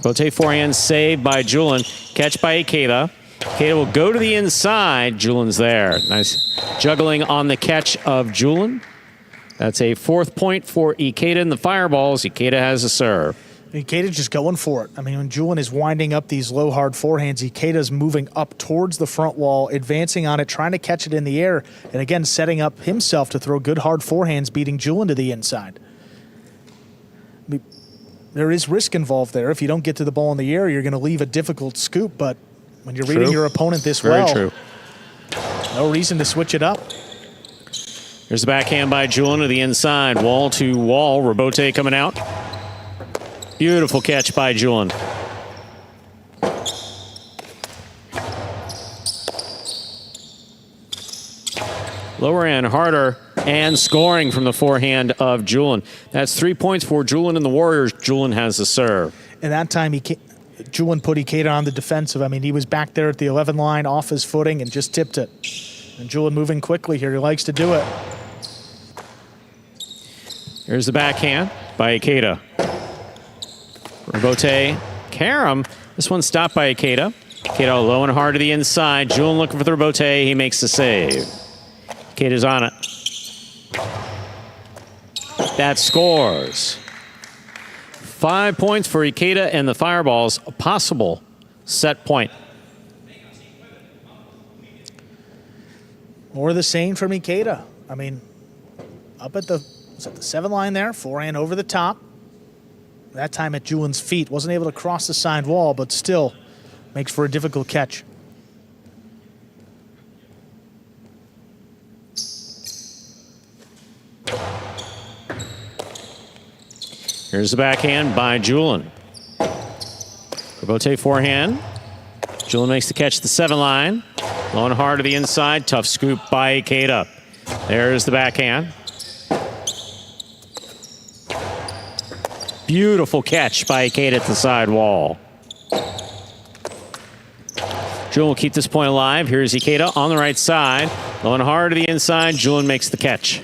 Robote forehand saved by Julin. Catch by Ikeda. Ikeda will go to the inside. Julin's there. Nice juggling on the catch of Julin. That's a 4th point for Ikeda and the Fireballs. Ikeda has a serve. Ikeda's just going for it. I mean, when Julian is winding up these low, hard forehands, Ikeda's moving up towards the front wall, advancing on it, trying to catch it in the air, and again, setting up himself to throw good, hard forehands, beating Julian to the inside. I mean, there is risk involved there. If you don't get to the ball in the air, you're going to leave a difficult scoop, but when you're reading your opponent this Very well, true. No reason to switch it up. There's the backhand by Julian to the inside. Wall to wall. Robote coming out. Beautiful catch by Julian. Lower end, harder, and scoring from the forehand of Julian. That's 3 points for Julian and the Warriors. Julian has the serve. And that time, Julian put Ikeda on the defensive. I mean, he was back there at the 11 line, off his footing, and just tipped it. And Julian moving quickly here. He likes to do it. Here's the backhand by Ikeda. Robote, Karam. This one stopped by Ikeda. Ikeda low and hard to the inside. Julian looking for the Robote. He makes the save. Ikeda's on it. That scores. 5 points for Ikeda and the Fireballs. A possible set point. More of the same from Ikeda. I mean, up at the 7 line there, forehand over the top. That time at Julian's feet. Wasn't able to cross the side wall, but still makes for a difficult catch. Here's the backhand by Julian. Robote forehand. Julian makes the catch at the 7 line. Low and hard to the inside. Tough scoop by Ikeda. There's the backhand. Beautiful catch by Ikeda at the side wall. Julian will keep this point alive. Here's Ikeda on the right side. Low and hard to the inside. Julian makes the catch.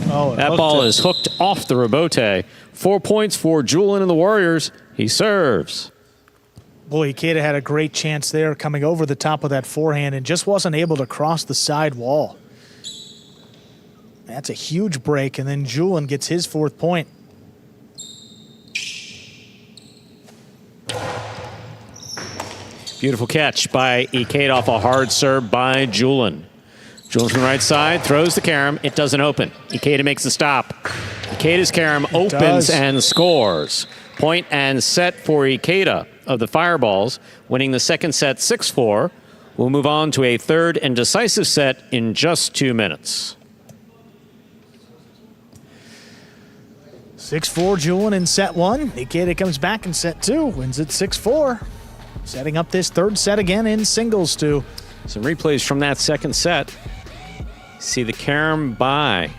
Oh, that ball is hooked off the Robote. 4 points for Julian and the Warriors. He serves. Boy, Ikeda had a great chance there coming over the top of that forehand and just wasn't able to cross the side wall. That's a huge break, and then Julian gets his 4th point. Beautiful catch by Ikeda off a hard serve by Julian. Julian from the right side, throws the carom. It doesn't open. Ikeda makes the stop. Ikeda's carom opens and scores. Point and set for Ikeda of the Fireballs, winning the second set 6-4. We'll move on to a third and decisive set in just 2 minutes. 6-4 Julian in set 1. Ikeda comes back in set 2, wins it 6-4. Setting up this third set again in singles, Stu. Some replays from that second set. See the carom by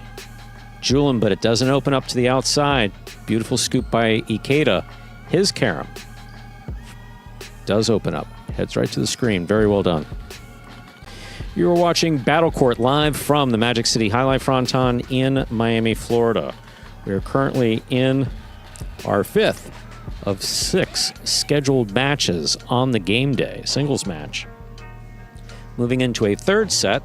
Julian, but it doesn't open up to the outside. Beautiful scoop by Ikeda. His carom does open up. Heads right to the screen. Very well done. You're watching Battle Court live from the Magic City Jai-Alai Fronton in Miami, Florida. We are currently in our 5th of 6 scheduled matches on the game day, singles match. Moving into a third set.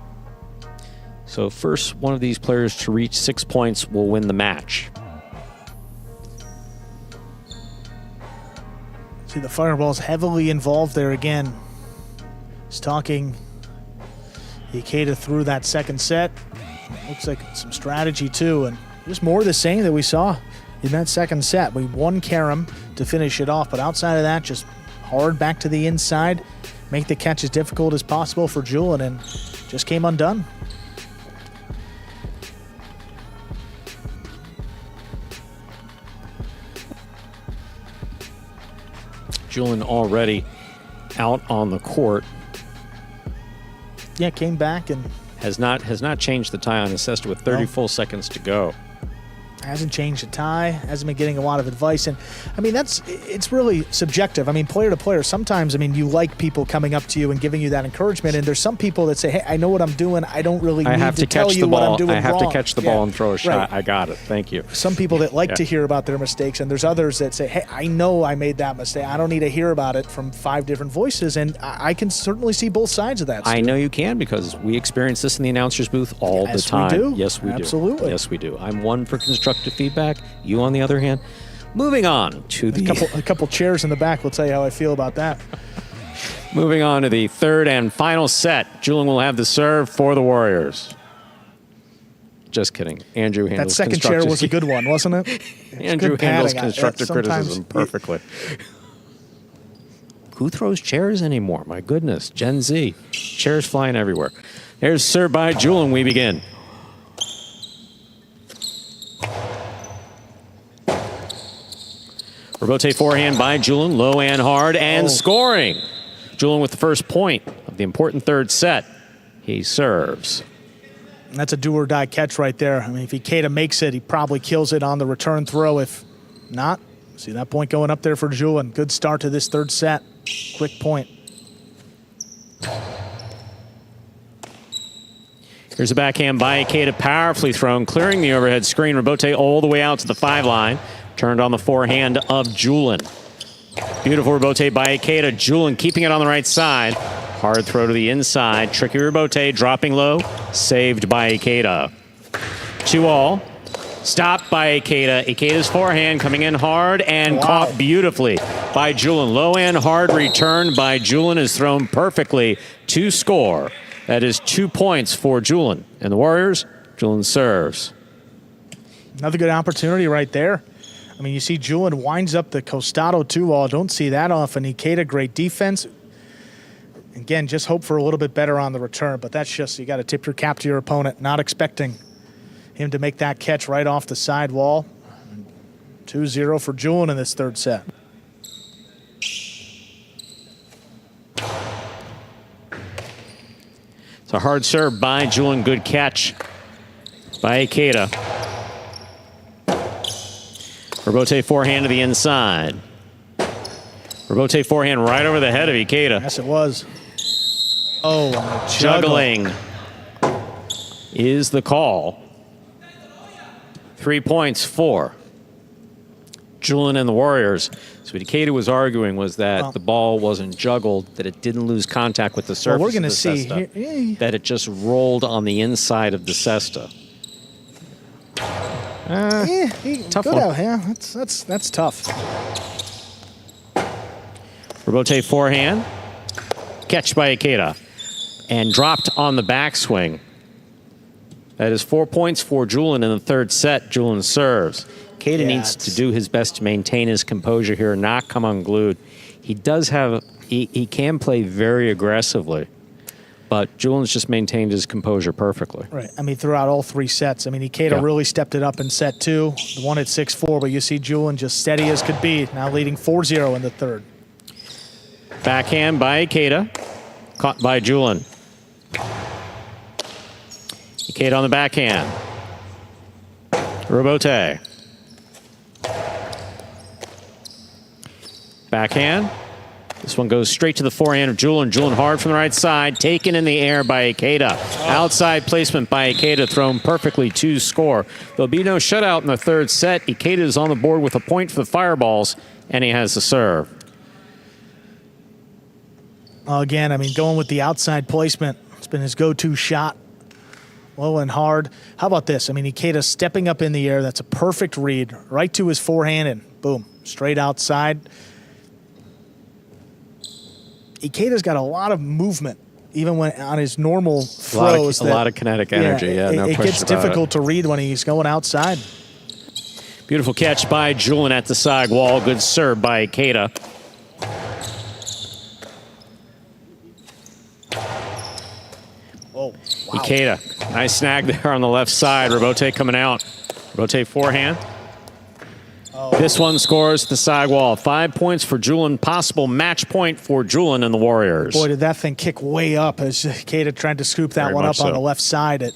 So first one of these players to reach 6 points will win the match. See the Fireballs heavily involved there again. He's talking Ikeda through that second set. Looks like some strategy too, and just more of the same that we saw in that second set. We won carom to finish it off, but outside of that, just hard back to the inside, make the catch as difficult as possible for Julian, and just came undone. Julian already out on the court. Yeah, came back and has not changed the tie on his Cesta with 30 full seconds to go. Hasn't changed the tie, hasn't been getting a lot of advice. And I mean, it's really subjective. I mean, player to player, sometimes, I mean, you like people coming up to you and giving you that encouragement. And there's some people that say, hey, I know what I'm doing. I don't really need to tell you what I'm doing wrong. I have to catch the ball and throw a shot. Right. I got it. Thank you. Some people that like to hear about their mistakes, and there's others that say, hey, I know I made that mistake. I don't need to hear about it from 5 different voices. And I can certainly see both sides of that. I know you can, because we experience this in the announcer's booth all the time. We do. Yes, we do. Absolutely. Yes, we do. I'm one for constructive constructive feedback. You, on the other hand, moving on to A couple chairs in the back will tell you how I feel about that. Moving on to the third and final set. Julian will have the serve for the Warriors. Just kidding. Andrew handles That second chair was a good one, wasn't it? Andrew handles padding. constructive criticism perfectly. Who throws chairs anymore? My goodness. Gen Z. Chairs flying everywhere. There's serve by Julian. We begin. Rebote forehand by Julian. Low and hard and scoring. Julian with the first point of the important third set. He serves. And that's a do-or-die catch right there. I mean, if Ikeda makes it, he probably kills it on the return throw. If not, see that point going up there for Julian. Good start to this third set. Quick point. Here's a backhand by Ikeda, powerfully thrown, clearing the overhead screen. Rebote all the way out to the 5 line. Turned on the forehand of Julian. Beautiful rebote by Ikeda. Julian keeping it on the right side. Hard throw to the inside. Tricky rebote, dropping low. Saved by Ikeda. 2-all. Stopped by Ikeda. Ikeda's forehand coming in hard and caught beautifully by Julian. Low and hard return by Julian is thrown perfectly to score. That is 2 points for Julian. And the Warriors, Julian serves. Another good opportunity right there. I mean, you see Julian winds up the Costado 2-all. Don't see that often. Ikeda, great defense. Again, just hope for a little bit better on the return, but that's just, you got to tip your cap to your opponent, not expecting him to make that catch right off the side wall. 2-0 for Julian in this third set. It's a hard serve by Julian. Good catch by Ikeda. Rebote forehand to the inside. Rebote forehand right over the head of Ikeda. Yes, it was. Oh, and the Juggling is the call. 3 points for Julian and the Warriors. So what Ikeda was arguing was that the ball wasn't juggled, that it didn't lose contact with the surface we're gonna of the see cesta, here, that it just rolled on the inside of the cesta. Tough good one. out, yeah, that's tough. Rebote forehand. Catch by Ikeda. And dropped on the backswing. That is 4 points for Julian in the third set. Julian serves. Ikeda needs to do his best to maintain his composure here, not come unglued. He does have, he can play very aggressively, but Julian's just maintained his composure perfectly. Right. I mean, throughout all 3 sets. I mean, Ikeda really stepped it up in set 2. The one at 6-4, but you see Julian just steady as could be, now leading 4-0 in the third. Backhand by Ikeda. Caught by Julian. Ikeda on the backhand. Rebote. Backhand. This one goes straight to the forehand of Julian. Julian hard from the right side. Taken in the air by Ikeda. Outside placement by Ikeda. Thrown perfectly to score. There'll be no shutout in the third set. Ikeda is on the board with a point for the Fireballs, and he has the serve. Again, I mean, going with the outside placement. It's been his go-to shot. Low and hard. How about this? I mean, Ikeda stepping up in the air. That's a perfect read. Right to his forehand and boom, straight outside. Ikeda's got a lot of movement, even when on his normal throws. A lot of kinetic energy, no question about it. It gets difficult to read when he's going outside. Beautiful catch by Julian at the side wall. Good serve by Ikeda. Oh, wow. Ikeda, nice snag there on the left side. Rebote coming out. Rebote forehand. This one scores the side wall. 5 points for Julian. Possible match point for Julian and the Warriors. Boy, did that thing kick way up as Ikeda tried to scoop that one up on the left side.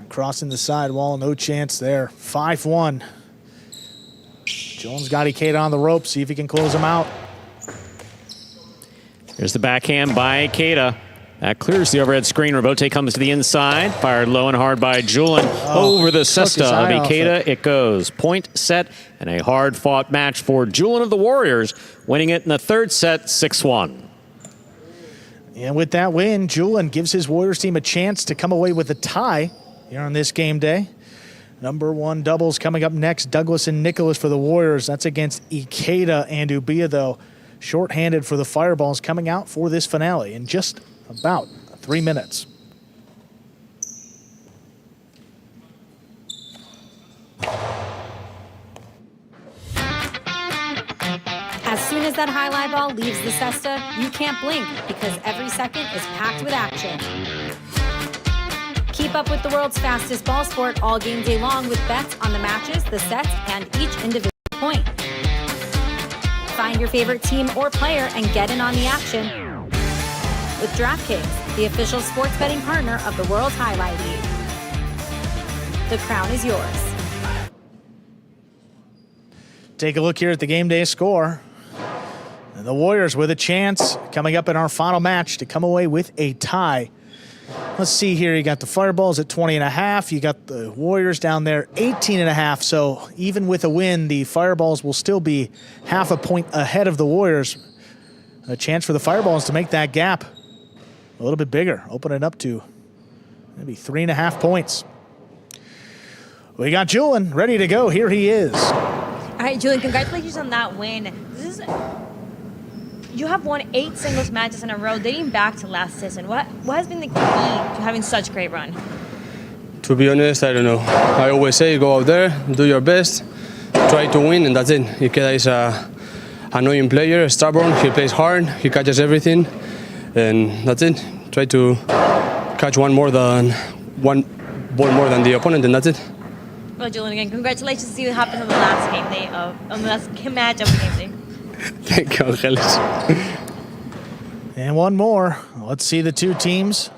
Crossing the side wall, no chance there. 5-1. Julian's got Ikeda on the rope. See if he can close him out. Here's the backhand by Ikeda. That clears the overhead screen. Rebote comes to the inside. Fired low and hard by Julian. Over the cesta of Ikeda. It goes. Point set and a hard-fought match for Julian of the Warriors, winning it in the third set, 6-1. And with that win, Julian gives his Warriors team a chance to come away with a tie here on this game day. Number one doubles coming up next. Douglas and Nicholas for the Warriors. That's against Ikeda and Ubiya, though. Short-handed for the Fireballs coming out for this finale in just about 3 minutes. As soon as that highlight ball leaves the cesta, you can't blink because every second is packed with action. Keep up with the world's fastest ball sport all game day long with bets on the matches, the sets, and each individual point. Find your favorite team or player and get in on the action with DraftKings, the official sports betting partner of the World Jai-Alai League. The crown is yours. Take a look here at the game day score. And the Warriors with a chance coming up in our final match to come away with a tie. Let's see here. You got the Fireballs at 20.5. You got the Warriors down there 18.5. So even with a win, the Fireballs will still be half a point ahead of the Warriors. A chance for the Fireballs to make that gap a little bit bigger, open it up to maybe 3.5 points. We got Julian ready to go. Here he is. All right, Julian, congratulations on that win. You have won 8 singles matches in a row dating back to last season. What has been the key to having such a great run? To be honest, I don't know. I always say go out there, do your best, try to win, and that's it. Ikeda is an annoying player, stubborn, he plays hard, he catches everything, and that's it. Try to catch one ball more than the opponent, and that's it. Well, Julian, again, congratulations to see what happened on the last game day on the last match of the game day. Thank you, Angeles. And one more. Let's see the two teams.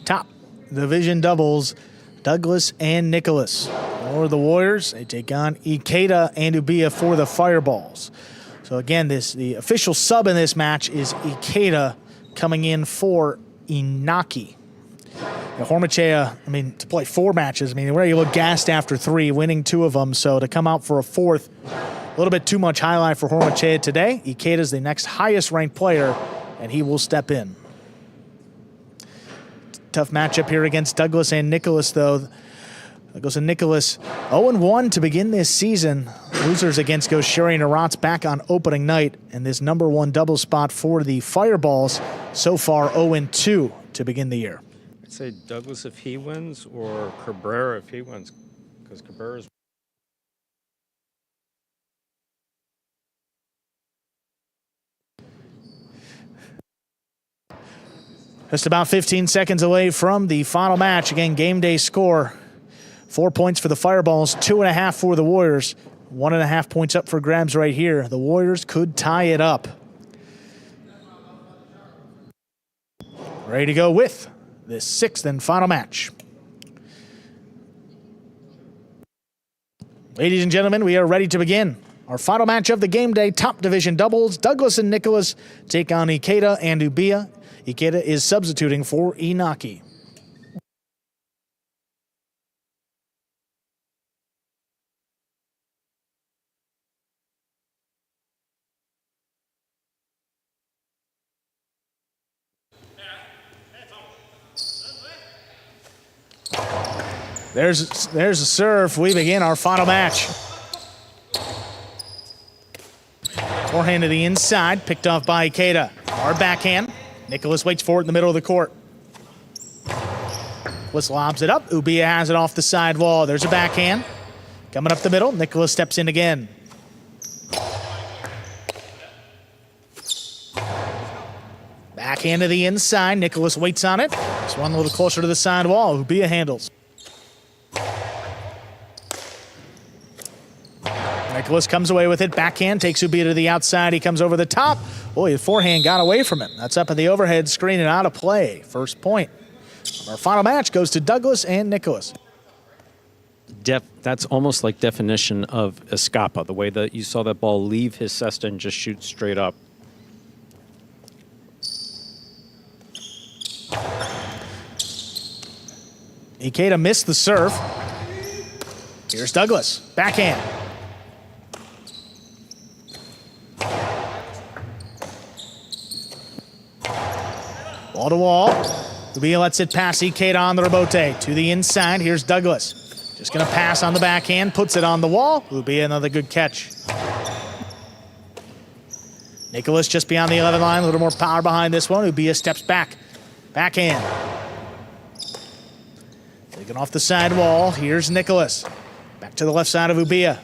Top division doubles, Douglas and Nicholas. For the Warriors, they take on Ikeda and Ubiya for the Fireballs. So again, the official sub in this match is Ikeda coming in for Inaki. Hormachea, to play 4 matches, they were a little gassed after 3, winning 2 of them. So to come out for a 4th, a little bit too much highlight for Hormachea today. Ikeda is the next highest ranked player, and he will step in. Tough matchup here against Douglas and Nicholas, though. Douglas and Nicholas 0-1 to begin this season. Losers against Gosheri and Arats back on opening night, and this number 1 double spot for the Fireballs so far 0-2 to begin the year. I'd say Douglas if he wins, or Cabrera if he wins, because Cabrera's. Just about 15 seconds away from the final match. Again, game day score. 4 points for the Fireballs, 2.5 for the Warriors. 1.5 points up for grabs right here. The Warriors could tie it up. Ready to go with this 6th and final match. Ladies and gentlemen, we are ready to begin. Our final match of the game day, top division doubles. Douglas and Nicholas take on Ikeda and Ubiya. Ikeda is substituting for Inaki. There's a serve. We begin our final match. Forehand to the inside, picked off by Ikeda. Hard backhand. Nicholas waits for it in the middle of the court. Nicholas lobs it up. Ubiya has it off the side wall. There's a backhand. Coming up the middle. Nicholas steps in again. Backhand to the inside. Nicholas waits on it. Just one a little closer to the side wall. Ubiya handles. Nicholas comes away with it. Backhand takes Ubiya to the outside. He comes over the top. Boy, his forehand got away from him. That's up at the overhead screen and out of play. First point. Our final match goes to Douglas and Nicholas. That's almost like definition of escapa, the way that you saw that ball leave his cesta and just shoot straight up. Ikeda missed the serve. Here's Douglas. Backhand. Wall to wall. Ubiya lets it pass Ikeda on the rebote. To the inside. Here's Douglas. Just going to pass on the backhand, puts it on the wall. Ubia, another good catch. Nicholas just beyond the 11 line, a little more power behind this one. Ubia steps back. Backhand. Taken off the side wall. Here's Nicholas. Back to the left side of Ubia.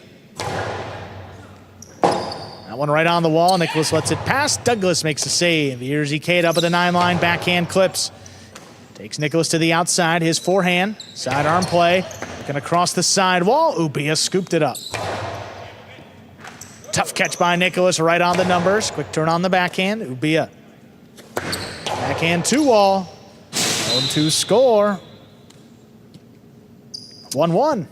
That one right on the wall. Nicholas lets it pass. Douglas makes a save. Here's Ikeda up at the 9 line. Backhand clips. Takes Nicholas to the outside. His forehand. Sidearm play. Looking across the side wall. Ubia scooped it up. Tough catch by Nicholas right on the numbers. Quick turn on the backhand. Ubia. Backhand 2 wall. 1-2 score. 1-1.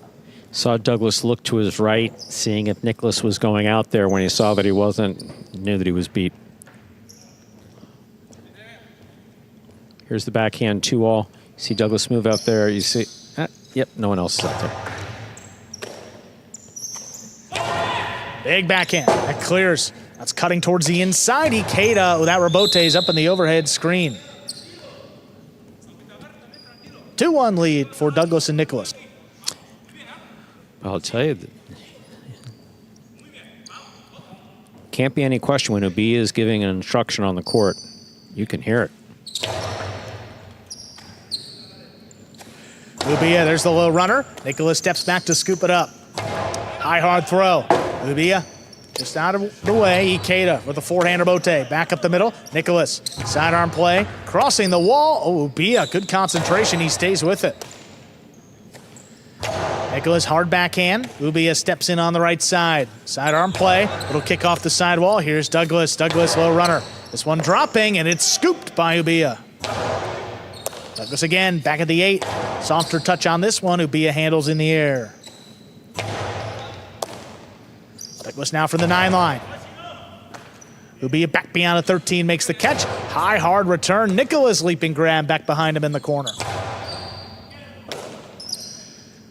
Saw Douglas look to his right, seeing if Nicholas was going out there. When he saw that he wasn't, knew that he was beat. Here's the backhand 2 all. You see Douglas move out there. You see, yep, no one else is out there. Big backhand. That clears. That's cutting towards the inside. Ikeda, that Robote is up in the overhead screen. 2-1 lead for Douglas and Nicholas. I'll tell you, can't be any question when Ubia is giving an instruction on the court. You can hear it. Ubia, there's the low runner. Nicholas steps back to scoop it up. High, hard throw. Ubia just out of the way. Ikeda with a forehand Robote. Back up the middle. Nicholas, sidearm play. Crossing the wall. Oh, Ubia, good concentration. He stays with it. Nicholas, hard backhand. Ubia steps in on the right side. Sidearm play. Little kick off the side wall. Here's Douglas. Douglas, low runner. This one dropping, and it's scooped by Ubia. Douglas again, back at the 8. Softer touch on this one. Ubia handles in the air. Douglas now from the 9 line. Ubia back beyond a 13, makes the catch. High, hard return. Nicholas leaping grab back behind him in the corner.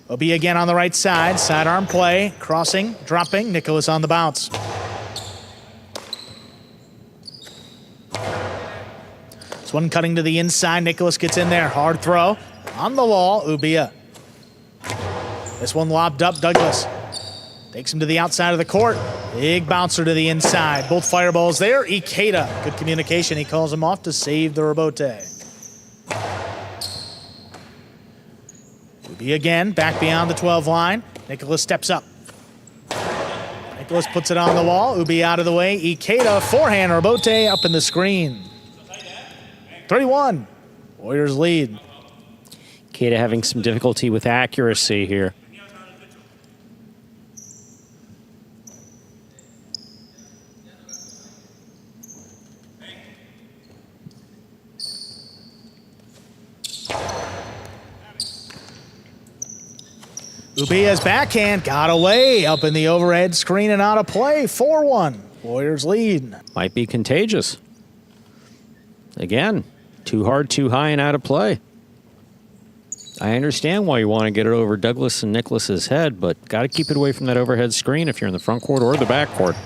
Ubia again on the right side. Sidearm play, crossing, dropping. Nicholas on the bounce. This one cutting to the inside. Nicholas gets in there. Hard throw. On the wall, Ubia. This one lobbed up. Douglas takes him to the outside of the court. Big bouncer to the inside. Both fireballs there. Ikeda, good communication. He calls him off to save the Robote. Ubia again, back beyond the 12 line. Nicholas steps up. Nicholas puts it on the wall. Ubia out of the way. Ikeda, forehand Robote up in the screen. 3-1. Warriors lead. Ikeda having some difficulty with accuracy here. Ubia's backhand got away up in the overhead screen and out of play. 4-1. Warriors lead. Might be contagious. Again, too hard, too high, and out of play. I understand why you want to get it over Douglas and Nicholas's head, but got to keep it away from that overhead screen if you're in the front court or the back court.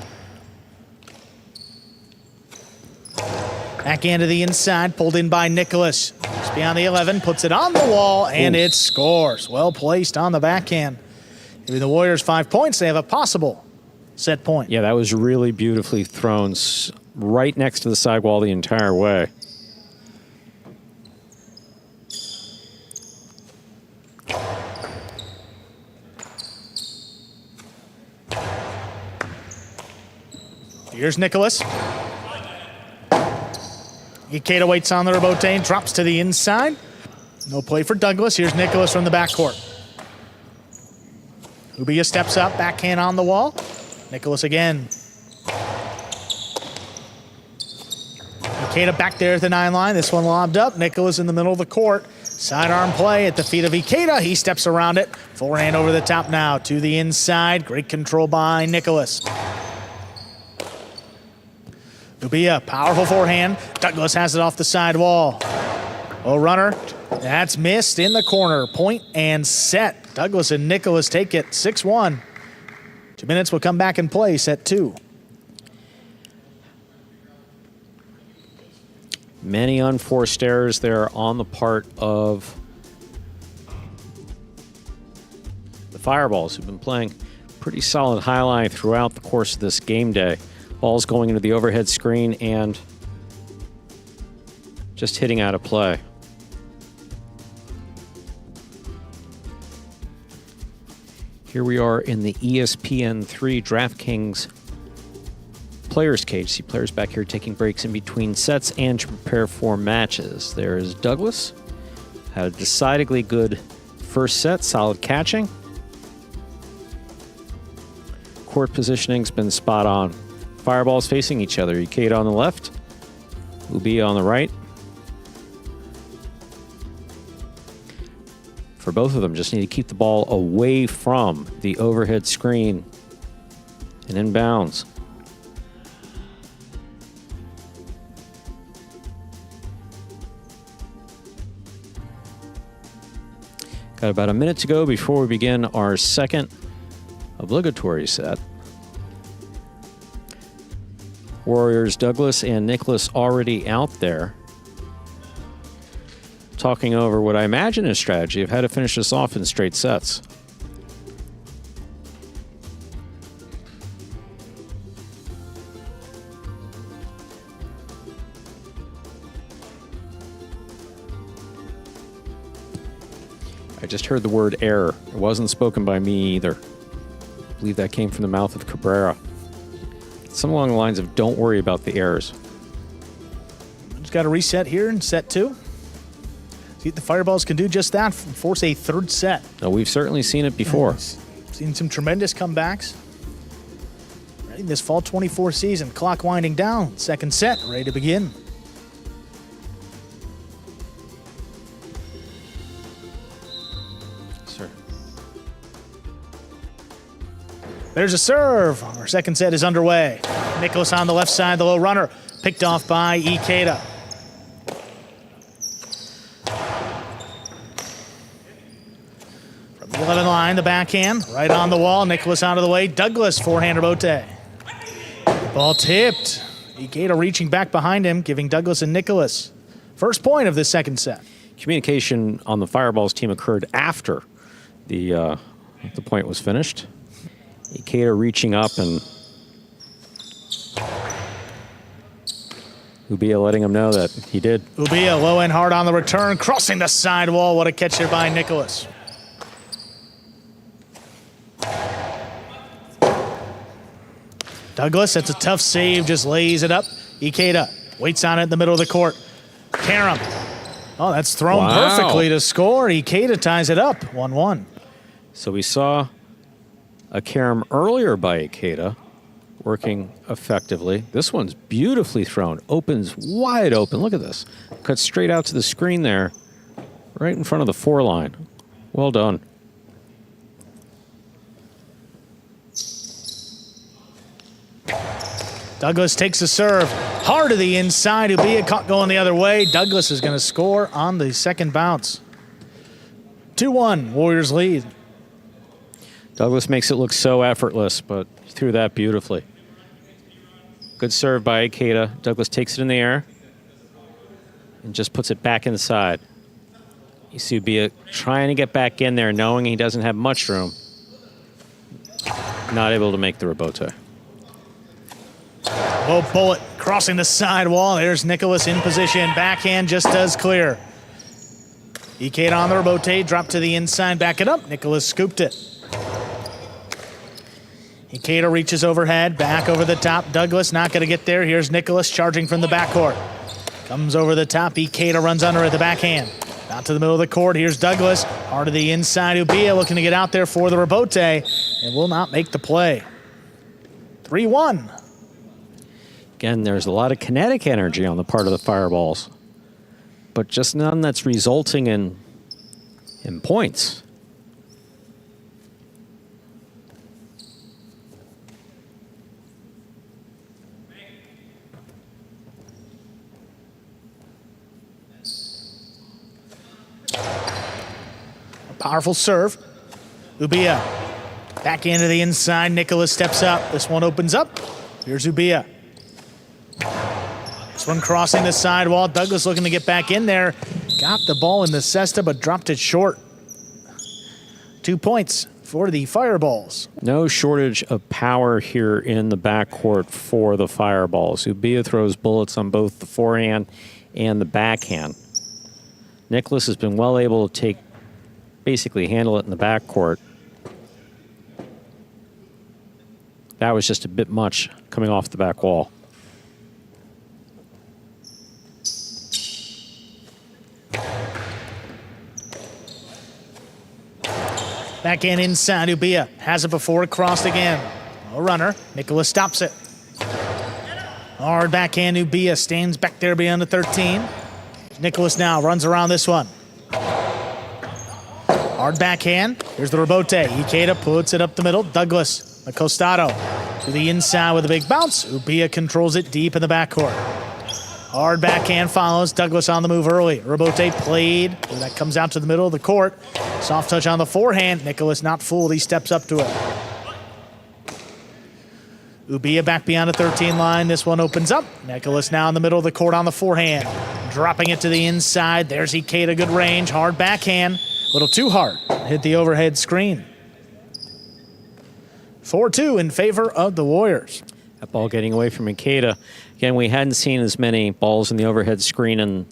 Backhand to the inside, pulled in by Nicholas. Just beyond the 11, puts it on the wall, and it scores. Well placed on the backhand. Giving the Warriors 5 points. They have a possible set point. Yeah, that was really beautifully thrown right next to the sidewall the entire way. Here's Nicholas. Ikeda waits on the Robote, drops to the inside. No play for Douglas. Here's Nicholas from the backcourt. Ubia steps up, backhand on the wall. Nicholas again. Ikeda back there at the 9 line. This one lobbed up. Nicholas in the middle of the court. Sidearm play at the feet of Ikeda. He steps around it. Forehand over the top now to the inside. Great control by Nicholas. Ubia, powerful forehand. Douglas has it off the side wall. Oh, runner. That's missed in the corner. Point and set. Douglas and Nicholas take it 6-1. 2 minutes will come back and play set 2. Many unforced errors there on the part of Fireballs, who've been playing pretty solid high line throughout the course of this game day. Ball's going into the overhead screen and just hitting out of play. Here we are in the ESPN3 DraftKings players cage. See players back here taking breaks in between sets and to prepare for matches. There is Douglas. Had a decidedly good first set, solid catching. Court positioning's been spot on. Fireballs facing each other. Ikeda on the left, Ubiya on the right. For both of them, just need to keep the ball away from the overhead screen and in bounds. Got about a minute to go before we begin our second obligatory set. Warriors Douglas and Nicholas already out there, talking over what I imagine is strategy of how to finish this off in straight sets. I just heard the word error. It wasn't spoken by me either. I believe that came from the mouth of Cabrera. Some along the lines of don't worry about the errors. Just got a reset here in set 2. See if the Fireballs can do just that, force a third set. Now, we've certainly seen it before. Seen some tremendous comebacks. Ready in this fall 24 season. Clock winding down. Second set, ready to begin. Sir. There's a serve. Our second set is underway. Nicholas on the left side, the low runner. Picked off by Ikeda. From the 11 line, the backhand. Right on the wall. Nicholas out of the way. Douglas, forehand rebote. Ball tipped. Ikeda reaching back behind him, giving Douglas and Nicholas first point of the second set. Communication on the Fireballs team occurred after the point was finished. Ikeda reaching up and Ubiya letting him know that he did. Ubiya low and hard on the return, crossing the sidewall. What a catch there by Nicholas. Douglas, that's a tough save, just lays it up. Ikeda waits on it in the middle of the court. Karam. Oh, that's thrown perfectly to score. Ikeda ties it up, 1-1. So we saw a carom earlier by Ikeda, working effectively. This one's beautifully thrown, opens wide open. Look at this. Cuts straight out to the screen there, right in front of the 4 line. Well done. Douglas takes a serve. Hard to the inside. Ubiya caught going the other way. Douglas is going to score on the second bounce. 2-1, Warriors lead. Douglas makes it look so effortless, but he threw that beautifully. Good serve by Ikeda. Douglas takes it in the air and just puts it back inside. You see Ubiya trying to get back in there, knowing he doesn't have much room. Not able to make the rebote. Low bullet crossing the sidewall. There's Nicholas in position. Backhand just does clear. Ikeda on the rebote, dropped to the inside, back it up. Nicholas scooped it. Ikeda reaches overhead, back over the top. Douglas not going to get there. Here's Nicholas charging from the backcourt. Comes over the top. Ikeda runs under at the backhand. Out to the middle of the court. Here's Douglas. Hard to the inside. Ubiya looking to get out there for the rebote and will not make the play. 3-1. Again, there's a lot of kinetic energy on the part of the Fireballs, but just none that's resulting in points. A powerful serve. Ubiya back into the inside. Nicholas steps up. This one opens up. Here's Ubiya. This one crossing the sidewall. Douglas looking to get back in there. Got the ball in the cesta, but dropped it short. 2 points for the Fireballs. No shortage of power here in the backcourt for the Fireballs. Ubia throws bullets on both the forehand and the backhand. Nicholas has been well able to basically handle it in the backcourt. That was just a bit much coming off the back wall. Backhand inside, Ubia has it before it crossed again. A runner, Nicholas stops it. Hard backhand, Ubia stands back there beyond the 13. Nicholas now runs around this one. Hard backhand, here's the rebote. Ikeda puts it up the middle. Douglas, Acostado to the inside with a big bounce. Ubia controls it deep in the backcourt. Hard backhand follows. Douglas on the move early. Rebote played. That comes out to the middle of the court. Soft touch on the forehand. Nicholas not fooled. He steps up to it. Ubia back beyond the 13 line. This one opens up. Nicholas now in the middle of the court on the forehand. Dropping it to the inside. There's Ikeda. Good range. Hard backhand. A little too hard. Hit the overhead screen. 4-2 in favor of the Warriors. That ball getting away from Ikeda. Again, we hadn't seen as many balls in the overhead screen in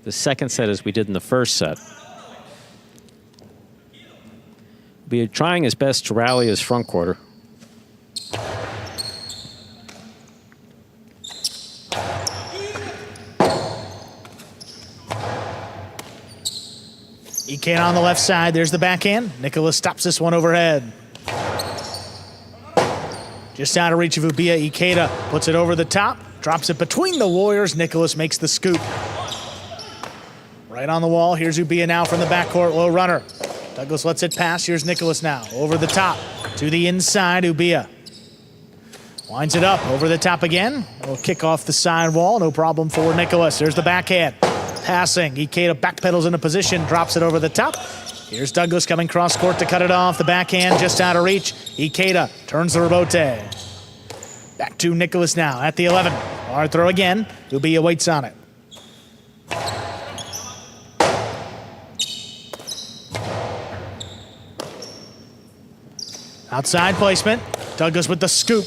the second set as we did in the first set. Be trying his best to rally his front quarter. Ikeda on the left side. There's the backhand. Nicholas stops this one overhead. Just out of reach of Ubia. Ikeda puts it over the top. Drops it between the Warriors. Nicholas makes the scoop. Right on the wall. Here's Ubia now from the backcourt. Low runner. Douglas lets it pass. Here's Nicholas now. Over the top. To the inside. Ubia winds it up. Over the top again. We'll kick off the side wall. No problem for Nicholas. There's the backhand. Passing. Ikeda backpedals into position. Drops it over the top. Here's Douglas coming cross court to cut it off. The backhand just out of reach. Ikeda turns the rebote. Back to Nicholas now at the 11. Hard throw again. Ubia waits on it. Outside placement. Douglas with the scoop.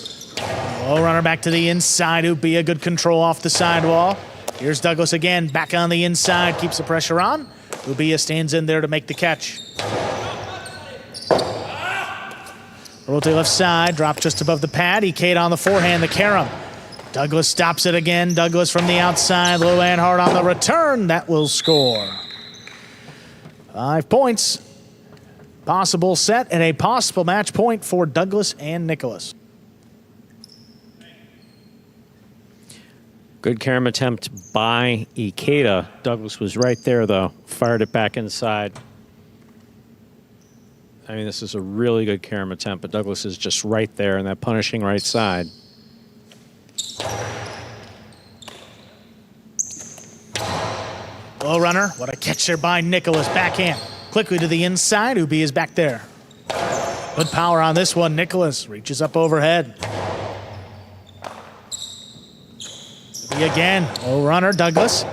Low runner back to the inside. Ubia good control off the sidewall. Here's Douglas again. Back on the inside. Keeps the pressure on. Ubia stands in there to make the catch. Rotate left side, drop just above the pad. Ikeda on the forehand, the carom. Douglas stops it again. Douglas from the outside, low and hard on the return. That will score. 5 points. Possible set and a possible match point for Douglas and Nicholas. Good carom attempt by Ikeda. Douglas was right there, though. Fired it back inside. I mean, this is a really good carom attempt, but Douglas is just right there in that punishing right side. Low runner. What a catch there by Nicholas. Backhand. Quickly to the inside. Ubia is back there. Good power on this one. Nicholas reaches up overhead. Ubia again. Low runner. Douglas.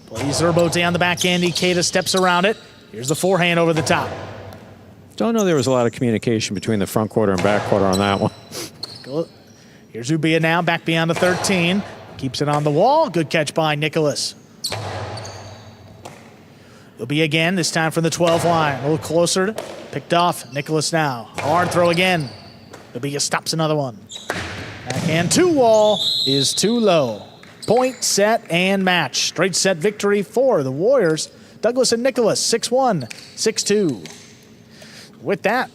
Plays the rebote on the backhand. Ikeda steps around it. Here's the forehand over the top. Don't know there was a lot of communication between the front quarter and back quarter on that one. Here's Ubia now, back beyond the 13. Keeps it on the wall. Good catch by Nicholas. Ubia again, this time from the 12 line. A little closer. Picked off. Nicholas now. Hard throw again. Ubia stops another one. Backhand to wall is too low. Point, set, and match. Straight set victory for the Warriors. Douglas and Nicholas, 6-1, 6-2. With that,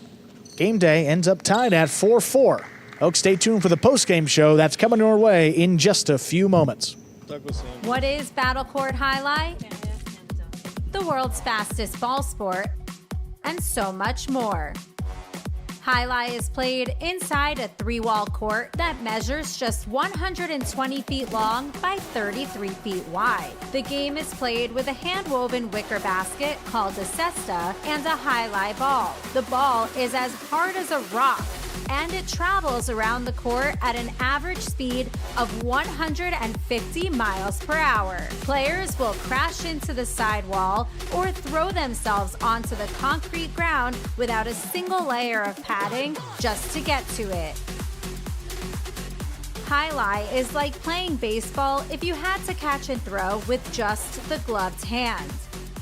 game day ends up tied at 4-4. Folks, stay tuned for the post-game show. That's coming your way in just a few moments. What is Battle Court Jai-Alai? The world's fastest ball sport, and so much more. Jai-Alai is played inside a 3-wall court that measures just 120 feet long by 33 feet wide. The game is played with a hand-woven wicker basket called a cesta and a Jai-Alai ball. The ball is as hard as a rock. and it travels around the court at an average speed of 150 miles per hour. Players will crash into the sidewall or throw themselves onto the concrete ground without a single layer of padding just to get to it. Jai-Alai is like playing baseball if you had to catch and throw with just the gloved hand.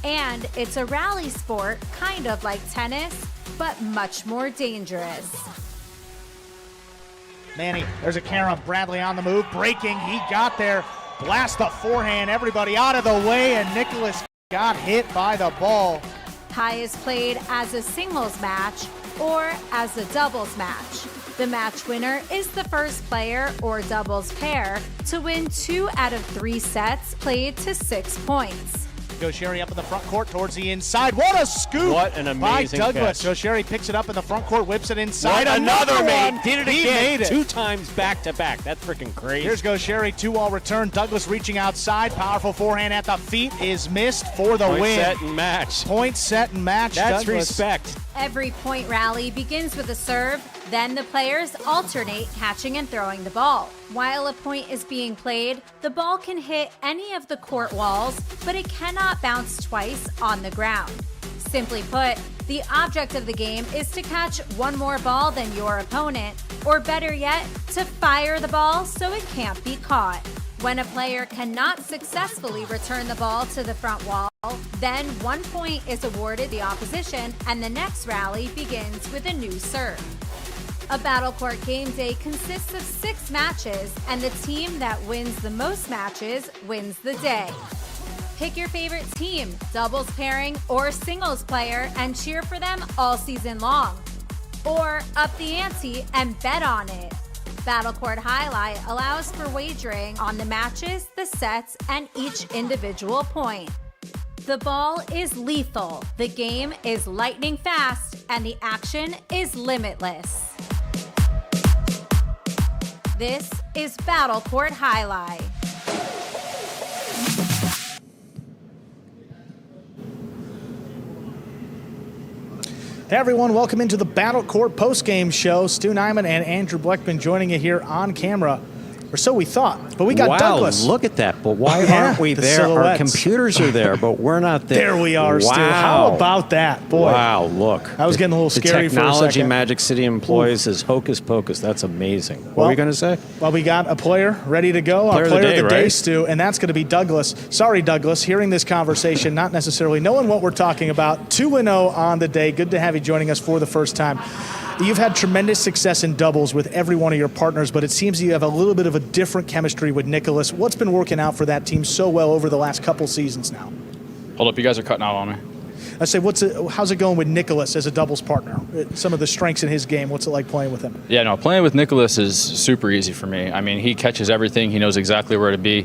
And it's a rally sport, kind of like tennis, but much more dangerous. Manny, there's a Karen Bradley on the move, breaking, he got there, blast the forehand, everybody out of the way, and Nicholas got hit by the ball. Jai is played as a singles match or as a doubles match. The match winner is the first player or doubles pair to win 2 out of 3 sets played to 6 points. Gaucheri up in the front court towards the inside. What a scoop! What an amazing by Douglas. catch. Gaucheri picks it up in the front court, whips it inside. What another one. one. Did it He again. made it. 2 times back to back. That's freaking crazy. Here's Gaucheri, 2-all return. Douglas reaching outside. Powerful forehand at the feet is missed for the Point, win. set, and match. Point, set, and match. That's Douglas. respect. Every point rally begins with a serve, then the players alternate catching and throwing the ball. While a point is being played, the ball can hit any of the court walls, but it cannot bounce twice on the ground. Simply put, the object of the game is to catch one more ball than your opponent, or better yet, to fire the ball so it can't be caught. When a player cannot successfully return the ball to the front wall, then 1 point is awarded the opposition and the next rally begins with a new serve. A Battle Court game day consists of 6 matches, and the team that wins the most matches wins the day. Pick your favorite team, doubles pairing, or singles player, and cheer for them all season long. Or up the ante and bet on it. Battle Court Jai-Alai allows for wagering on the matches, the sets, and each individual point. The ball is lethal, the game is lightning fast, and the action is limitless. This is Battle Court Jai-Alai. Hey everyone, welcome into the Battle Court postgame show. Stu Nyman and Andrew Bleckman joining you here on camera. Or so we thought, but we got Douglas. Look at that. But why Yeah, aren't we the there? Our silhouettes. computers are there, but we're not there. There we are, wow. Stu. How about that? Boy. Wow, look. I was getting a little scary for a technology second. Magic City employs is hocus pocus. That's amazing. What Well, were we going to say? Well, we got a player ready to go. Our player of the day, right? Stu, and that's going to be Douglas. Sorry, Douglas, hearing this conversation, not necessarily knowing what we're talking about. 2-0 on the day. Good to have you joining us for the first time. You've had tremendous success in doubles with every one of your partners, but it seems you have a little bit of a different chemistry with Nicholas. What's been working out for that team so well over the last couple seasons now? Hold up, you guys are cutting out on me. I say, how's it going with Nicholas as a doubles partner? Some of the strengths in his game. What's it like playing with him? Yeah, no, playing with Nicholas is super easy for me. I mean, he catches everything. He knows exactly where to be.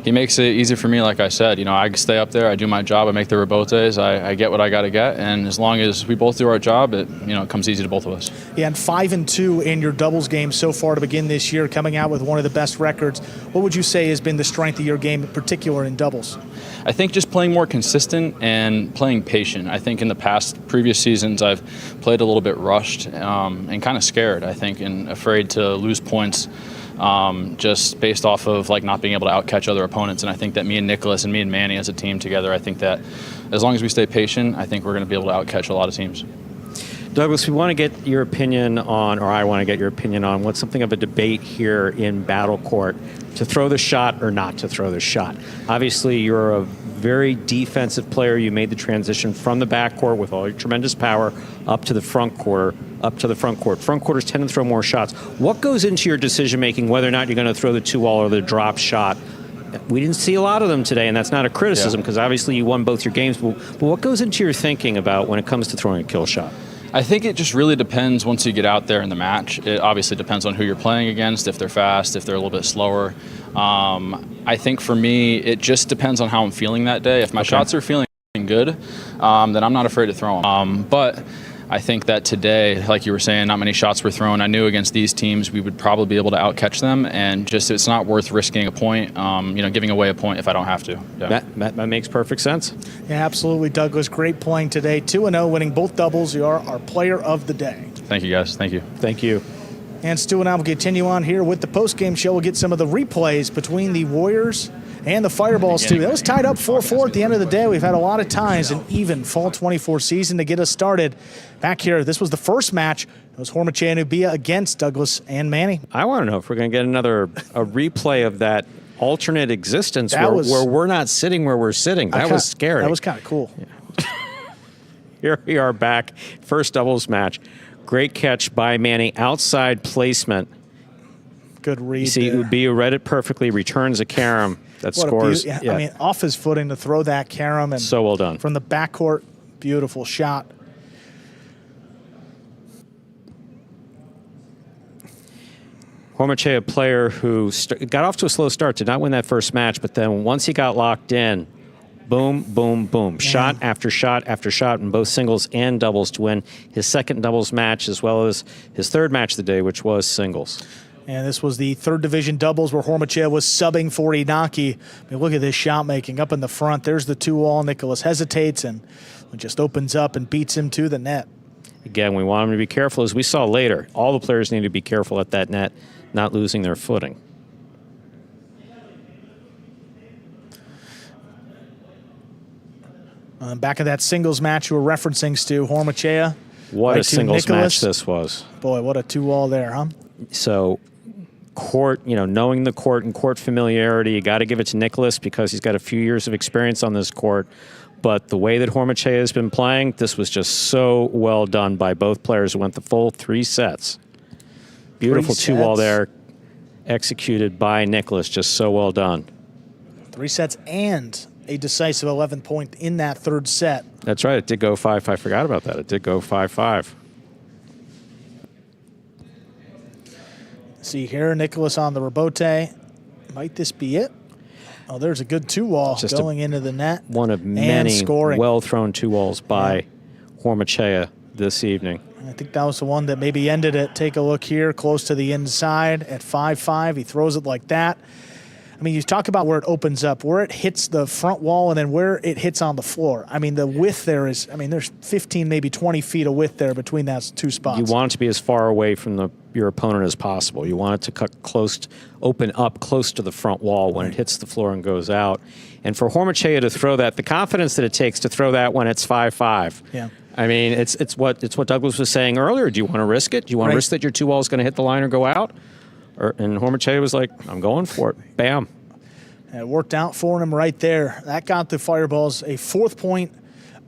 He makes it easy for me, like I said. You know, I stay up there, I do my job, I make the rebotes, I get what I got to get, and as long as we both do our job, it comes easy to both of us. Yeah, and 5-2 in your doubles game so far to begin this year, coming out with one of the best records. What would you say has been the strength of your game, in particular in doubles? I think just playing more consistent and playing patient. I think in the previous seasons, I've played a little bit rushed and kind of scared, I think, and afraid to lose points just based off of like not being able to outcatch other opponents. And I think that me and Nicholas and me and Manny as a team together, I think that as long as we stay patient, I think we're going to be able to outcatch a lot of teams. Douglas, we want to get your opinion on, or I want to get your opinion on, what's something of a debate here in Battle Court, to throw the shot or not to throw the shot. Obviously, you're a very defensive player. You made the transition from the backcourt with all your tremendous power up to the front court. Front quarters tend to throw more shots. What goes into your decision-making whether or not you're going to throw the 2-all or the drop shot? We didn't see a lot of them today, and that's not a criticism because obviously you won both your games. But what goes into your thinking about when it comes to throwing a kill shot? I think it just really depends once you get out there in the match. It obviously depends on who you're playing against, if they're fast, if they're a little bit slower. I think for me, it just depends on how I'm feeling that day. If my shots are feeling good, then I'm not afraid to throw them. But I think that today, like you were saying, not many shots were thrown. I knew against these teams we would probably be able to outcatch them, and just it's not worth risking a point, giving away a point if I don't have to. Yeah. That makes perfect sense. Yeah, absolutely, Douglas. Great playing today. 2-0, winning both doubles. You are our player of the day. Thank you, guys. Thank you. Thank you. And Stu and I will continue on here with the post-game show. We'll get some of the replays between the Warriors and the Fireballs, too. That was tied up 4-4 at the end of the day. We've had a lot of ties in even Fall 24 season to get us started. Back here, this was the first match. It was Hormachea and Ubia against Douglas and Manny. I want to know if we're going to get a replay of that alternate existence where we're not sitting where we're sitting. That was scary. That was kind of cool. Yeah. Here we are back. First doubles match. Great catch by Manny. Outside placement. Good read. You see, Ubia read it perfectly, returns a carom that scores. I mean, off his footing to throw that carom. And so well done. From the backcourt, beautiful shot. Hormachea, a player who got off to a slow start, did not win that first match, but then once he got locked in, boom, boom, boom. Shot after shot after shot in both singles and doubles to win his second doubles match as well as his third match of the day, which was singles. And this was the third division doubles where Hormachea was subbing for Inaki. I mean, look at this shot making up in the front. There's the 2-all. Nicholas hesitates and just opens up and beats him to the net. Again, we want him to be careful. As we saw later, all the players need to be careful at that net, not losing their footing. Back of that singles match you were referencing, Stu, Hormachea. What a singles match this was. Boy, what a 2-all there, huh? So, court, knowing the court and court familiarity, you got to give it to Nicholas because he's got a few years of experience on this court. But the way that Hormachea has been playing, this was just so well done by both players who went the full 3 sets. Beautiful 2-all there, executed by Nicholas, just so well done. 3 sets and a decisive 11-point in that third set. That's right. It did go 5-5. I forgot about that. It did go 5-5. See here, Nicholas on the rebote. Might this be it? Oh, there's a good 2-all going into the net. One of many well-thrown 2-alls by Hormachea this evening. I think that was the one that maybe ended it. Take a look here, close to the inside at 5-5. He throws it like that. I mean, you talk about where it opens up, where it hits the front wall, and then where it hits on the floor. I mean, the width there is, there's 15, maybe 20 feet of width there between those 2 spots. You want it to be as far away from your opponent as possible. You want it to cut close, open up close to the front wall when it hits the floor and goes out. And for Hormachea to throw that, the confidence that it takes to throw that when it's 5-5. Yeah. I mean, it's what Douglas was saying earlier. Do you want to risk it? Do you want to risk that your 2-all is going to hit the line or go out? And Hormachea was like, I'm going for it. Bam. And it worked out for him right there. That got the Fireballs a 4th point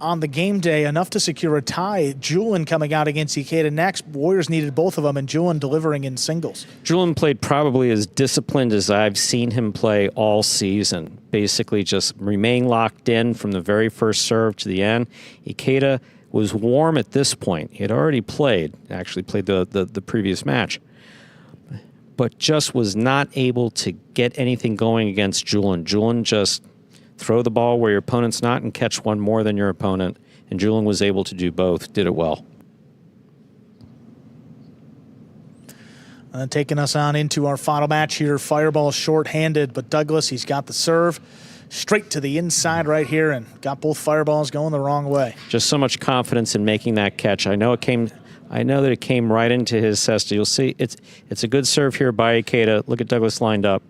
on the game day, enough to secure a tie. Julian coming out against Ikeda next. Warriors needed both of them, and Julian delivering in singles. Julian played probably as disciplined as I've seen him play all season. Basically just remain locked in from the very first serve to the end. Ikeda was warm at this point. He had already actually played the previous match, but just was not able to get anything going against Julian. Julian just throw the ball where your opponent's not and catch one more than your opponent, and Julian was able to do both, did it well. And then taking us on into our final match here, Fireball short-handed, but Douglas, he's got the serve straight to the inside right here and got both Fireballs going the wrong way. Just so much confidence in making that catch. I know that it came right into his cesta. You'll see it's a good serve here by Ikeda. Look at Douglas lined up.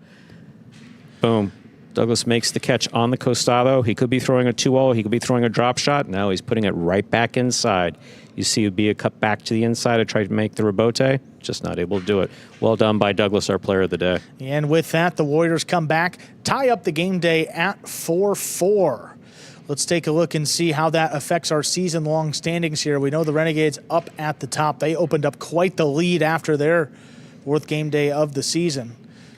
Boom. Douglas makes the catch on the costado. He could be throwing a 2-all. He could be throwing a drop shot. No, he's putting it right back inside. You see Ubia cut back to the inside to try to make the rebote. Just not able to do it. Well done by Douglas, our player of the day. And with that, the Warriors come back, tie up the game day at 4-4. Let's take a look and see how that affects our season-long standings here. We know the Renegades up at the top. They opened up quite the lead after their 4th game day of the season.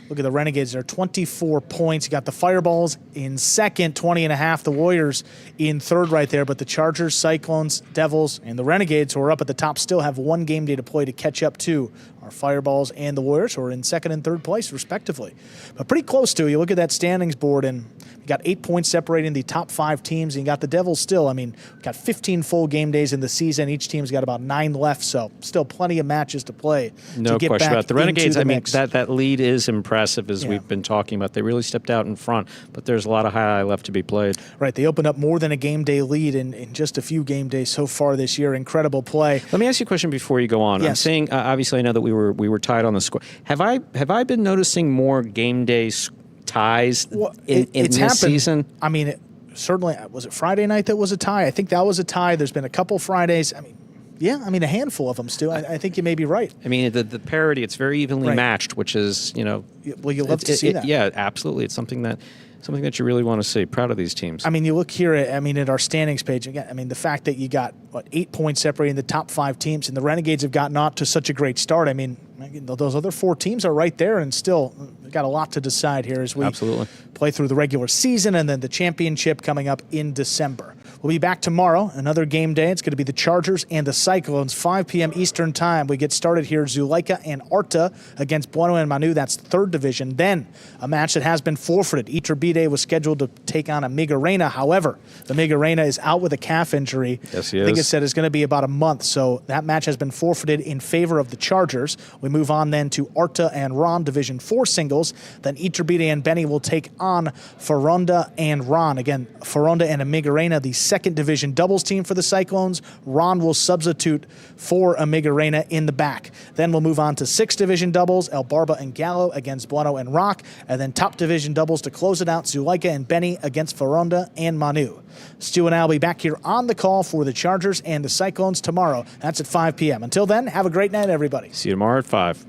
Look at the Renegades. They're 24 points. You got the Fireballs in second, 20.5. The Warriors in third right there. But the Chargers, Cyclones, Devils, and the Renegades, who are up at the top, still have 1 game day to play to catch up to our Fireballs and the Warriors, who are in second and third place, respectively. But pretty close to. You look at that standings board, and got 8 points separating the top 5 teams. And you got the Devils still. I mean, got 15 full game days in the season. Each team's got about 9 left, so still plenty of matches to play. No to get question back about it. The Renegades. into the I mean, mix. that lead is impressive, as we've been talking about. They really stepped out in front, but there's a lot of highlight left to be played. Right, they opened up more than a game day lead in just a few game days so far this year. Incredible play. Let me ask you a question before you go on. Yes. I'm saying, obviously, I know that we were tied on the score. Have I been noticing more game day ties in It's this happened. season? I mean, certainly, was it Friday night that was a tie? I think that was a tie. There's been a couple Fridays. I mean, yeah, I mean, a handful of them, Stu. I think you may be right. I mean, the parity, it's very evenly matched, which is, Well, you love to see that. Yeah, absolutely. It's something that you really want to see. Proud of these teams. I mean, you look here at our standings page again. I mean, the fact that you got 8 points separating the top 5 teams, and the Renegades have gotten off to such a great start. I mean, those other 4 teams are right there, and still got a lot to decide here as we play through the regular season and then the championship coming up in December. We'll be back tomorrow, another game day. It's going to be the Chargers and the Cyclones, 5 p.m. Eastern Time. We get started here, Zuleika and Arta against Bueno and Manu. That's third division. Then a match that has been forfeited. Iturbide was scheduled to take on Amigarena. However, the Amigarena is out with a calf injury. Yes, he is. I think it said it's going to be about a month, so that match has been forfeited in favor of the Chargers. We move on then to Arta and Ron, Division 4 singles. Then Iturbide and Benny will take on Faronda and Ron. Again, Faronda and Amigarena, the second division doubles team for the Cyclones. Ron will substitute for Amigarena in the back. Then we'll move on to 6th division doubles, El Barba and Gallo against Bueno and Rock. And then top division doubles to close it out, Zuleika and Benny against Faronda and Manu. Stu and I will be back here on the call for the Chargers and the Cyclones tomorrow. That's at 5 p.m. Until then, have a great night, everybody. See you tomorrow at 5.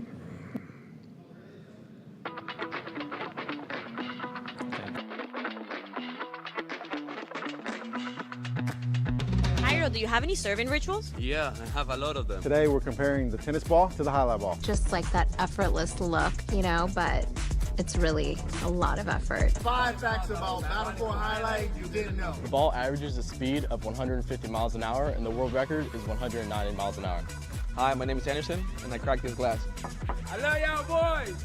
Do you have any serving rituals? Yeah, I have a lot of them. Today we're comparing the tennis ball to the highlight ball. Just like that effortless look, but it's really a lot of effort. 5 facts about Battle for Highlight you didn't know. The ball averages a speed of 150 miles an hour, and the world record is 190 miles an hour. Hi, my name is Anderson, and I cracked this glass. I love y'all boys!